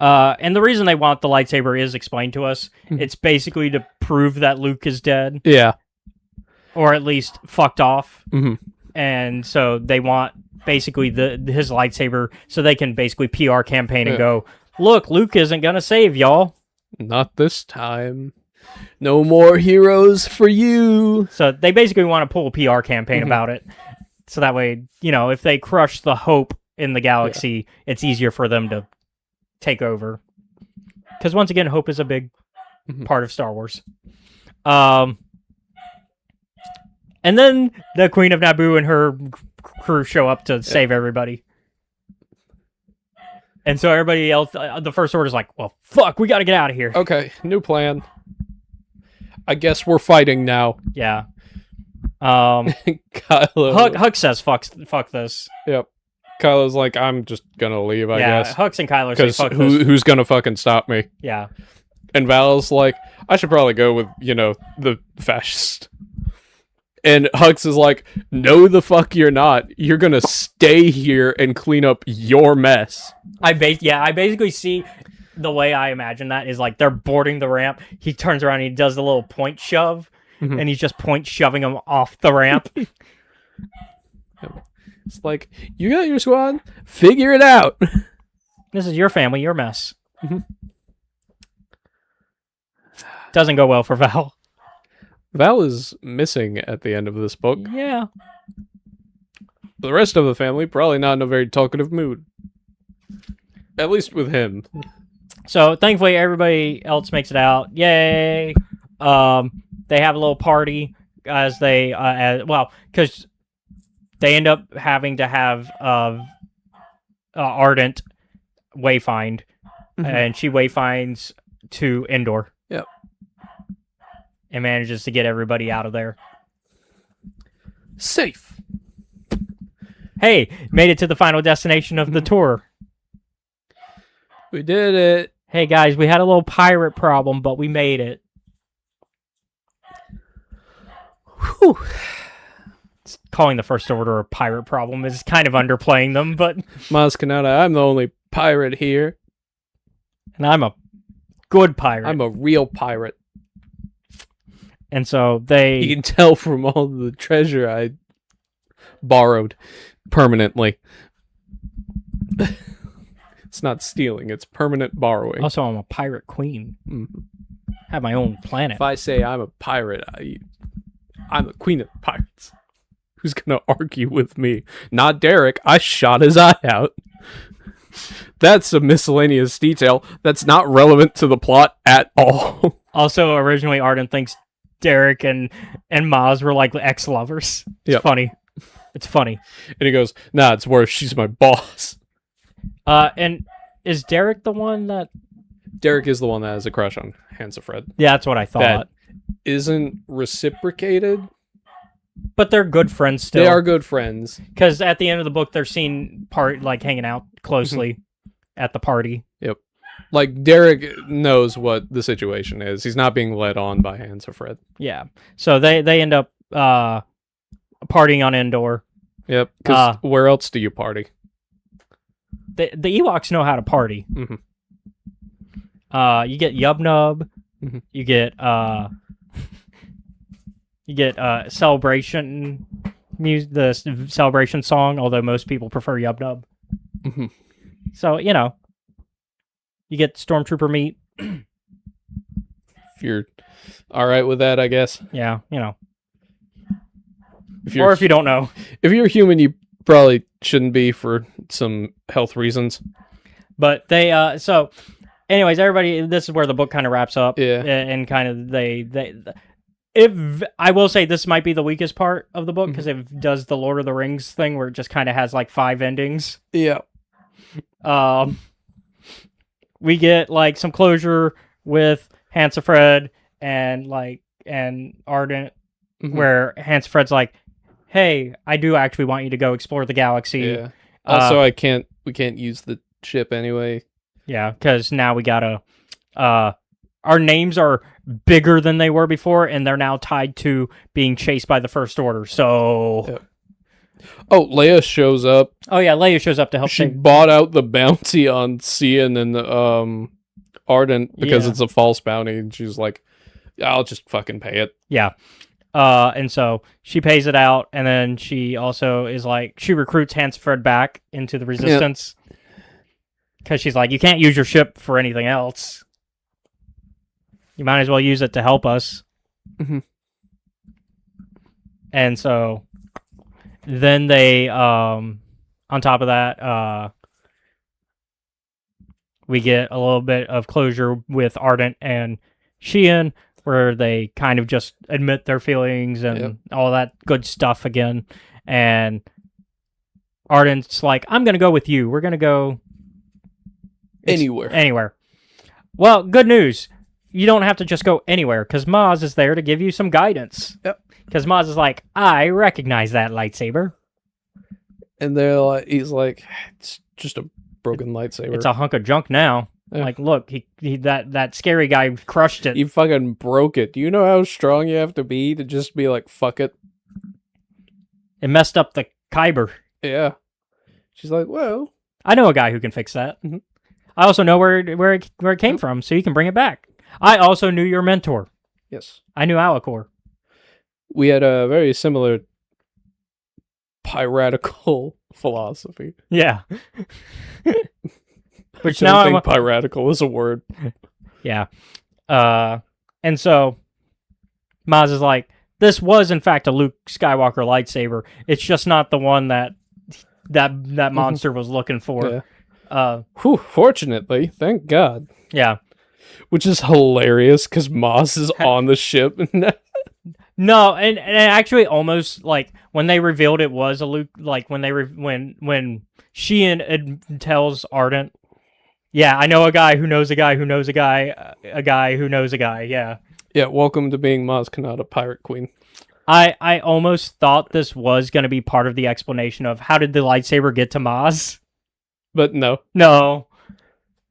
And the reason they want the lightsaber is explained to us. Mhm. It's basically to prove that Luke is dead, Yeah. or at least fucked off. Mm-hmm. And so they want basically his lightsaber so they can basically PR campaign and Yeah. go, look, Luke isn't gonna save y'all. Not this time. No more heroes for you. So they basically want to pull a PR campaign Mhm. about it. So that way, if they crush the hope in the galaxy, it's easier for them to take over. Because once again, hope is a big Mhm. part of Star Wars. And then the Queen of Naboo and her crew show up to save everybody. And so everybody else, the First Order's like, well, fuck, we gotta get out of here. Okay, new plan. I guess we're fighting now. Yeah. Kylo. Huck says, fuck this. Yep. Kylo's like, I'm just gonna leave, I Yeah, guess. Hux and Kylo say, Because fuck this. who's gonna fucking stop me? Yeah. And Val's like, I should probably go with, the fascist. And Hux is like, no the fuck you're not. You're gonna stay here and clean up your mess. I basically see the way I imagine that is like they're boarding the ramp. He turns around and he does the little point shove, Mhm. and he's just point shoving them off the ramp. It's like, you got your squad? Figure it out. This is your family, your mess. Mhm. Doesn't go well for Val. Val is missing at the end of this book. Yeah. The rest of the family probably not in a very talkative mood. At least with him. So thankfully everybody else makes it out. Yay! They have a little party as they because they end up having to have Ardent wayfind, and she wayfinds to Endor. Yep. And manages to get everybody out of there. Safe. Hey, made it to the final destination of the tour. We did it. Hey guys, we had a little pirate problem, but we made it. Whew. Calling the First Order a pirate problem is kind of underplaying them, but Maz Kanata, I'm the only pirate here. and I'm a good pirate. I'm a real pirate. And so You can tell from all the treasure I borrowed permanently. It's not stealing, it's permanent borrowing. Also, I'm a pirate queen. Mhm. Have my own planet. If I say I'm a pirate, I'm the queen of pirates. Who's gonna argue with me? Not Derek. I shot his eye out. That's a miscellaneous detail that's not relevant to the plot at all. Also, originally, Arden thinks Derek and Maz were like ex-lovers. It's Yep. funny. It's funny. And he goes, "Nah, it's worse. She's my boss." And is Derek the one that... Derek is the one that has a crush on Hansafred. Yeah, that's what I thought. That isn't reciprocated. But they're good friends still. They are good friends. Because at the end of the book, they're seen hanging out closely at the party. Yep. Like, Derek knows what the situation is. He's not being led on by Hansafred. Yeah. So they end up partying on Endor. Yep. Because where else do you party? The Ewoks know how to party. Mhm. You get Yub Nub. Mhm. You get celebration music, the celebration song. Although most people prefer Yub Nub. Mhm. So you get Stormtrooper meat. If you're all right with that, I guess. Yeah, If or if you don't know. if you're human, you probably shouldn't be for some health reasons. But they so anyways, everybody, this is where the book kind of wraps up. Yeah. And kind of if I will say this might be the weakest part of the book because it does the Lord of the Rings thing where it just kind of has like 5 endings. Yeah. We get like some closure with Hansafred and Ardent where Hansafred's like, "Hey, I do actually want you to go explore the galaxy." Yeah. Also, we can't use the ship anyway. Yeah, because now we gotta. Our names are bigger than they were before, and they're now tied to being chased by the First Order. So, Yep. Oh, Leia shows up. oh yeah, Leia shows up to help. She save... bought out the bounty on Cian and Ardent because Yeah. it's a false bounty, and she's like, "I'll just fucking pay it." Yeah. And so she pays it out, and then she also is like, she recruits Hansford back into the Resistance because she's like, you can't use your ship for anything else. You might as well use it to help us. Mhm. And so then they, on top of that, we get a little bit of closure with Ardent and Sheehan, where they kind of just admit their feelings and all that good stuff again. And Ardent's like, I'm going to go with you. We're going to go anywhere. Well, good news. You don't have to just go anywhere because Maz is there to give you some guidance. Yep. Because Maz is like, I recognize that lightsaber. And they're like, he's like, "It's just a broken lightsaber. It's a hunk of junk now." Yeah. Like, look, he that scary guy crushed it. You fucking broke it. Do you know how strong you have to be to just be like, fuck it? It messed up the Kyber. Yeah. She's like, well, I know a guy who can fix that. Mhm. I also know where it came from, so you can bring it back. I also knew your mentor. yes. I knew Alacor. We had a very similar piratical philosophy. Yeah. Which I now don't think piratical is a word. Yeah. And so Maz is like, this was in fact a Luke Skywalker lightsaber. It's just not the one that monster was looking for. Yeah. Fortunately, thank God. Yeah. Which is hilarious because Moss is on the ship. No, and actually almost like when they revealed it was a Luke, like when Sheehan tells Ardent, yeah, I know a guy who knows a guy who knows a guy, a guy who knows a guy. Yeah. Yeah, welcome to being Maz Kanata, Pirate Queen. I almost thought this was going to be part of the explanation of how did the lightsaber get to Maz? But no. No.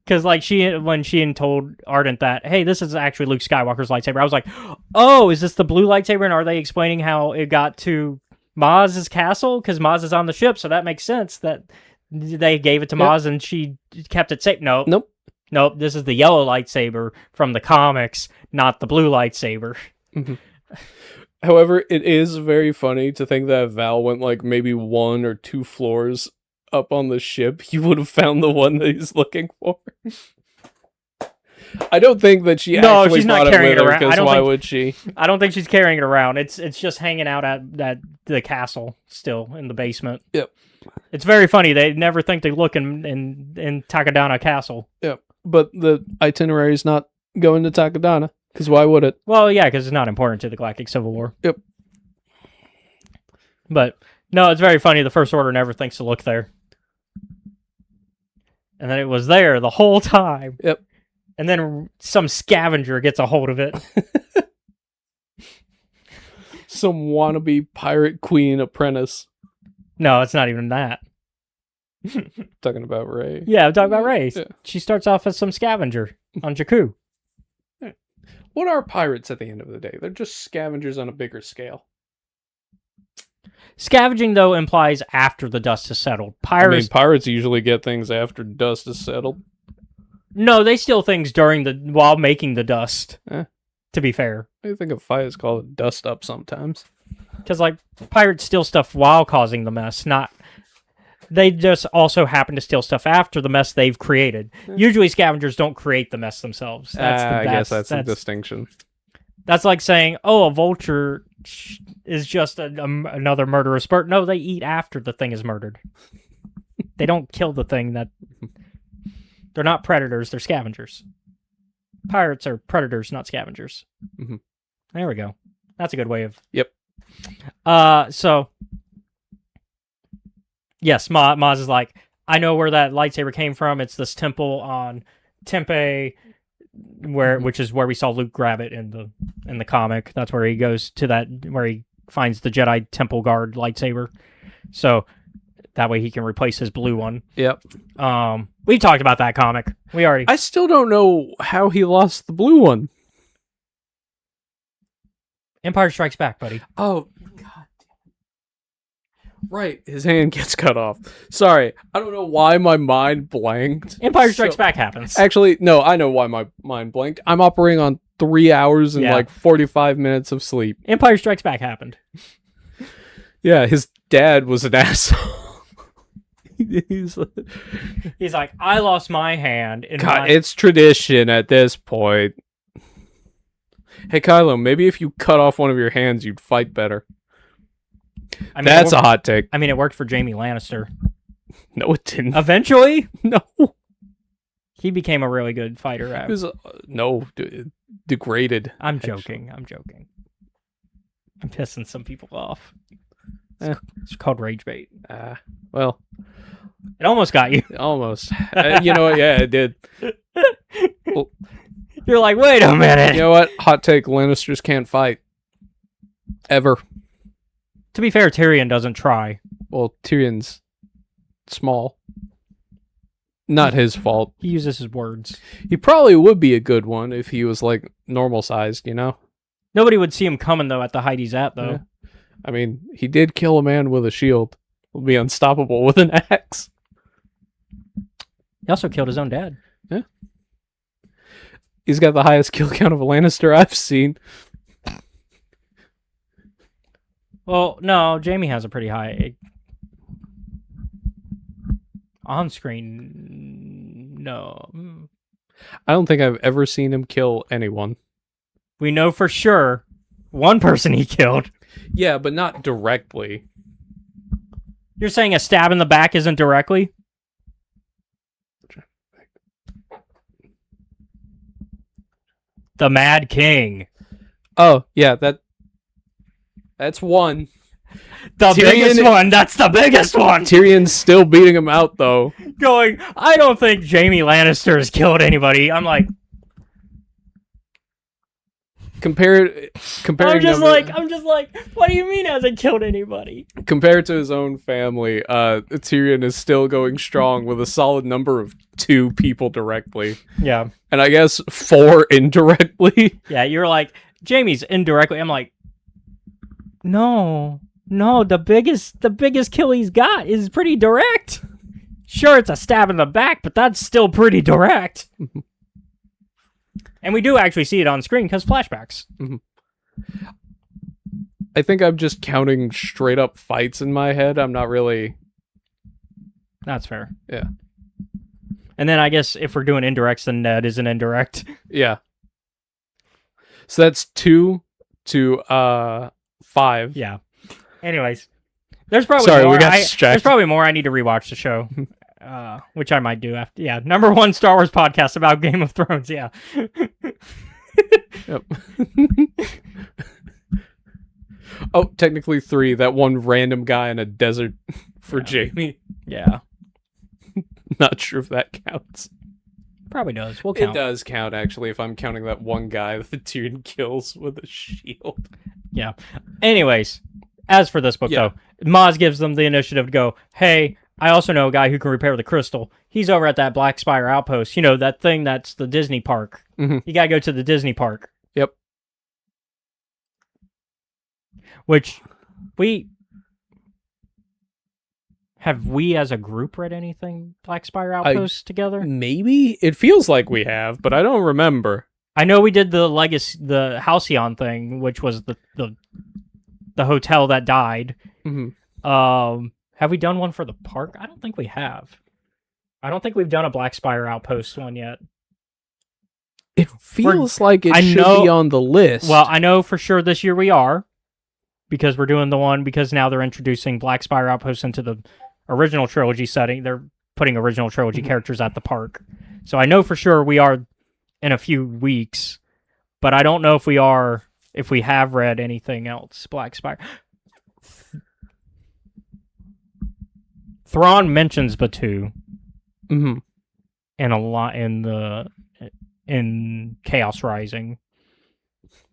Because like when Sheehan told Ardent that, hey, this is actually Luke Skywalker's lightsaber, I was like, oh, is this the blue lightsaber? And are they explaining how it got to Maz's castle? Because Maz is on the ship, so that makes sense that they gave it to Maz and she kept it safe. No. Nope. Nope, this is the yellow lightsaber from the comics, not the blue lightsaber. However, it is very funny to think that Val went like maybe 1 or 2 floors up on the ship. He would have found the one that he's looking for. I don't think that she actually she's not brought it carrying with it her, around. because why would she? I don't think she's carrying it around. It's just hanging out at the castle still in the basement. Yep. It's very funny. They never think they look in Takadana Castle. Yep. But the itinerary is not going to Takadana, because why would it? Well, yeah, because it's not important to the Galactic Civil War. Yep. But no, it's very funny. The First Order never thinks to look there, and then it was there the whole time. Yep. And then some scavenger gets a hold of it. Some wannabe pirate queen apprentice. No, it's not even that. Talking about Rey. Yeah, I'm talking about Rey. Yeah. She starts off as some scavenger on Jakku. What are pirates at the end of the day? They're just scavengers on a bigger scale. Scavenging, though, implies after the dust has settled. Pirates, Pirates usually get things after dust is settled. no, they steal things while making the dust. Eh. To be fair, I think a fight is called a dust up sometimes. because like pirates steal stuff while causing the mess. They just also happen to steal stuff after the mess they've created. Usually, scavengers don't create the mess themselves. I guess that's the distinction. That's like saying, "Oh, a vulture is just another murderous bird." No, they eat after the thing is murdered. They don't kill the thing that. They're not predators, they're scavengers. Pirates are predators, not scavengers. Mm-hmm. There we go. That's a good way of... Yep. So... Yes, Maz is like, I know where that lightsaber came from. It's this temple on Tempe, which is where we saw Luke grab it in the comic. That's where he goes to where he finds the Jedi Temple Guard lightsaber. So... That way he can replace his blue one. Yep. We talked about that comic. I still don't know how he lost the blue one. Empire Strikes Back, buddy. Oh, God. Right, his hand gets cut off. Sorry, I don't know why my mind blanked. Empire Strikes Back happens. Actually, no, I know why my mind blanked. I'm operating on 3 hours and like 45 minutes of sleep. Empire Strikes Back happened. Yeah, his dad was an asshole. He's like, I lost my hand. It's tradition at this point. Hey, Kylo, maybe if you cut off one of your hands, you'd fight better. That's a hot take. I mean, it worked for Jaime Lannister. No, it didn't. Eventually? No. He became a really good fighter. It was, degraded. I'm joking. I'm pissing some people off. It's called rage bait. Well... It almost got you. Almost. You know what? Yeah, it did. Well, you're like, wait a minute. You know what? Hot take, Lannisters can't fight. Ever. To be fair, Tyrion doesn't try. Well, Tyrion's small. Not his fault. He uses his words. He probably would be a good one if he was, like, normal-sized, you know? Nobody would see him coming, though, at the height he's at, though. Yeah. I mean, he did kill a man with a shield. He'll be unstoppable with an axe. He also killed his own dad. Yeah. He's got the highest kill count of a Lannister I've seen. Well, no, Jaime has a pretty high... On-screen... No. I don't think I've ever seen him kill anyone. We know for sure one person he killed. Yeah, but not directly. You're saying a stab in the back isn't directly? The Mad King. Oh, yeah, that's one. The biggest one. That's the biggest one. Tyrion's still beating him out, though. Going, I don't think Jaime Lannister has killed anybody. I'm like... Comparing I'm just like, what do you mean hasn't killed anybody? Compared to his own family, Tyrion is still going strong with a solid number of 2 people directly. Yeah. And I guess 4 indirectly. Yeah, you're like, Jaime's indirectly. I'm like, no, the biggest kill he's got is pretty direct. Sure, it's a stab in the back, but that's still pretty direct. And we do actually see it on screen because flashbacks. I think I'm just counting straight up fights in my head. I'm not really... That's fair. Yeah. And then I guess if we're doing indirects, then Ned is an indirect. Yeah. So that's 2 to 5. Yeah. Anyways, there's probably Sorry, more. we got There's distracted. probably more I need to rewatch the show, which I might do after. Yeah, number 1 Star Wars podcast about Game of Thrones. Yeah. Yep. Oh, technically 3. That one random guy in a desert for Jamie. Yeah. Not sure if that counts. Probably does. We'll count. It does count, actually, if I'm counting that one guy that Tyrion kills with a shield. Yeah. Anyways, as for this book, Yeah. though, Maz gives them the initiative to go, hey, I also know a guy who can repair the crystal. He's over at that Black Spire outpost. You know, that thing that's the Disney park. Mhm. You gotta go to the Disney park. Yep. Which, Have we as a group read anything Black Spire Outpost together? Maybe? It feels like we have, but I don't remember. I know we did the Halcyon thing, which was the hotel that died. Mhm. Have we done one for the park? I don't think we have. I don't think we've done a Black Spire Outpost one yet. It feels like it I should know- be on the list. Well, I know for sure this year we are, because we're doing the one because now they're introducing Black Spire Outpost into the original trilogy setting. They're putting original trilogy characters at the park. So I know for sure we are in a few weeks, but I don't know if we have read anything else Black Spire. Thrawn mentions Batu Mhm. in a lot in Chaos Rising.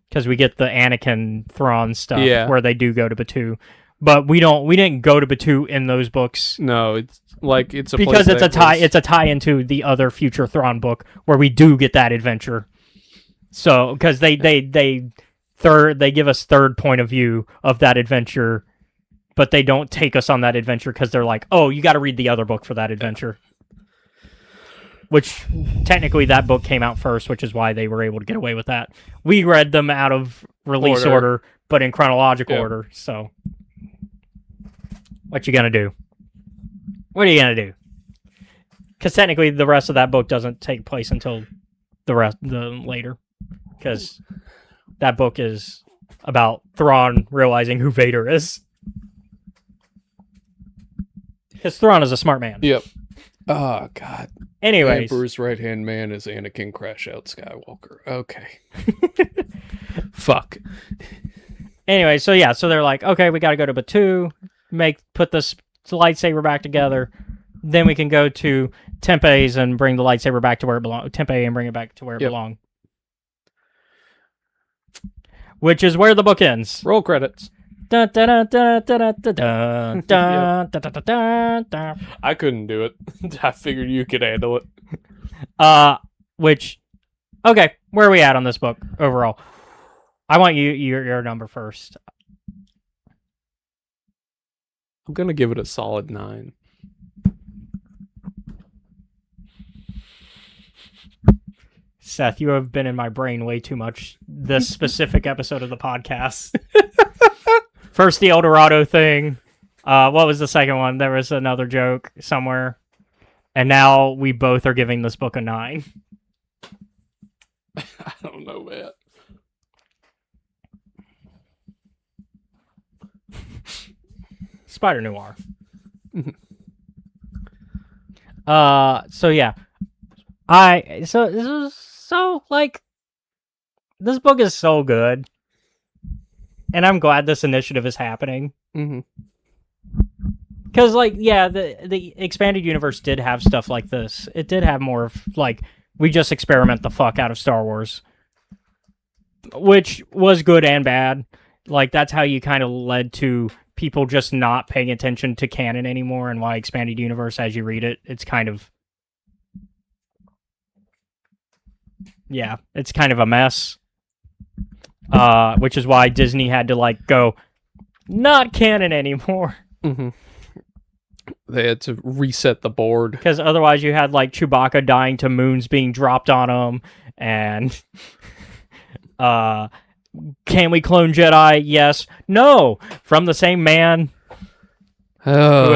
Because we get the Anakin Thrawn stuff where they do go to Batu. But we didn't go to Batu in those books. No, it's like it's a because place it's a tie into the other future Thrawn book where we do get that adventure. So because they give us third point of view of that adventure, but they don't take us on that adventure because they're like, oh, you got to read the other book for that adventure. Which technically that book came out first, which is why they were able to get away with that. We read them out of release order but in chronological order. So what you gonna do? What are you gonna do? Because technically the rest of that book doesn't take place until the later. Because that book is about Thrawn realizing who Vader is. Because Thrawn is a smart man. Yep. Oh, God. Anyways. Emperor's right-hand man is Anakin Crash Out Skywalker. Okay. Fuck. Anyway, so they're like, okay, we gotta go to Batu, put this lightsaber back together, then we can go to Tempe's and bring the lightsaber back to where it belongs. Tempe and bring it back to where it belongs. Which is where the book ends. Roll credits. Dun, dun, dun, dun, dun, dun, dun, dun, dun, dun, dun, dun. I couldn't do it. I figured you could handle it. Okay, where are we at on this book overall? I want your number first. I'm going to give it a solid 9. Seth, you have been in my brain way too much this specific episode of the podcast. First, the El Dorado thing. What was the second one? There was another joke somewhere. And now we both are giving this book a 9. I don't know, man. Spider Noir. So yeah. This book is so good. And I'm glad this initiative is happening. Mm-hmm. Because, the expanded universe did have stuff like this. It did have more of, we just experiment the fuck out of Star Wars. Which was good and bad. That's how you kind of led to people just not paying attention to canon anymore, and why expanded universe, as you read it, it's kind of... Yeah, it's kind of a mess. Which is why Disney had to, go, not canon anymore. Mm-hmm. They had to reset the board. Because otherwise you had, like, Chewbacca dying to moons being dropped on him, and, can we clone Jedi? Yes. No! From the same man Oh,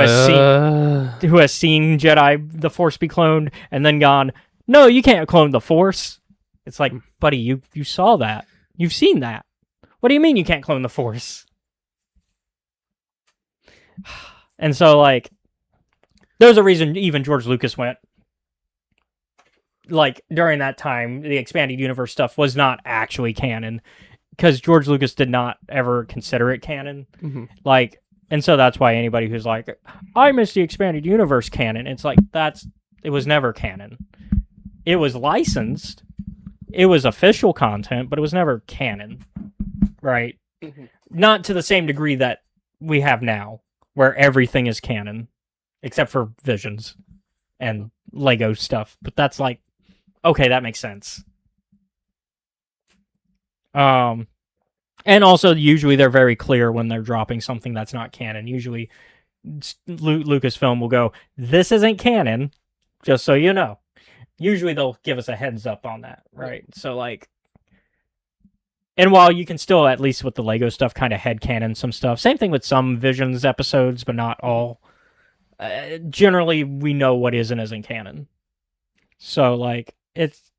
who has seen Jedi, the Force be cloned, and then gone, no, you can't clone the Force. It's like, buddy, you saw that. You've seen that. What do you mean you can't clone the Force? And so, like, there's a reason even George Lucas went, like, during that time, the expanded universe stuff was not actually canon, because George Lucas did not ever consider it canon. Mm-hmm. Like, and so that's why anybody who's like, I miss the expanded universe canon, it's like, it was never canon. It was licensed. It was official content, but it was never canon. Right? Mm-hmm. Not to the same degree that we have now, where everything is canon, except for Visions and Lego stuff. But that's like, okay, that makes sense. And also, usually they're very clear when they're dropping something that's not canon. Usually, Lucasfilm will go, this isn't canon, just so you know. Usually they'll give us a heads up on that, right? So, like, and while you can still, at least with the Lego stuff, kind of headcanon some stuff. Same thing with some Visions episodes, but not all. Generally, we know what is and isn't canon. So, like, it's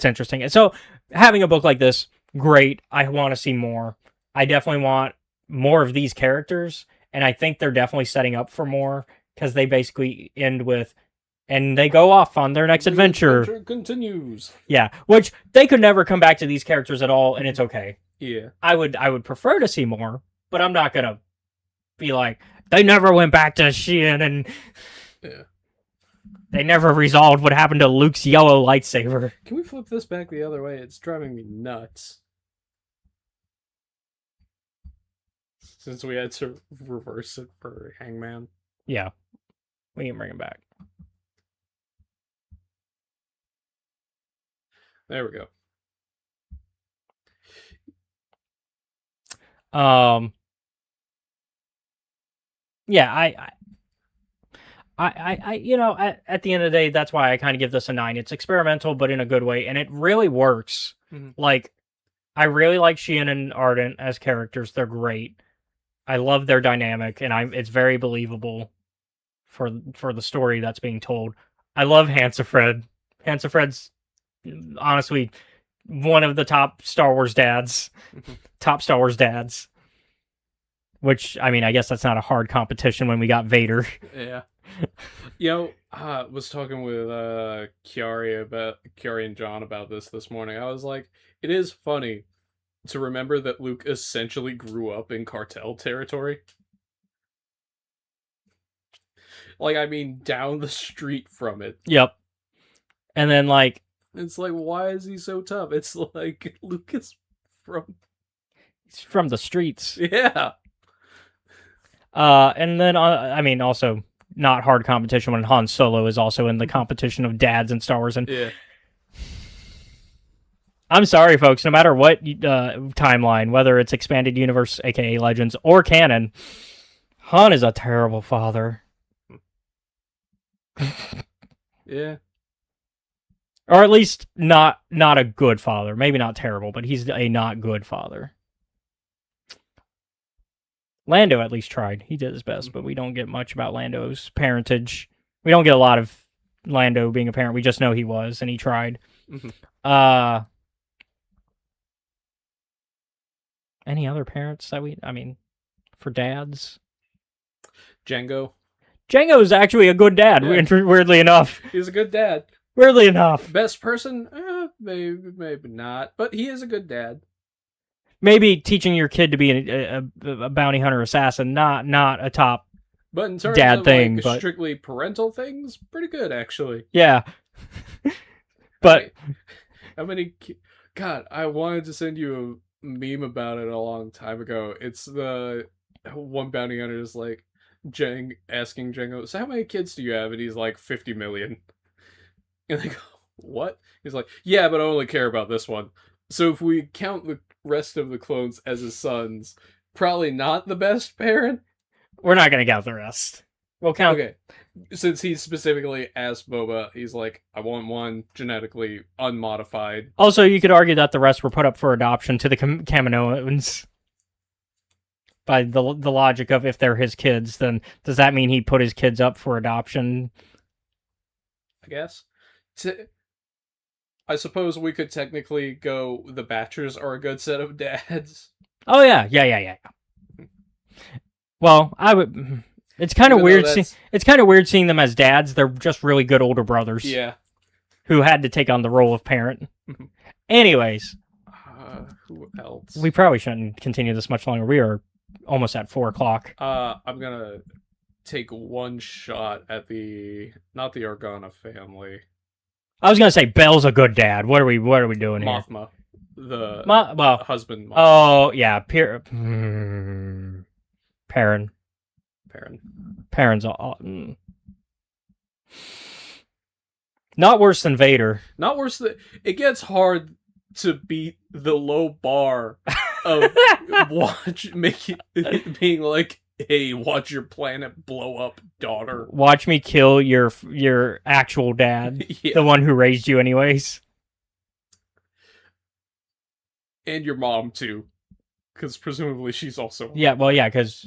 interesting. And so, having a book like this, great. I want to see more. I definitely want more of these characters, and I think they're definitely setting up for more, because they basically end with, and they go off on their next adventure. Adventure continues. Yeah, which they could never come back to these characters at all, and it's okay. Yeah. I would prefer to see more, but I'm not gonna be like, they never went back to Sheehan, and Yeah. they never resolved what happened to Luke's yellow lightsaber. Can we flip this back the other way? It's driving me nuts. Since we had to reverse it for Hangman. Yeah, we can bring him back. There we go. Yeah, I you know, at the end of the day, that's why I kind of give this a 9. It's experimental, but in a good way, and it really works. Mhm. Like, I really like Sheehan and Ardent as characters. They're great. I love their dynamic, and it's very believable for the story that's being told. I love Hansifred. Hansifred's honestly one of the top Star Wars dads. Top Star Wars dads. Which, I mean, I guess that's not a hard competition when we got Vader. Yeah. Was talking with Kiari and John about this morning. I was like, it is funny to remember that Luke essentially grew up in cartel territory. Like, I mean, down the street from it. Yep. And then, like, It's like, why is he so tough? It's like, Luke is he's from the streets. Yeah. And then, I mean, also not hard competition when Han Solo is also in the competition of dads in Star Wars. And Yeah. I'm sorry, folks, no matter what timeline, whether it's expanded universe, aka Legends, or canon, Han is a terrible father. Yeah. Or at least not a good father. Maybe not terrible, but he's a not good father. Lando at least tried. He did his best, but we don't get much about Lando's parentage. We don't get a lot of Lando being a parent. We just know he was, and he tried. Mhm. Any other parents that for dads? Django. Django's actually a good dad, Yeah. weirdly enough. He's a good dad. Weirdly enough. Best person? Maybe not. But he is a good dad. Maybe teaching your kid to be a bounty hunter assassin, not a top. But in terms Dad of thing, like but- strictly parental things, pretty good actually. Yeah. But How many? God, I wanted to send you a meme about it a long time ago. It's the one bounty hunter is like asking Django, "So how many kids do you have?" And he's like, 50 million. And they go, "What?" He's like, "Yeah, but I only care about this one." So if we count the rest of the clones as his sons, probably not the best parent. we're not going to count the rest. We'll count. Okay. Since he specifically asked Boba, he's like, I want one genetically unmodified. Also, you could argue that the rest were put up for adoption to the Kaminoans. By the logic of if they're his kids, then does that mean he put his kids up for adoption? I guess. I suppose we could technically go the Batchers are a good set of dads. Oh yeah. Well, I would. It's kind of Even though weird. that's- It's kind of weird seeing them as dads. They're just really good older brothers. Yeah. Who had to take on the role of parent. Anyways, Who else? we probably shouldn't continue this much longer. We are almost at 4:00. I'm gonna take one shot at not the Organa family. I was gonna say Belle's a good dad. What are we doing here? Mothma. The Well, husband Mothma. oh yeah, Perrin. Perrin's all. Not worse than Vader. Not worse than it gets hard to beat the low bar of being like, hey, watch your planet blow up, daughter. Watch me kill your actual dad, Yeah. the one who raised you, anyways. And your mom too, because presumably she's also Yeah, well, yeah, because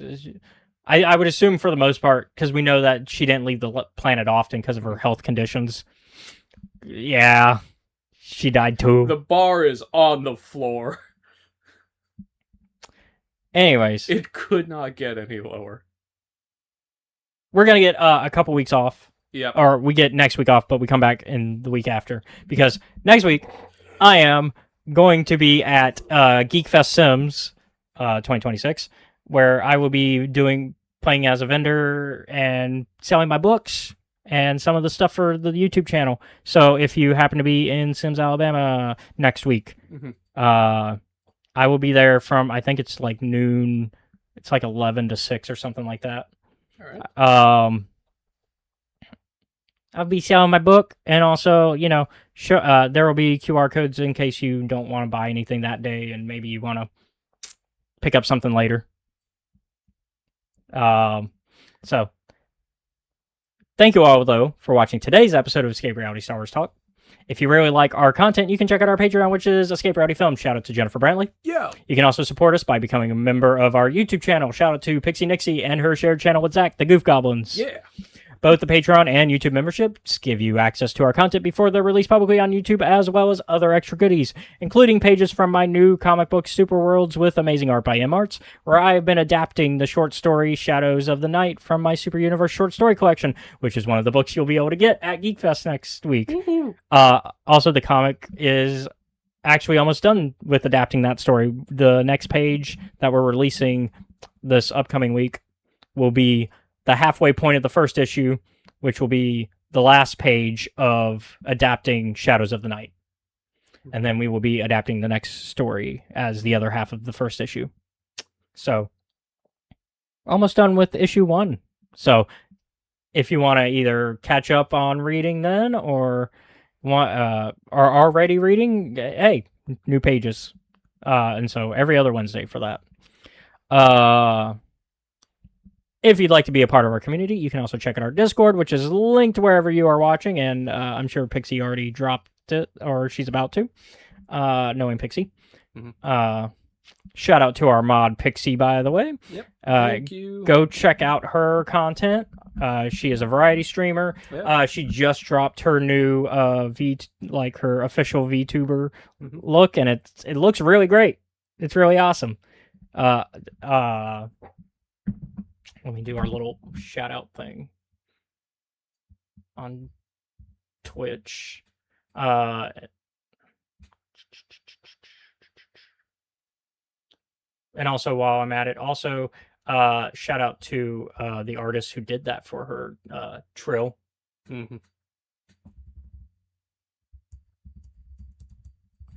I would assume for the most part, because we know that she didn't leave the planet often because of her health conditions. Yeah, she died too. The bar is on the floor. Anyways, It could not get any lower. we're gonna get a couple weeks off, Yep. or we get next week off, but we come back in the week after because next week I am going to be at Geek Fest Sims 2026, where I will be playing as a vendor and selling my books and some of the stuff for the YouTube channel. So if you happen to be in Sims, Alabama next week, Mhm. I will be there from, I think it's like noon. It's like 11 to 6 or something like that. All right. I'll be selling my book, and also, there will be QR codes in case you don't want to buy anything that day, and maybe you want to pick up something later. So, thank you all, though, for watching today's episode of Escape Reality Star Wars Talk. If you really like our content, you can check out our Patreon, which is Escape Reality Films. Shout out to Jennifer Brantley. Yeah. You can also support us by becoming a member of our YouTube channel. Shout out to Pixie Nixie and her shared channel with Zach, the Goof Goblins. Yeah. Both the Patreon and YouTube memberships give you access to our content before they're released publicly on YouTube, as well as other extra goodies, including pages from my new comic book Super Worlds with amazing art by M Arts, where I have been adapting the short story Shadows of the Night from my Super Universe short story collection, which is one of the books you'll be able to get at Geek Fest next week. Also, the comic is actually almost done with adapting that story. The next page that we're releasing this upcoming week will be the halfway point of the first issue, which will be the last page of adapting Shadows of the Night. And then we will be adapting the next story as the other half of the first issue. So, almost done with issue 1. So, if you want to either catch up on reading then, or are already reading, hey, new pages. And so every other Wednesday for that. If you'd like to be a part of our community, you can also check out our Discord, which is linked wherever you are watching, and I'm sure Pixie already dropped it, or she's about to, knowing Pixie. Mhm. Shout out to our mod Pixie, by the way. Yep. Thank you. Go check out her content. She is a variety streamer. Yep. She just dropped her new her official VTuber Mhm. look, and it looks really great. It's really awesome. Let me do our little shout out thing on Twitch. And also, while I'm at it, also shout out to the artist who did that for her, Trill. Mhm.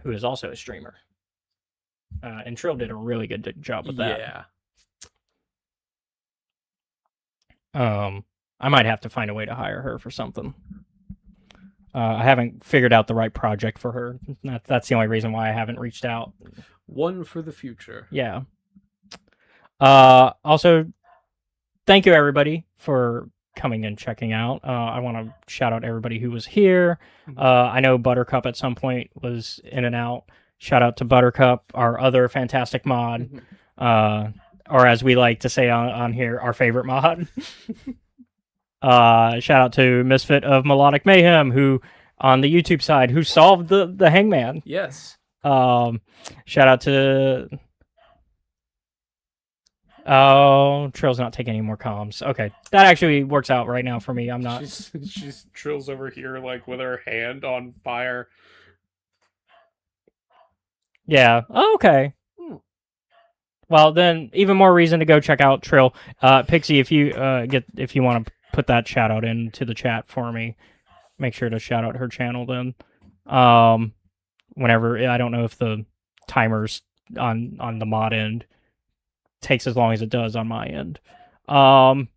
Who is also a streamer. And Trill did a really good job with that. Yeah. I might have to find a way to hire her for something. I haven't figured out the right project for her. That's the only reason why I haven't reached out. One for the future. Yeah. Also, thank you everybody for coming and checking out. I want to shout out everybody who was here. I know Buttercup at some point was in and out. Shout out to Buttercup, our other fantastic mod, or as we like to say on here, our favorite mod. Shout out to Misfit of Melodic Mayhem, who on the YouTube side, who solved the Hangman. Yes. Shout out to... Oh, Trill's not taking any more comms. Okay, that actually works out right now for me. I'm not... She's Trill's over here, like, with her hand on fire. Yeah. Oh, okay. Well, then, even more reason to go check out Trill. Pixie, if you want to put that shout out into the chat for me, make sure to shout out her channel then. Whenever, I don't know if the timers on the mod end takes as long as it does on my end. And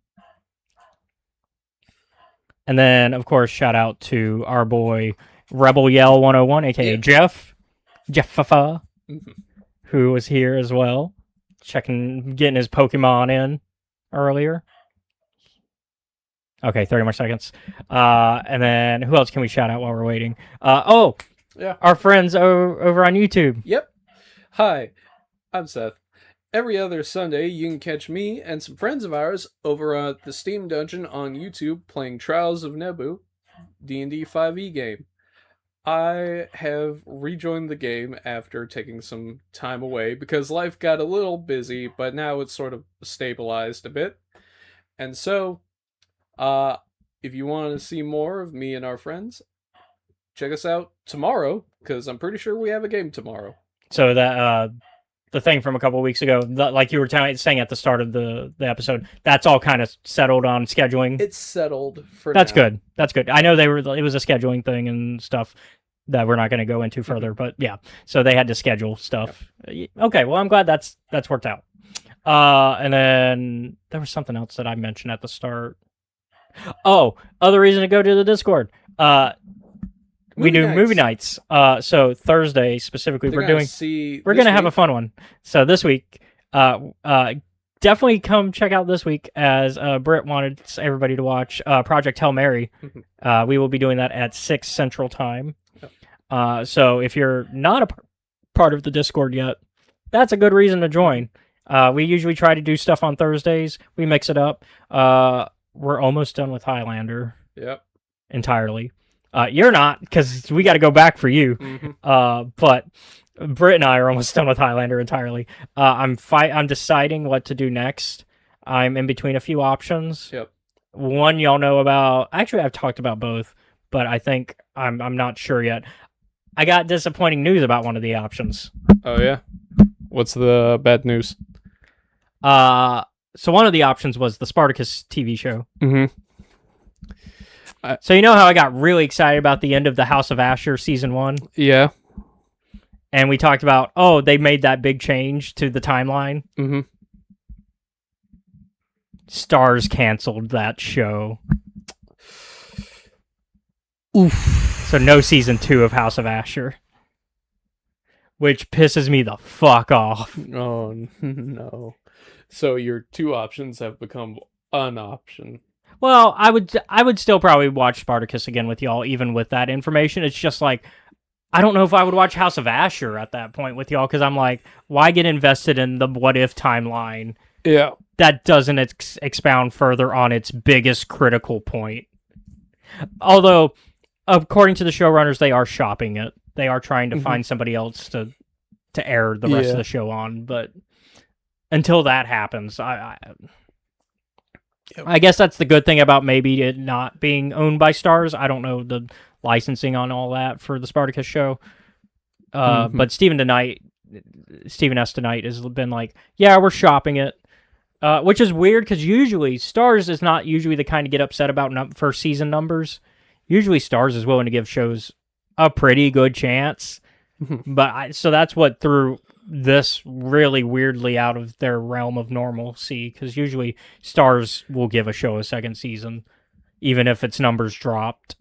then, of course, shout out to our boy Rebel Yell 101, aka Jeff who was here as well, getting his Pokemon in earlier. Okay, 30 more seconds. And then who else can we shout out while we're waiting? Our friends over on YouTube. Yep. Hi, I'm Seth. Every other Sunday, you can catch me and some friends of ours over at the Steam Dungeon on YouTube playing Trials of Nebu, D&D 5e game. I have rejoined the game after taking some time away because life got a little busy, but now it's sort of stabilized a bit. And so, if you want to see more of me and our friends, check us out tomorrow, because I'm pretty sure we have a game tomorrow. So that the thing from a couple of weeks ago, like you were saying at the start of the episode, that's all kind of settled on scheduling. It's settled for That's now. good. That's good. I know it was a scheduling thing and stuff that we're not going to go into further, but yeah. So they had to schedule stuff. Yep. Okay, well, I'm glad that's worked out. And then there was something else that I mentioned at the start. Oh, other reason to go to the Discord. We do movie nights. So Thursday specifically, we're gonna have a fun one. So this week, definitely come check out this week, as Britt wanted everybody to watch Project Hail Mary. We will be doing that at 6 Central Time. So if you're not a part of the Discord yet, that's a good reason to join. We usually try to do stuff on Thursdays. We mix it up. We're almost done with Highlander. Yep. Entirely. You're not, because we got to go back for you. But Britt and I are almost done with Highlander entirely. I'm deciding what to do next. I'm in between a few options. Yep. One y'all know about. Actually, I've talked about both, but I think I'm not sure yet. I got disappointing news about one of the options. Oh yeah. What's the bad news? So one of the options was the Spartacus TV show. Mm-hmm. So you know how I got really excited about the end of the House of Asher season 1? Yeah. And we talked about, they made that big change to the timeline. Mm-hmm. Stars canceled that show. Oof. So no season 2 of House of Asher. Which pisses me the fuck off. Oh, no. So your two options have become an option. Well, I would still probably watch Spartacus again with y'all, even with that information. It's just like, I don't know if I would watch House of Asher at that point with y'all, because I'm like, why get invested in the what if timeline? Yeah. That doesn't expound further on its biggest critical point. Although, according to the showrunners, they are shopping it. They are trying to find somebody else to air the rest of the show on, but until that happens, I guess that's the good thing about maybe it not being owned by Starz. I don't know the licensing on all that for the Spartacus show. But Stephen S. Tonight has been like, yeah, we're shopping it. Which is weird, because usually Starz is not usually the kind to get upset about first season numbers. Usually Starz is willing to give shows a pretty good chance. So that's what threw this really weirdly out of their realm of normalcy, because usually Starz will give a show a second season, even if its numbers dropped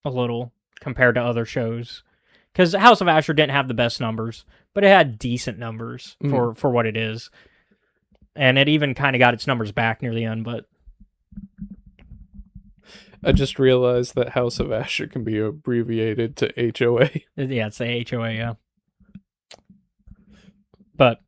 a little compared to other shows. Because House of Asher didn't have the best numbers, but it had decent numbers for what it is. And it even kind of got its numbers back near the end, but I just realized that House of Asher can be abbreviated to HOA. Yeah, it's the HOA, yeah. But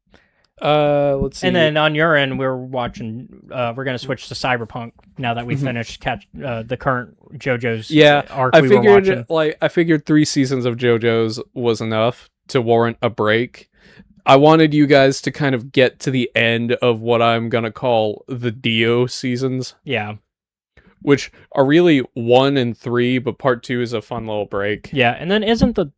Let's see. and then on your end, we're watching. We're gonna switch to Cyberpunk now that we finished the current JoJo's arc we were watching. I figured 3 seasons of JoJo's was enough to warrant a break. I wanted you guys to kind of get to the end of what I'm gonna call the Dio seasons. Yeah. Which are really 1 and 3, but part 2 is a fun little break. Yeah, and then isn't the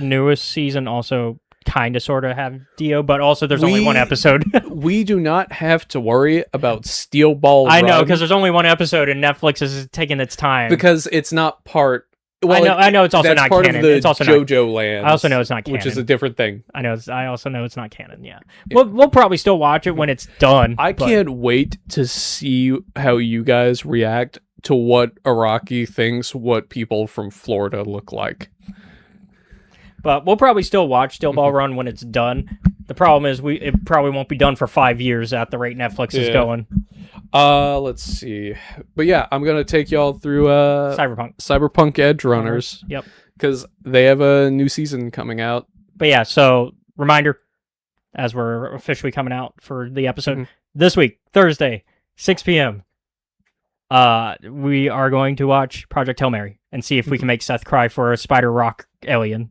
newest season also kind of sort of have Dio, but also there's only one episode. We do not have to worry about Steel Ball Run. I know, because there's only one episode and Netflix is taking its time. Because it's not part... Well, I know it's also not part canon. Of the it's also JoJo land. I also know it's not canon. Which is a different thing. I also know it's not canon, yeah. We'll probably still watch it when it's done. I can't wait to see how you guys react to what Araki thinks what people from Florida look like. But we'll probably still watch Steel Ball Run when it's done. The problem is it probably won't be done for 5 years at the rate Netflix is going. Let's see. But yeah, I'm going to take y'all through Cyberpunk Edge Runners. Yep. Because they have a new season coming out. But yeah, so reminder, as we're officially coming out for the episode, this week, Thursday, 6 p.m., we are going to watch Project Hail Mary and see if we can make Seth cry for a spider rock alien.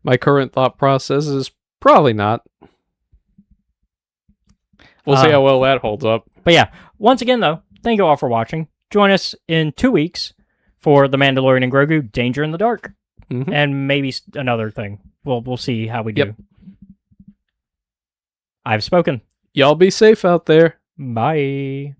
My current thought process is probably not. We'll see how well that holds up. But yeah, once again, though, thank you all for watching. Join us in 2 weeks for The Mandalorian and Grogu, Danger in the Dark, and maybe another thing. We'll see how we do. Yep. I've spoken. Y'all be safe out there. Bye.